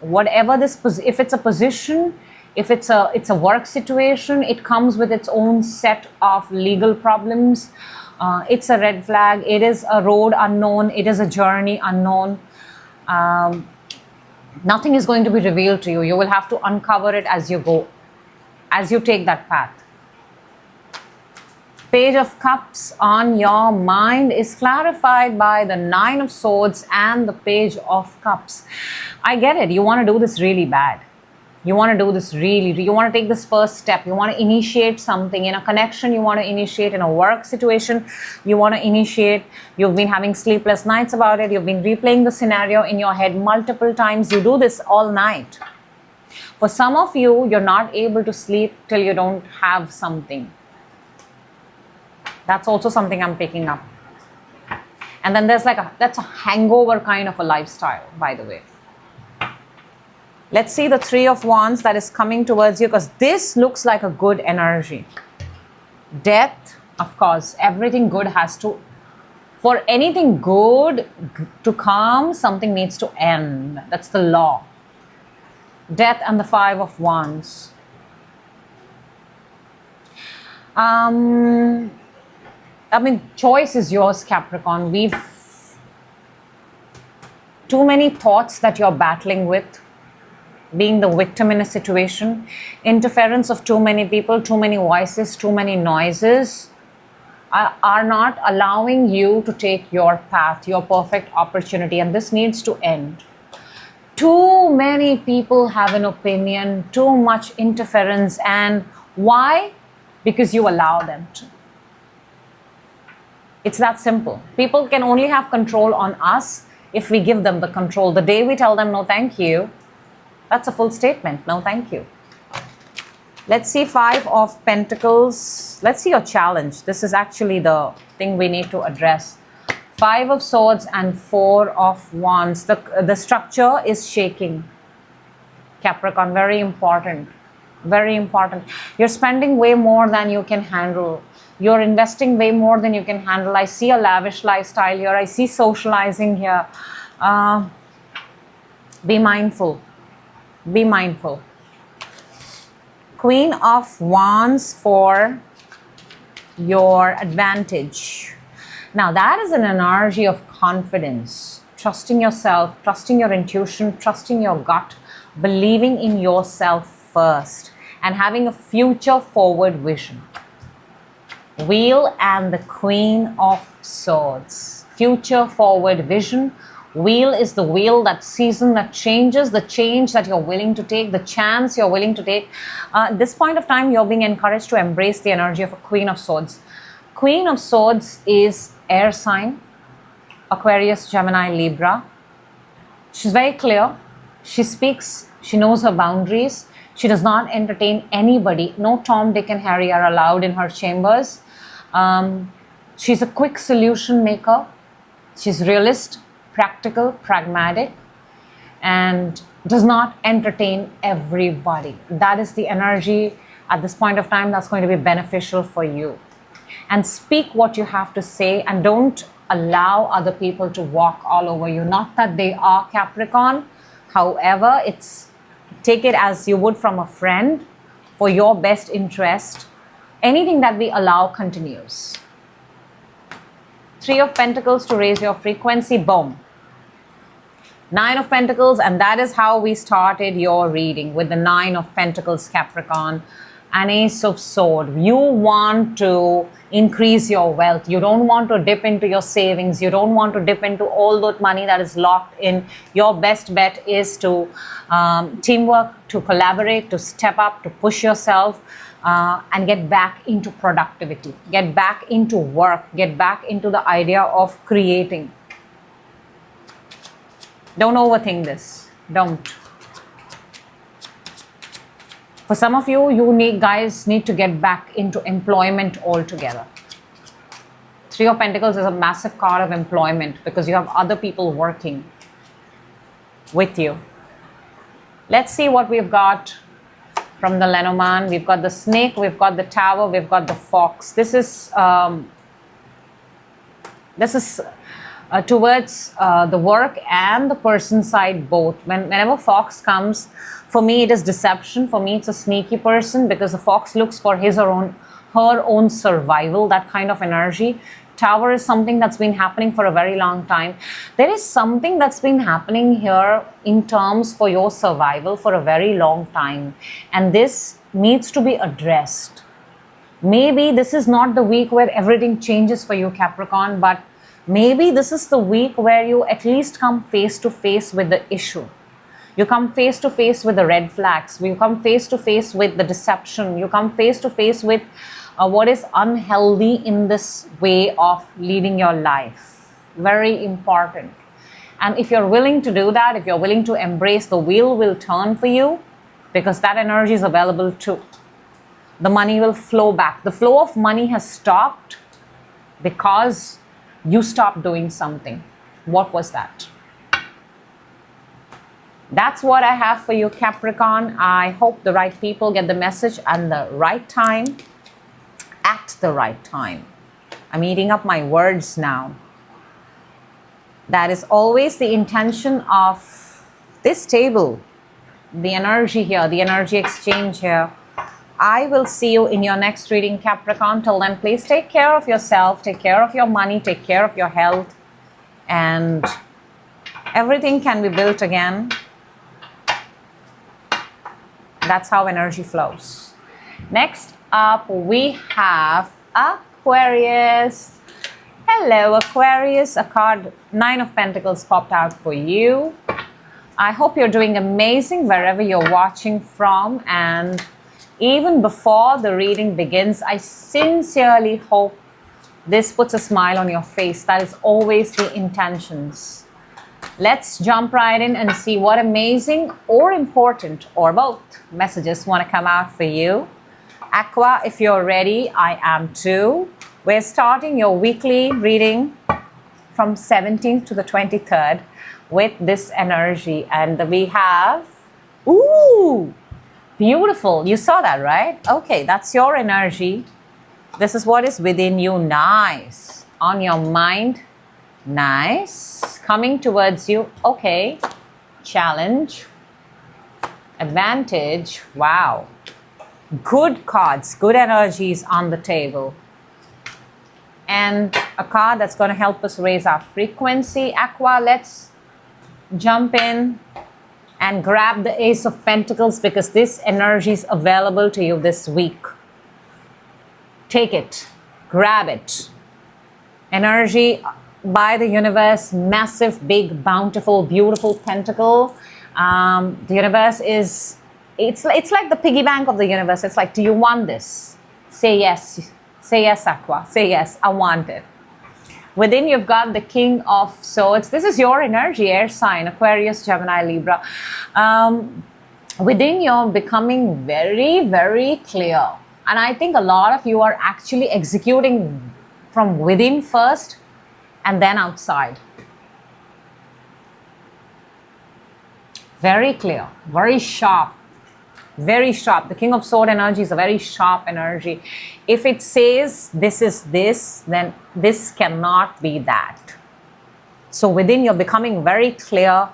Whatever this, if it's a position, if it's a work situation, it comes with its own set of legal problems. It's a red flag. It is a road unknown. It is a journey unknown. Nothing is going to be revealed to you. You will have to uncover it as you go, as you take that path. Page of Cups on your mind is clarified by the Nine of Swords and the Page of Cups. I get it. You want to do this really bad. You want to do this you want to take this first step. You want to initiate something in a connection. You want to initiate in a work situation. You want to initiate. You've been having sleepless nights about it. You've been replaying the scenario in your head multiple times. You do this all night. For some of you, you're not able to sleep till you don't have something. That's also something I'm picking up. And then there's that's a hangover kind of a lifestyle, by the way. Let's see the Three of Wands that is coming towards you, because this looks like a good energy. Death, of course, everything good has to, for anything good to come, something needs to end. That's the law. Death and the Five of Wands. I mean, choice is yours, Capricorn. Too many thoughts that you're battling with. Being the victim in a situation, interference of too many people, too many voices, too many noises are not allowing you to take your path, your perfect opportunity, and this needs to end. Too many people have an opinion, too much interference, and why? Because you allow them to. It's that simple. People can only have control on us if we give them the control. The day we tell them no thank you, that's a full statement. No, thank you. Let's see Five of Pentacles. Let's see your challenge. This is actually the thing we need to address. Five of Swords and Four of Wands. The structure is shaking. Capricorn, very important. Very important. You're spending way more than you can handle. You're investing way more than you can handle. I see a lavish lifestyle here. I see socializing here. Be mindful. Be mindful. Queen of Wands for your advantage. Now that is an energy of confidence, trusting yourself, trusting your intuition, trusting your gut, believing in yourself first, and having a future forward vision. Wheel and the Queen of Swords. Future forward vision. Wheel is the wheel, that season that changes, the change that you're willing to take, the chance you're willing to take. At this point of time, you're being encouraged to embrace the energy of a Queen of Swords. Queen of Swords is air sign, Aquarius, Gemini, Libra. She's very clear. She speaks. She knows her boundaries. She does not entertain anybody. No Tom, Dick and Harry are allowed in her chambers. She's a quick solution maker. She's realist, practical, pragmatic, and does not entertain everybody. That is the energy at this point of time that's going to be beneficial for you. And speak what you have to say, and don't allow other people to walk all over you. Not that they are Capricorn. However, take it as you would from a friend, for your best interest. Anything that we allow continues. Three of Pentacles to raise your frequency. Boom. Nine of Pentacles, and that is how we started your reading, with the Nine of Pentacles, Capricorn. An Ace of Swords. You want to increase your wealth. You don't want to dip into your savings. You don't want to dip into all that money that is locked in. Your best bet is to teamwork, to collaborate, to step up, to push yourself, and get back into productivity. Get back into work. Get back into the idea of creating. Don't overthink this. Don't. For some of you, guys need to get back into employment altogether. Three of Pentacles is a massive card of employment, because you have other people working with you. Let's see what we've got from the Lenormand. We've got the Snake, we've got the Tower, we've got the Fox. This is towards the work and the person side both. Whenever Fox comes, for me it is deception. For me it's a sneaky person, because the Fox looks for his or her own survival, that kind of energy. Tower is something that's been happening for a very long time. There is something that's been happening here in terms for your survival for a very long time, and this needs to be addressed. Maybe this is not the week where everything changes for you, Capricorn, but maybe this is the week where you at least come face to face with the issue. You come face to face with the red flags. You come face to face with the deception. You come face to face with what is unhealthy in this way of leading your life. Very important. And if you're willing to do that, if you're willing to embrace, the wheel will turn for you, because that energy is available too. The money will flow back. The flow of money has stopped because you stopped doing something. What was that? That's what I have for you, Capricorn. I hope the right people get the message and the right time, at the right time. I'm eating up my words now. That is always the intention of this table. The energy here, the energy exchange here. I will see you in your next reading, Capricorn. Till then, please take care of yourself, take care of your money, take care of your health, and everything can be built again. That's how energy flows. Next up, we have Aquarius. Hello, Aquarius. A card, Nine of Pentacles, popped out for you. I hope you're doing amazing wherever you're watching from. And even before the reading begins, I sincerely hope this puts a smile on your face. That is always the intentions. Let's jump right in and see what amazing or important, or both, messages want to come out for you. Aqua, if you're ready, I am too. We're starting your weekly reading from 17th to the 23rd with this energy. And we have, Beautiful. You saw that, right? Okay, that's your energy. This is what is within you. Nice. On your mind. Nice. Coming towards you. Okay. Challenge. Advantage. Wow. Good cards, good energies on the table. And a card that's going to help us raise our frequency. Aqua, let's jump in and grab the Ace of Pentacles because this energy is available to you this week. Take it. Grab it. Energy by the universe. Massive, big, bountiful, beautiful pentacle. The universe is... It's like the piggy bank of the universe. It's like, do you want this? Say yes. Say yes, Aqua. Say yes, I want it. Within you've got the King of Swords. This is your energy, air sign, Aquarius, Gemini, Libra. Within you're becoming very, very clear. And I think a lot of you are actually executing from within first and then outside. Very clear, very sharp. Very sharp. The King of Sword energy is a very sharp energy. If it says this is this, then this cannot be that. So within you're becoming very clear,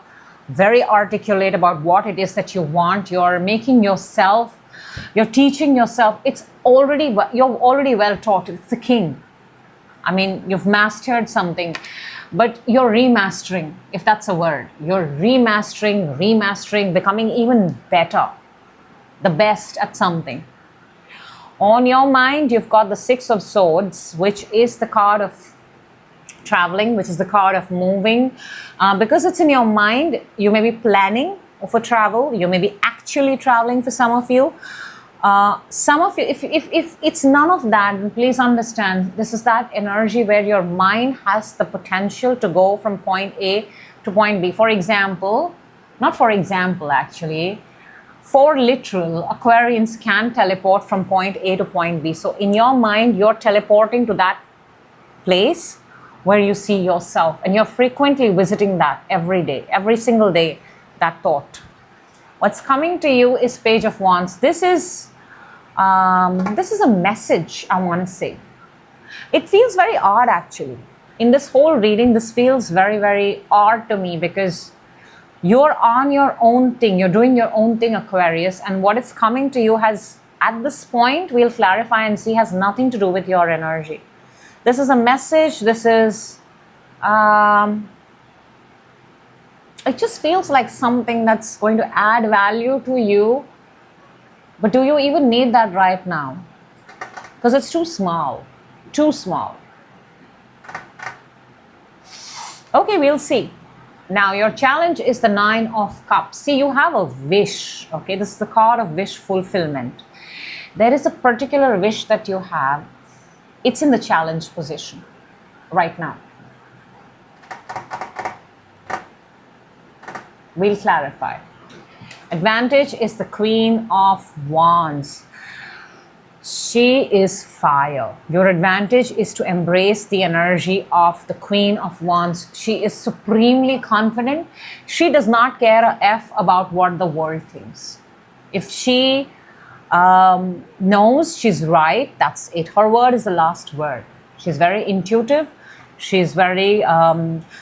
very articulate about what it is that you want. You're making yourself, you're teaching yourself. You're already well taught. It's the King. I mean, you've mastered something, but you're remastering, if that's a word. You're remastering, becoming even better. The best at something. On your mind, you've got the Six of Swords, which is the card of traveling, which is the card of moving. Because it's in your mind, you may be planning for travel. You may be actually traveling for some of you. Some of you, if it's none of that, then please understand, this is that energy where your mind has the potential to go from point A to point B. For example, not for example actually, for literal, Aquarians can teleport from point A to point B. So in your mind, you're teleporting to that place where you see yourself. And you're frequently visiting that every day, every single day, that thought. What's coming to you is Page of Wands. This is a message, I want to say. It feels very odd actually. In this whole reading, this feels very, very odd to me because you're on your own thing. You're doing your own thing, Aquarius. And what is coming to you has, at this point, we'll clarify and see, has nothing to do with your energy. This is a message. This is... it just feels like something that's going to add value to you. But do you even need that right now? Because it's too small. Too small. Okay, we'll see. Now, your challenge is the Nine of Cups. See, you have a wish, okay? This is the card of wish fulfillment. There is a particular wish that you have. It's in the challenge position right now. We'll clarify. Advantage is the Queen of Wands. She is fire. Your advantage is to embrace the energy of the Queen of Wands. She is supremely confident. She does not care a F about what the world thinks. If she knows she's right, that's it. Her word is the last word. She's very intuitive. She's very,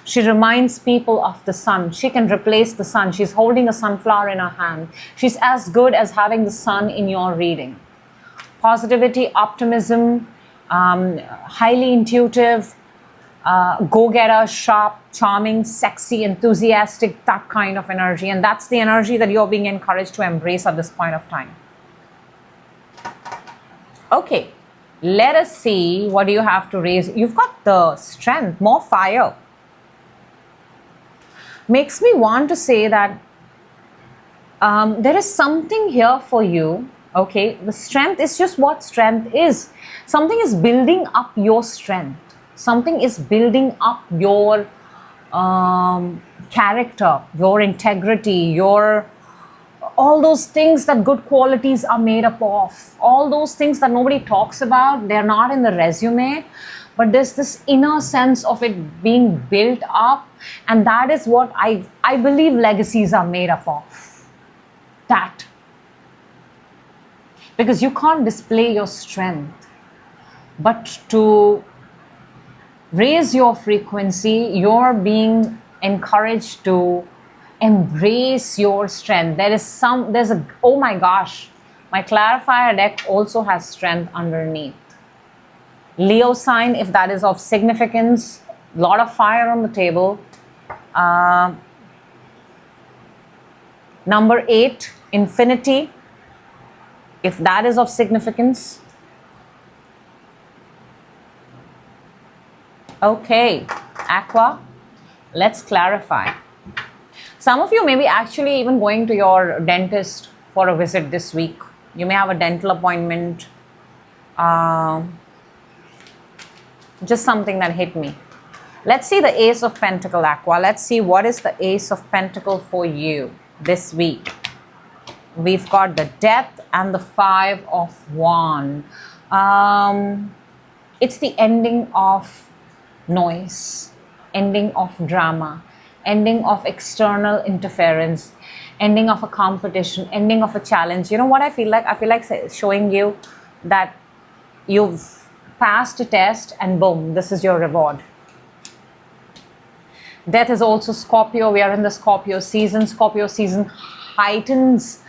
she reminds people of the sun. She can replace the sun. She's holding a sunflower in her hand. She's as good as having the sun in your reading. Positivity, optimism, highly intuitive, go-getter, sharp, charming, sexy, enthusiastic, that kind of energy. And that's the energy that you're being encouraged to embrace at this point of time. Okay, let us see what you have to raise. You've got the strength, more fire. Makes me want to say that there is something here for you. Okay, the strength is just what strength is. Something is building up your strength. Something is building up your character, your integrity, your all those things that good qualities are made up of. All those things that nobody talks about, they're not in the resume, but there's this inner sense of it being built up, and that is what I believe legacies are made up of. That. because you can't display your strength, but to raise your frequency, you're being encouraged to embrace your strength. Oh my gosh, my clarifier deck also has strength underneath. Leo sign, if that is of significance, lot of fire on the table. Number 8, infinity, if that is of significance. Okay, Aqua, let's clarify. Some of you may be actually even going to your dentist for a visit this week. You may have a dental appointment. Just something that hit me. Let's see the Ace of Pentacle, Aqua. Let's see what is the Ace of Pentacle for you this week. We've got the Death and the 5 of Wands. It's the ending of noise, ending of drama, ending of external interference, ending of a competition, ending of a challenge. You know what I feel like? I feel like showing you that you've passed a test and boom, this is your reward. Death is also Scorpio. We are in the Scorpio season. Scorpio season heightens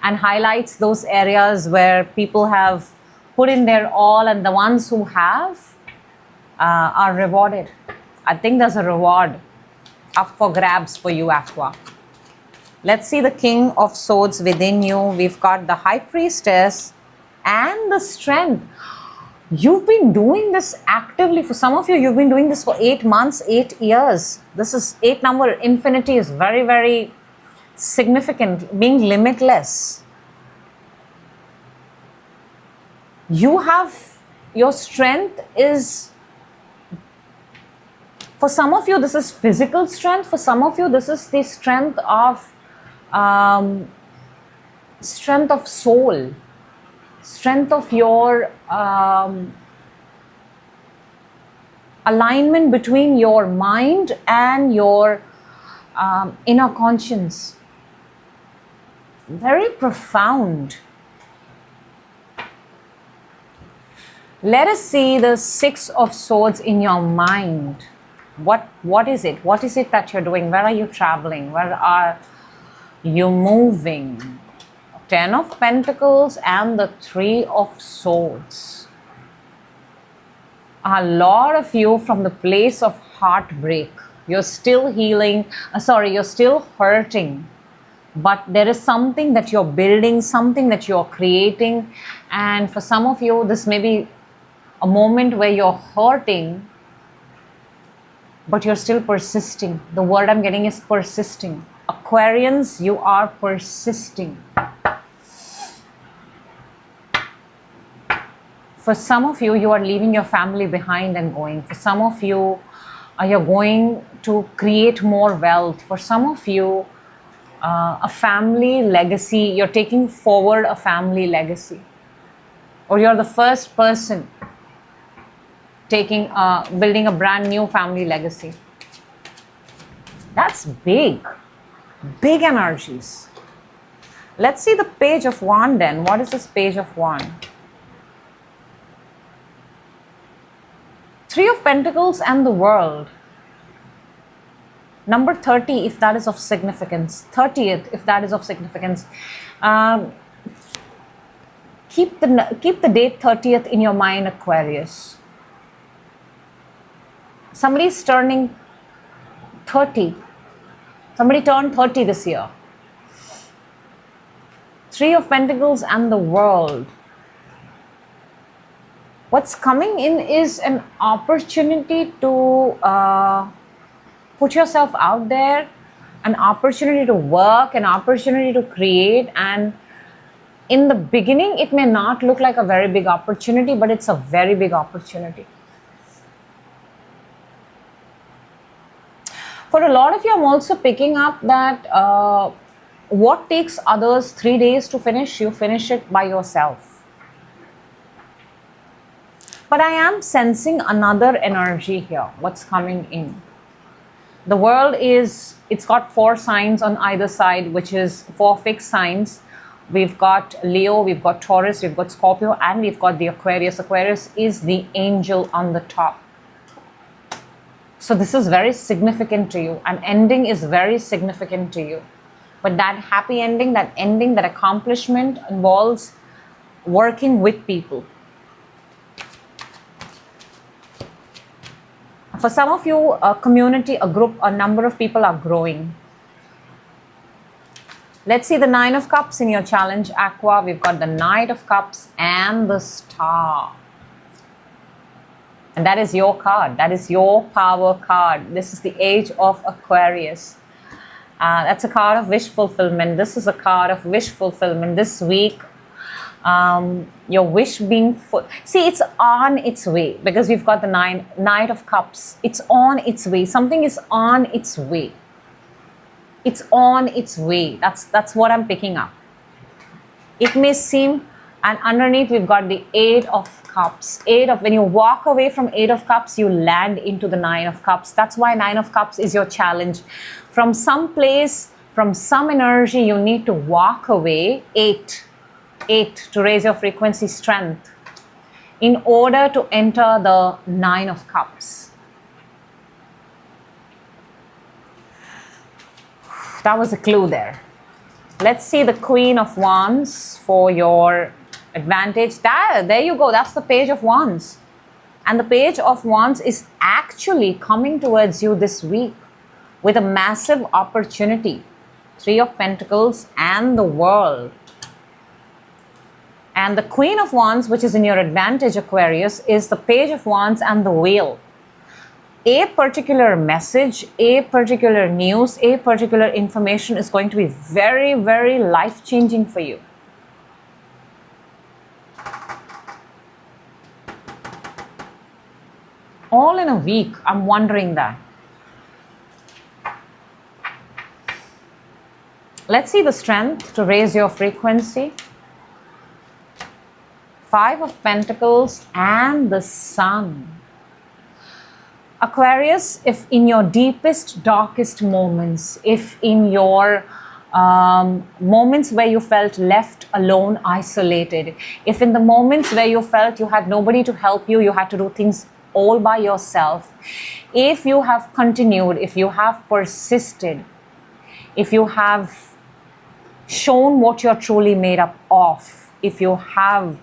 and highlights those areas where people have put in their all, and the ones who have are rewarded. I think there's a reward up for grabs for you, Aqua. Let's see the King of Swords within you. We've got the High Priestess and the Strength. You've been doing this actively. For some of you, you've been doing this for 8 months, 8 years. This is 8 number. Infinity is very, very significant. Being limitless. You have, your strength is, for some of you, this is physical strength. For some of you, this is the strength of soul, strength of your alignment between your mind and your inner conscience. Very profound. Let us see the 6 of Swords in your mind. What is it? What is it that you're doing? Where are you traveling? Where are you moving? 10 of Pentacles and the 3 of Swords. A lot of you from the place of heartbreak. You're still healing. You're still hurting. But there is something that you're building, something that you're creating. And for some of you, this may be a moment where you're hurting, but you're still persisting. The word I'm getting is persisting. Aquarians, you are persisting. For some of you, you are leaving your family behind and going. For some of you, you're going to create more wealth. For some of you, a family legacy, you're taking forward a family legacy. Or you're the first person building a brand new family legacy. That's big energies. Let's see the Page of Wands then. What is this Page of Wands? 3 of Pentacles and the World. Number 30, if that is of significance. 30th, if that is of significance. Keep the date 30th in your mind, Aquarius. Somebody's turning 30. Somebody turned 30 this year. 3 of Pentacles and the World. What's coming in is an opportunity to put yourself out there, an opportunity to work, an opportunity to create. And in the beginning, it may not look like a very big opportunity, but it's a very big opportunity. For a lot of you, I'm also picking up that what takes others 3 days to finish, you finish it by yourself. But I am sensing another energy here, what's coming in. The world it's got 4 signs on either side, which is 4 fixed signs. we've got Leo, we've got Taurus, we've got Scorpio, and we've got the Aquarius. Aquarius is the angel on the top. So this is very significant to you. An ending is very significant to you. But that happy ending, that accomplishment involves working with people. For some of you, a community, a group, a number of people are growing. Let's see the Nine of Cups in your challenge, Aqua. We've got the Knight of Cups and the Star. And that is your card. That is your power card. This is the age of Aquarius. That's a card of wish fulfillment. This is a card of wish fulfillment. This week, your wish being see, it's on its way, because we've got the Knight of Cups. It's on its way. Something is on its way. It's on its way. That's what I'm picking up. It may seem, and underneath we've got the Eight of Cups. When you walk away from Eight of Cups, you land into the Nine of Cups. That's why Nine of Cups is your challenge. From some place, from some energy, you need to walk away. Eight to raise your frequency strength in order to enter the Nine of Cups. That was a clue there. Let's see the Queen of Wands for your advantage. There you go. That's the Page of Wands. And the Page of Wands is actually coming towards you this week with a massive opportunity. Three of Pentacles and the World. And the Queen of Wands, which is in your advantage, Aquarius, is the Page of Wands and the Wheel. A particular message, a particular news, a particular information is going to be very, very life-changing for you. All in a week, I'm wondering that. Let's see the strength to raise your frequency. Five of Pentacles and the Sun. Aquarius, if in your deepest, darkest moments, if in your moments where you felt left alone, isolated, if in the moments where you felt you had nobody to help you, you had to do things all by yourself, if you have continued, if you have persisted, if you have shown what you're truly made up of, if you have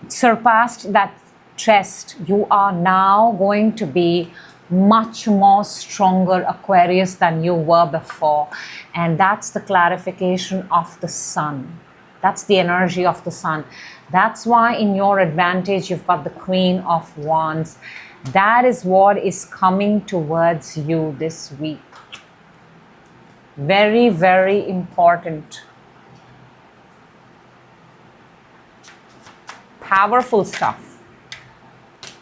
surpassed that test, you are now going to be much more stronger, Aquarius, than you were before. And that's the clarification of the Sun. That's the energy of the Sun. That's why in your advantage, you've got the Queen of Wands. That is what is coming towards you this week. Very, very important. Powerful stuff.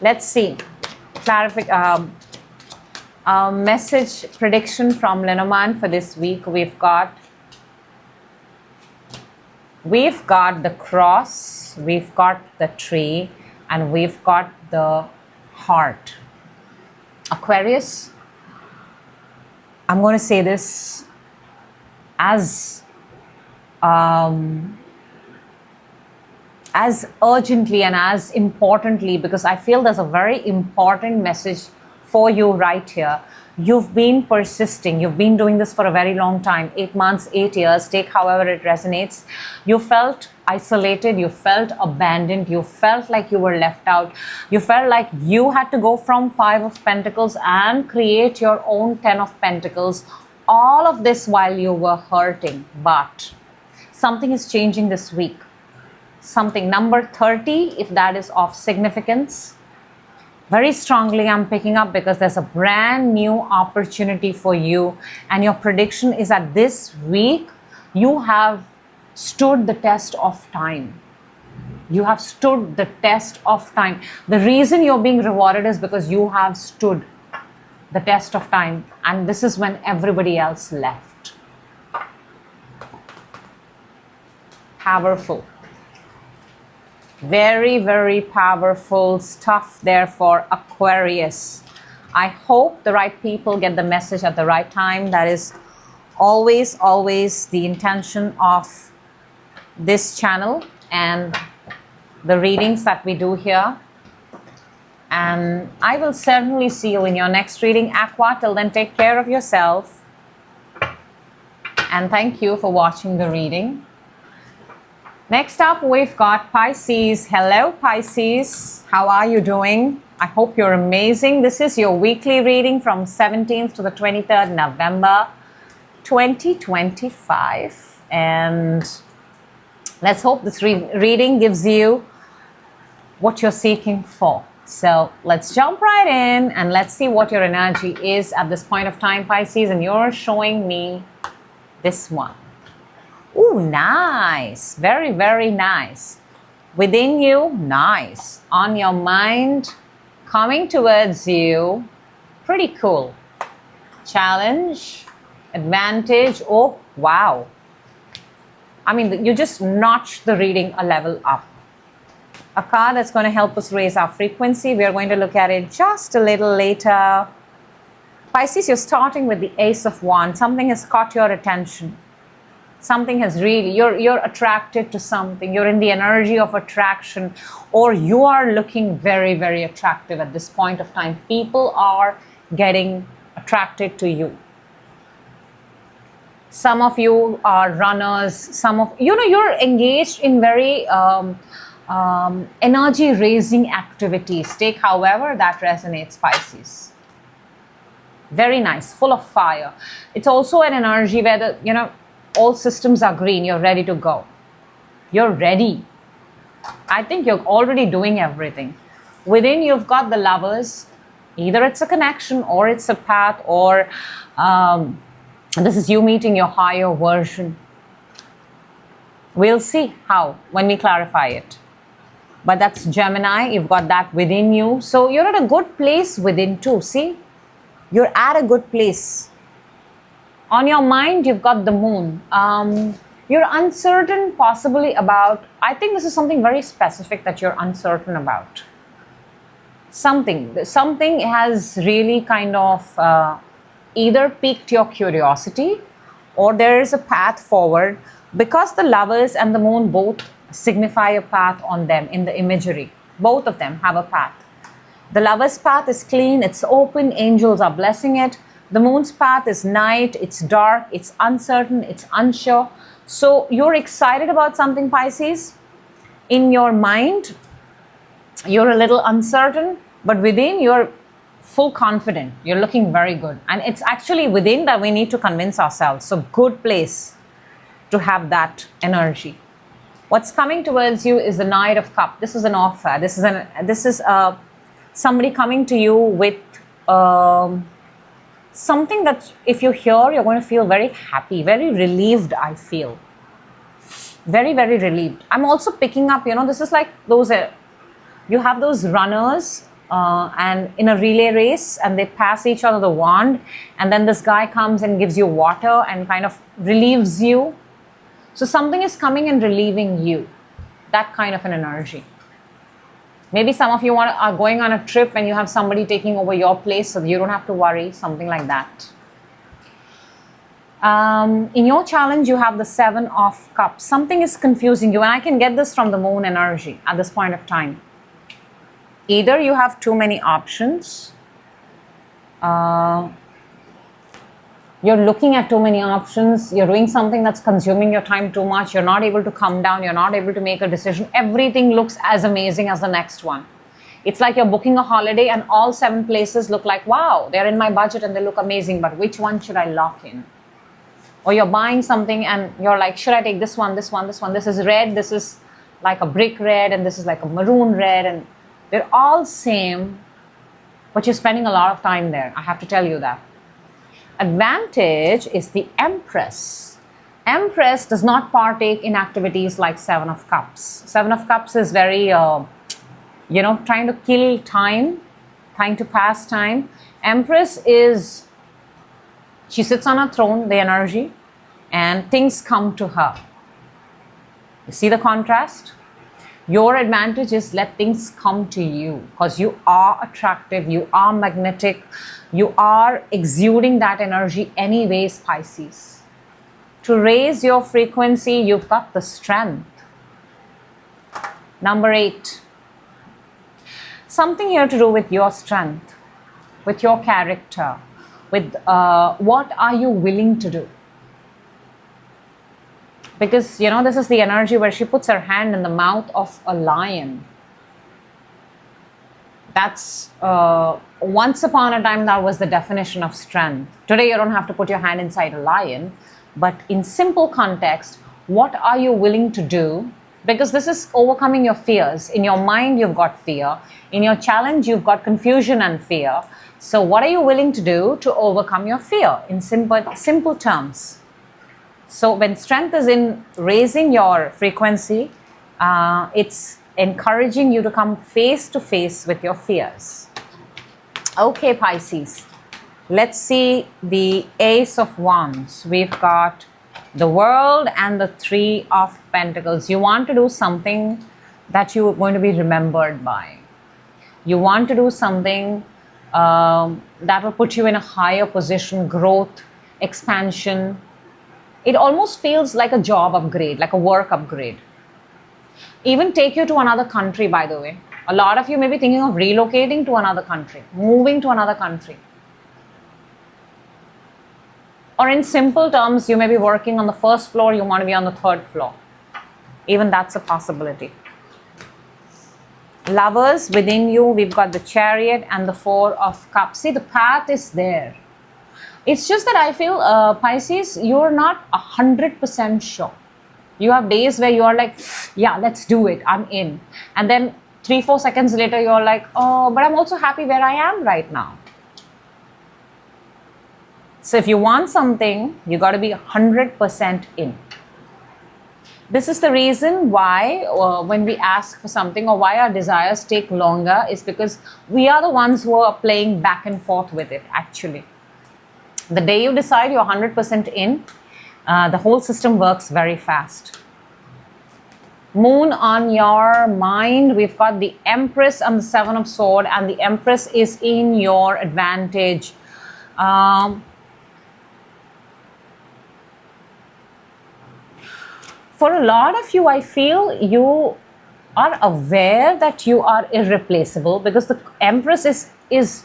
Let's see. Message prediction from Lenormand for this week. We've got the cross, we've got the tree, and we've got the heart. Aquarius, I'm going to say this as urgently and as importantly, because I feel there's a very important message for you right here. You've been persisting. You've been doing this for a very long time. 8 months, 8 years, take however it resonates. You felt isolated. You felt abandoned. You felt like you were left out. You felt like you had to go from Five of Pentacles and create your own 10 of Pentacles. All of this while you were hurting. But something is changing this week. Something, number 30, if that is of significance, very strongly I'm picking up, because there's a brand new opportunity for you, and your prediction is that this week you have stood the test of time. You have stood the test of time. The reason you're being rewarded is because you have stood the test of time, and this is when everybody else left. Powerful. Very, very powerful stuff there for Aquarius. I hope the right people get the message at the right time. That is Always, always the intention of this channel and the readings that we do here. And I will certainly see you in your next reading, Aqua. Till then, take care of yourself. And thank you for watching the reading. Next up, we've got Pisces. Hello, Pisces. How are you doing? I hope you're amazing. This is your weekly reading from 17th to the 23rd November 2025. And let's hope this reading gives you what you're seeking for. So let's jump right in and let's see what your energy is at this point of time, Pisces. And you're showing me this one. Ooh, nice. Very, very nice. Within you, nice. On your mind, coming towards you, pretty cool. Challenge, advantage. Oh, wow. I mean, you just notched the reading a level up. A card that's going to help us raise our frequency. We are going to look at it just a little later. Pisces, you're starting with the Ace of Wands. Something has caught your attention. Something has really, you're attracted to something. You're in the energy of attraction, or you are looking very, very attractive at this point of time. People are getting attracted to you. Some of you are runners. Some of, you're engaged in very energy-raising activities. Take however that resonates, Pisces. Very nice, full of fire. It's also an energy where all systems are green. You're ready to go. You're ready. I think you're already doing everything. Within, you've got the Lovers. Either it's a connection, or it's a path, or this is you meeting your higher version. We'll see how when we clarify it. But that's Gemini. You've got that within you. So you're at a good place within too. See? You're at a good place. On your mind, you've got the Moon. You're uncertain possibly about, I think this is something very specific that you're uncertain about. Something has really kind of either piqued your curiosity, or there is a path forward, because the Lovers and the Moon both signify a path on them in the imagery. Both of them have a path. The Lover's path is clean, it's open, angels are blessing it. The Moon's path is night, it's dark, it's uncertain, it's unsure. So you're excited about something, Pisces. In your mind, you're a little uncertain, but within you're full confident. You're looking very good. And it's actually within that we need to convince ourselves. So good place to have that energy. What's coming towards you is the Knight of Cups. This is an offer. This is somebody coming to you with something that if you hear, you're going to feel very happy, very relieved, I feel. Very, very relieved. I'm also picking up, this is like those, you have those runners and in a relay race, and they pass each other the wand, and then this guy comes and gives you water and kind of relieves you. So something is coming and relieving you. That kind of an energy. Maybe some of you are going on a trip and you have somebody taking over your place, so you don't have to worry, something like that. In your challenge, you have the Seven of Cups. Something is confusing you, and I can get this from the Moon energy at this point of time. Either you have too many options, you're looking at too many options, you're doing something that's consuming your time too much, you're not able to come down, you're not able to make a decision. Everything looks as amazing as the next one. It's like you're booking a holiday and all 7 places look like, wow, they're in my budget and they look amazing, but which one should I lock in? Or you're buying something and you're like, should I take this one, this one, this one? This is red, this is like a brick red, and this is like a maroon red, and they're all same, but you're spending a lot of time there. I have to tell you that. Advantage is the Empress. Empress does not partake in activities like Seven of Cups. Seven of Cups is very, trying to kill time, trying to pass time. Empress is, she sits on a throne, the energy, and things come to her. You see the contrast? Your advantage is let things come to you, because you are attractive, you are magnetic, you are exuding that energy anyways, Pisces. To raise your frequency, you've got the strength. Number 8. Something here to do with your strength, with your character, with what are you willing to do. Because, you know, this is the energy where she puts her hand in the mouth of a lion. That's, once upon a time, that was the definition of strength. Today, you don't have to put your hand inside a lion. But in simple context, what are you willing to do? Because this is overcoming your fears. In your mind, you've got fear. In your challenge, you've got confusion and fear. So what are you willing to do to overcome your fear in simple terms? So when strength is in raising your frequency, it's encouraging you to come face to face with your fears. Okay, Pisces. Let's see the Ace of Wands. We've got the World and the Three of Pentacles. You want to do something that you're going to be remembered by. You want to do something that will put you in a higher position, growth, expansion. It almost feels like a job upgrade, like a work upgrade. Even take you to another country, by the way. A lot of you may be thinking of relocating to another country, moving to another country. Or in simple terms, you may be working on the first floor, you want to be on the third floor. Even that's a possibility. Lovers, within you, we've got the Chariot and the Four of Cups. See, the path is there. It's just that I feel, Pisces, you're not 100% sure. You have days where you are like, yeah, let's do it, I'm in. And then 3-4 seconds later, you're like, oh, but I'm also happy where I am right now. So if you want something, you got to be 100% in. This is the reason why when we ask for something or why our desires take longer is because we are the ones who are playing back and forth with it actually. The day you decide you're 100% in, the whole system works very fast. Moon on your mind, we've got the Empress and the Seven of Swords, and the Empress is in your advantage. For a lot of you, I feel you are aware that you are irreplaceable because the Empress is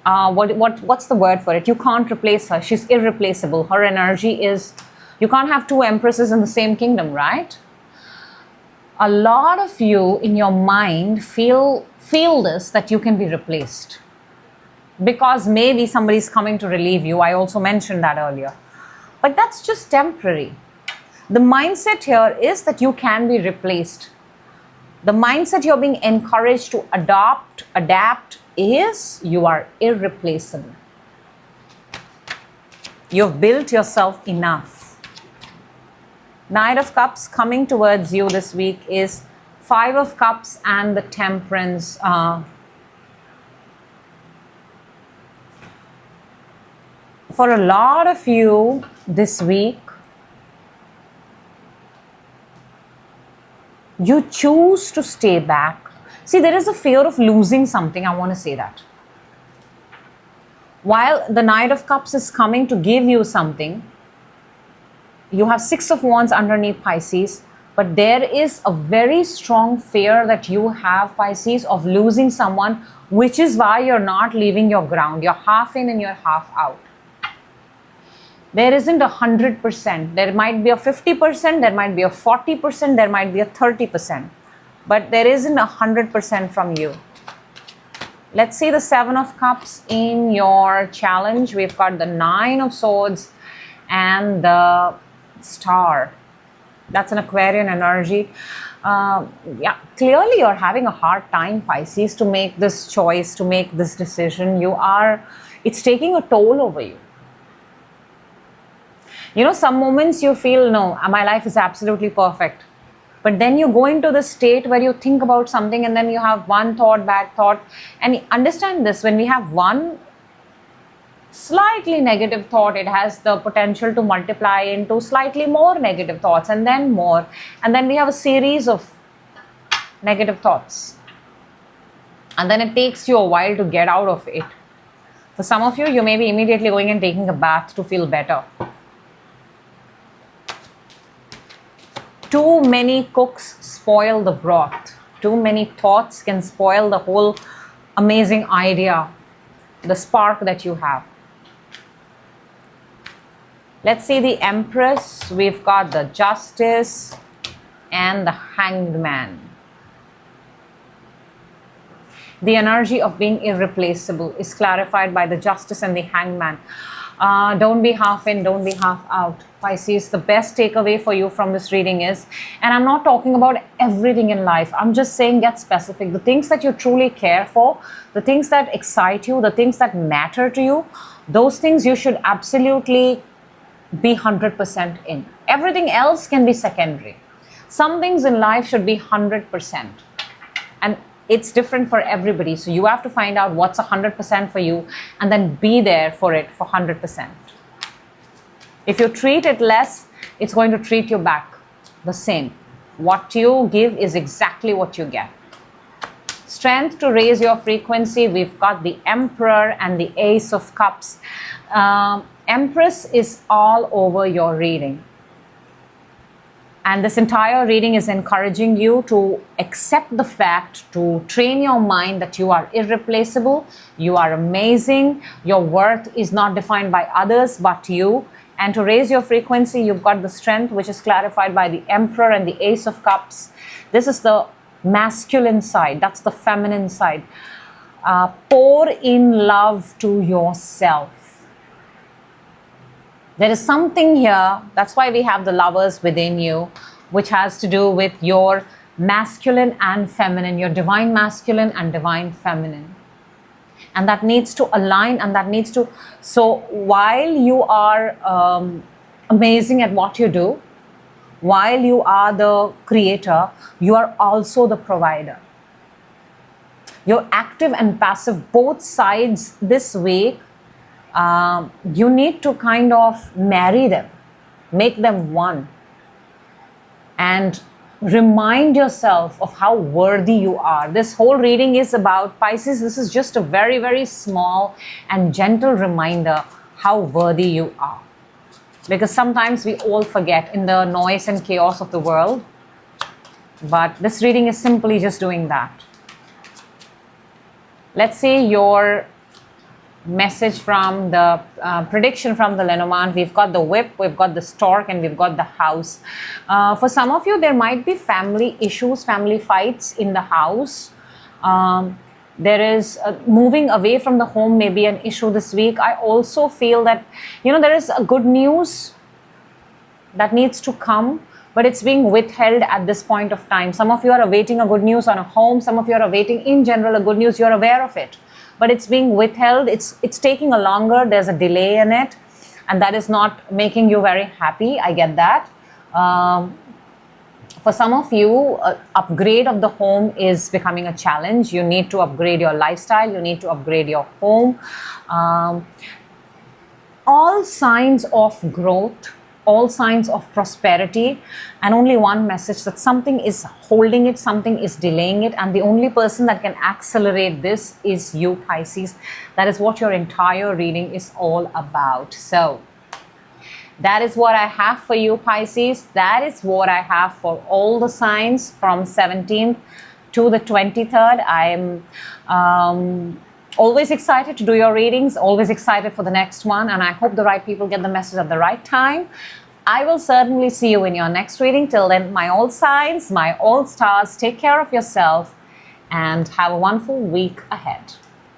what's the word for it? You can't replace her. She's irreplaceable. Her energy is, you can't have two Empresses in the same kingdom, right? A lot of you in your mind feel this, that you can be replaced because maybe somebody's coming to relieve you. I also mentioned that earlier. But that's just temporary. The mindset here is that you can be replaced. The mindset you're being encouraged to adapt is you are irreplaceable. You've built yourself enough. Knight of Cups coming towards you this week is Five of Cups and the Temperance. For a lot of you this week, you choose to stay back. See, there is a fear of losing something. I want to say that. While the Knight of Cups is coming to give you something, you have Six of Wands underneath, Pisces, but there is a very strong fear that you have, Pisces, of losing someone, which is why you're not leaving your ground. You're half in and you're half out. There isn't 100%. There might be a 50%, there might be a 40%, there might be a 30%. But there isn't 100% from you. Let's see the Seven of Cups in your challenge. We've got the Nine of Swords and the Star. That's an Aquarian energy. Yeah, clearly you're having a hard time, Pisces, to make this choice, to make this decision. It's taking a toll over you. You know, some moments you feel, no, my life is absolutely perfect. But then you go into the state where you think about something and then you have one thought, bad thought. And understand this, when we have one slightly negative thought, it has the potential to multiply into slightly more negative thoughts and then more. And then we have a series of negative thoughts. And then it takes you a while to get out of it. For some of you, you may be immediately going and taking a bath to feel better. Too many cooks spoil the broth. Too many thoughts can spoil the whole amazing idea, the spark that you have. Let's see the Empress. We've got the Justice and the Hanged Man. The energy of being irreplaceable is clarified by the Justice and the Hanged Man. Don't be half in, don't be half out. Pisces, the best takeaway for you from this reading is, and I'm not talking about everything in life, I'm just saying get specific. The things that you truly care for, the things that excite you, the things that matter to you, those things you should absolutely be 100% in. Everything else can be secondary. Some things in life should be 100%. And it's different for everybody. So you have to find out what's 100% for you and then be there for it for 100%. If you treat it less, it's going to treat you back the same. What you give is exactly what you get. Strength to raise your frequency. We've got the Emperor and the Ace of Cups. Empress is all over your reading. And this entire reading is encouraging you to accept the fact, to train your mind that you are irreplaceable, you are amazing, your worth is not defined by others but you. And to raise your frequency, you've got the Strength, which is clarified by the Emperor and the Ace of Cups. This is the masculine side, that's the feminine side. Pour in love to yourself. There is something here, that's why we have the Lovers within you, which has to do with your masculine and feminine, your divine masculine and divine feminine. And that needs to align and that needs to, so while you are amazing at what you do, while you are the creator, you are also the provider. You're active and passive, both sides this week. You need to kind of marry them, make them one, and remind yourself of how worthy you are. This whole reading is about Pisces. This is just a very, very small and gentle reminder how worthy you are. Because sometimes we all forget in the noise and chaos of the world. But this reading is simply just doing that. Let's see your message from the prediction from the Lenormand. We've got the Whip, we've got the Stork, and we've got the House. For some of you, there might be family issues, family fights in the house. There is moving away from the home may be an issue this week. I also feel that, there is a good news that needs to come, but it's being withheld at this point of time. Some of you are awaiting a good news on a home. Some of you are awaiting in general a good news. You're aware of it, but it's being withheld. It's taking a longer. There's a delay in it, and that is not making you very happy. I get that. For some of you, upgrade of the home is becoming a challenge. You need to upgrade your lifestyle. You need to upgrade your home. All signs of growth, all signs of prosperity, and only one message that something is holding it, something is delaying it, and the only person that can accelerate this is you, Pisces. That is what your entire reading is all about. So that is what I have for you, Pisces. That is what I have for all the signs from 17th to the 23rd. I'm always excited to do your readings, always excited for the next one, and I hope the right people get the message at the right time. I will certainly see you in your next reading. Till then, my all signs, my all stars, take care of yourself and have a wonderful week ahead.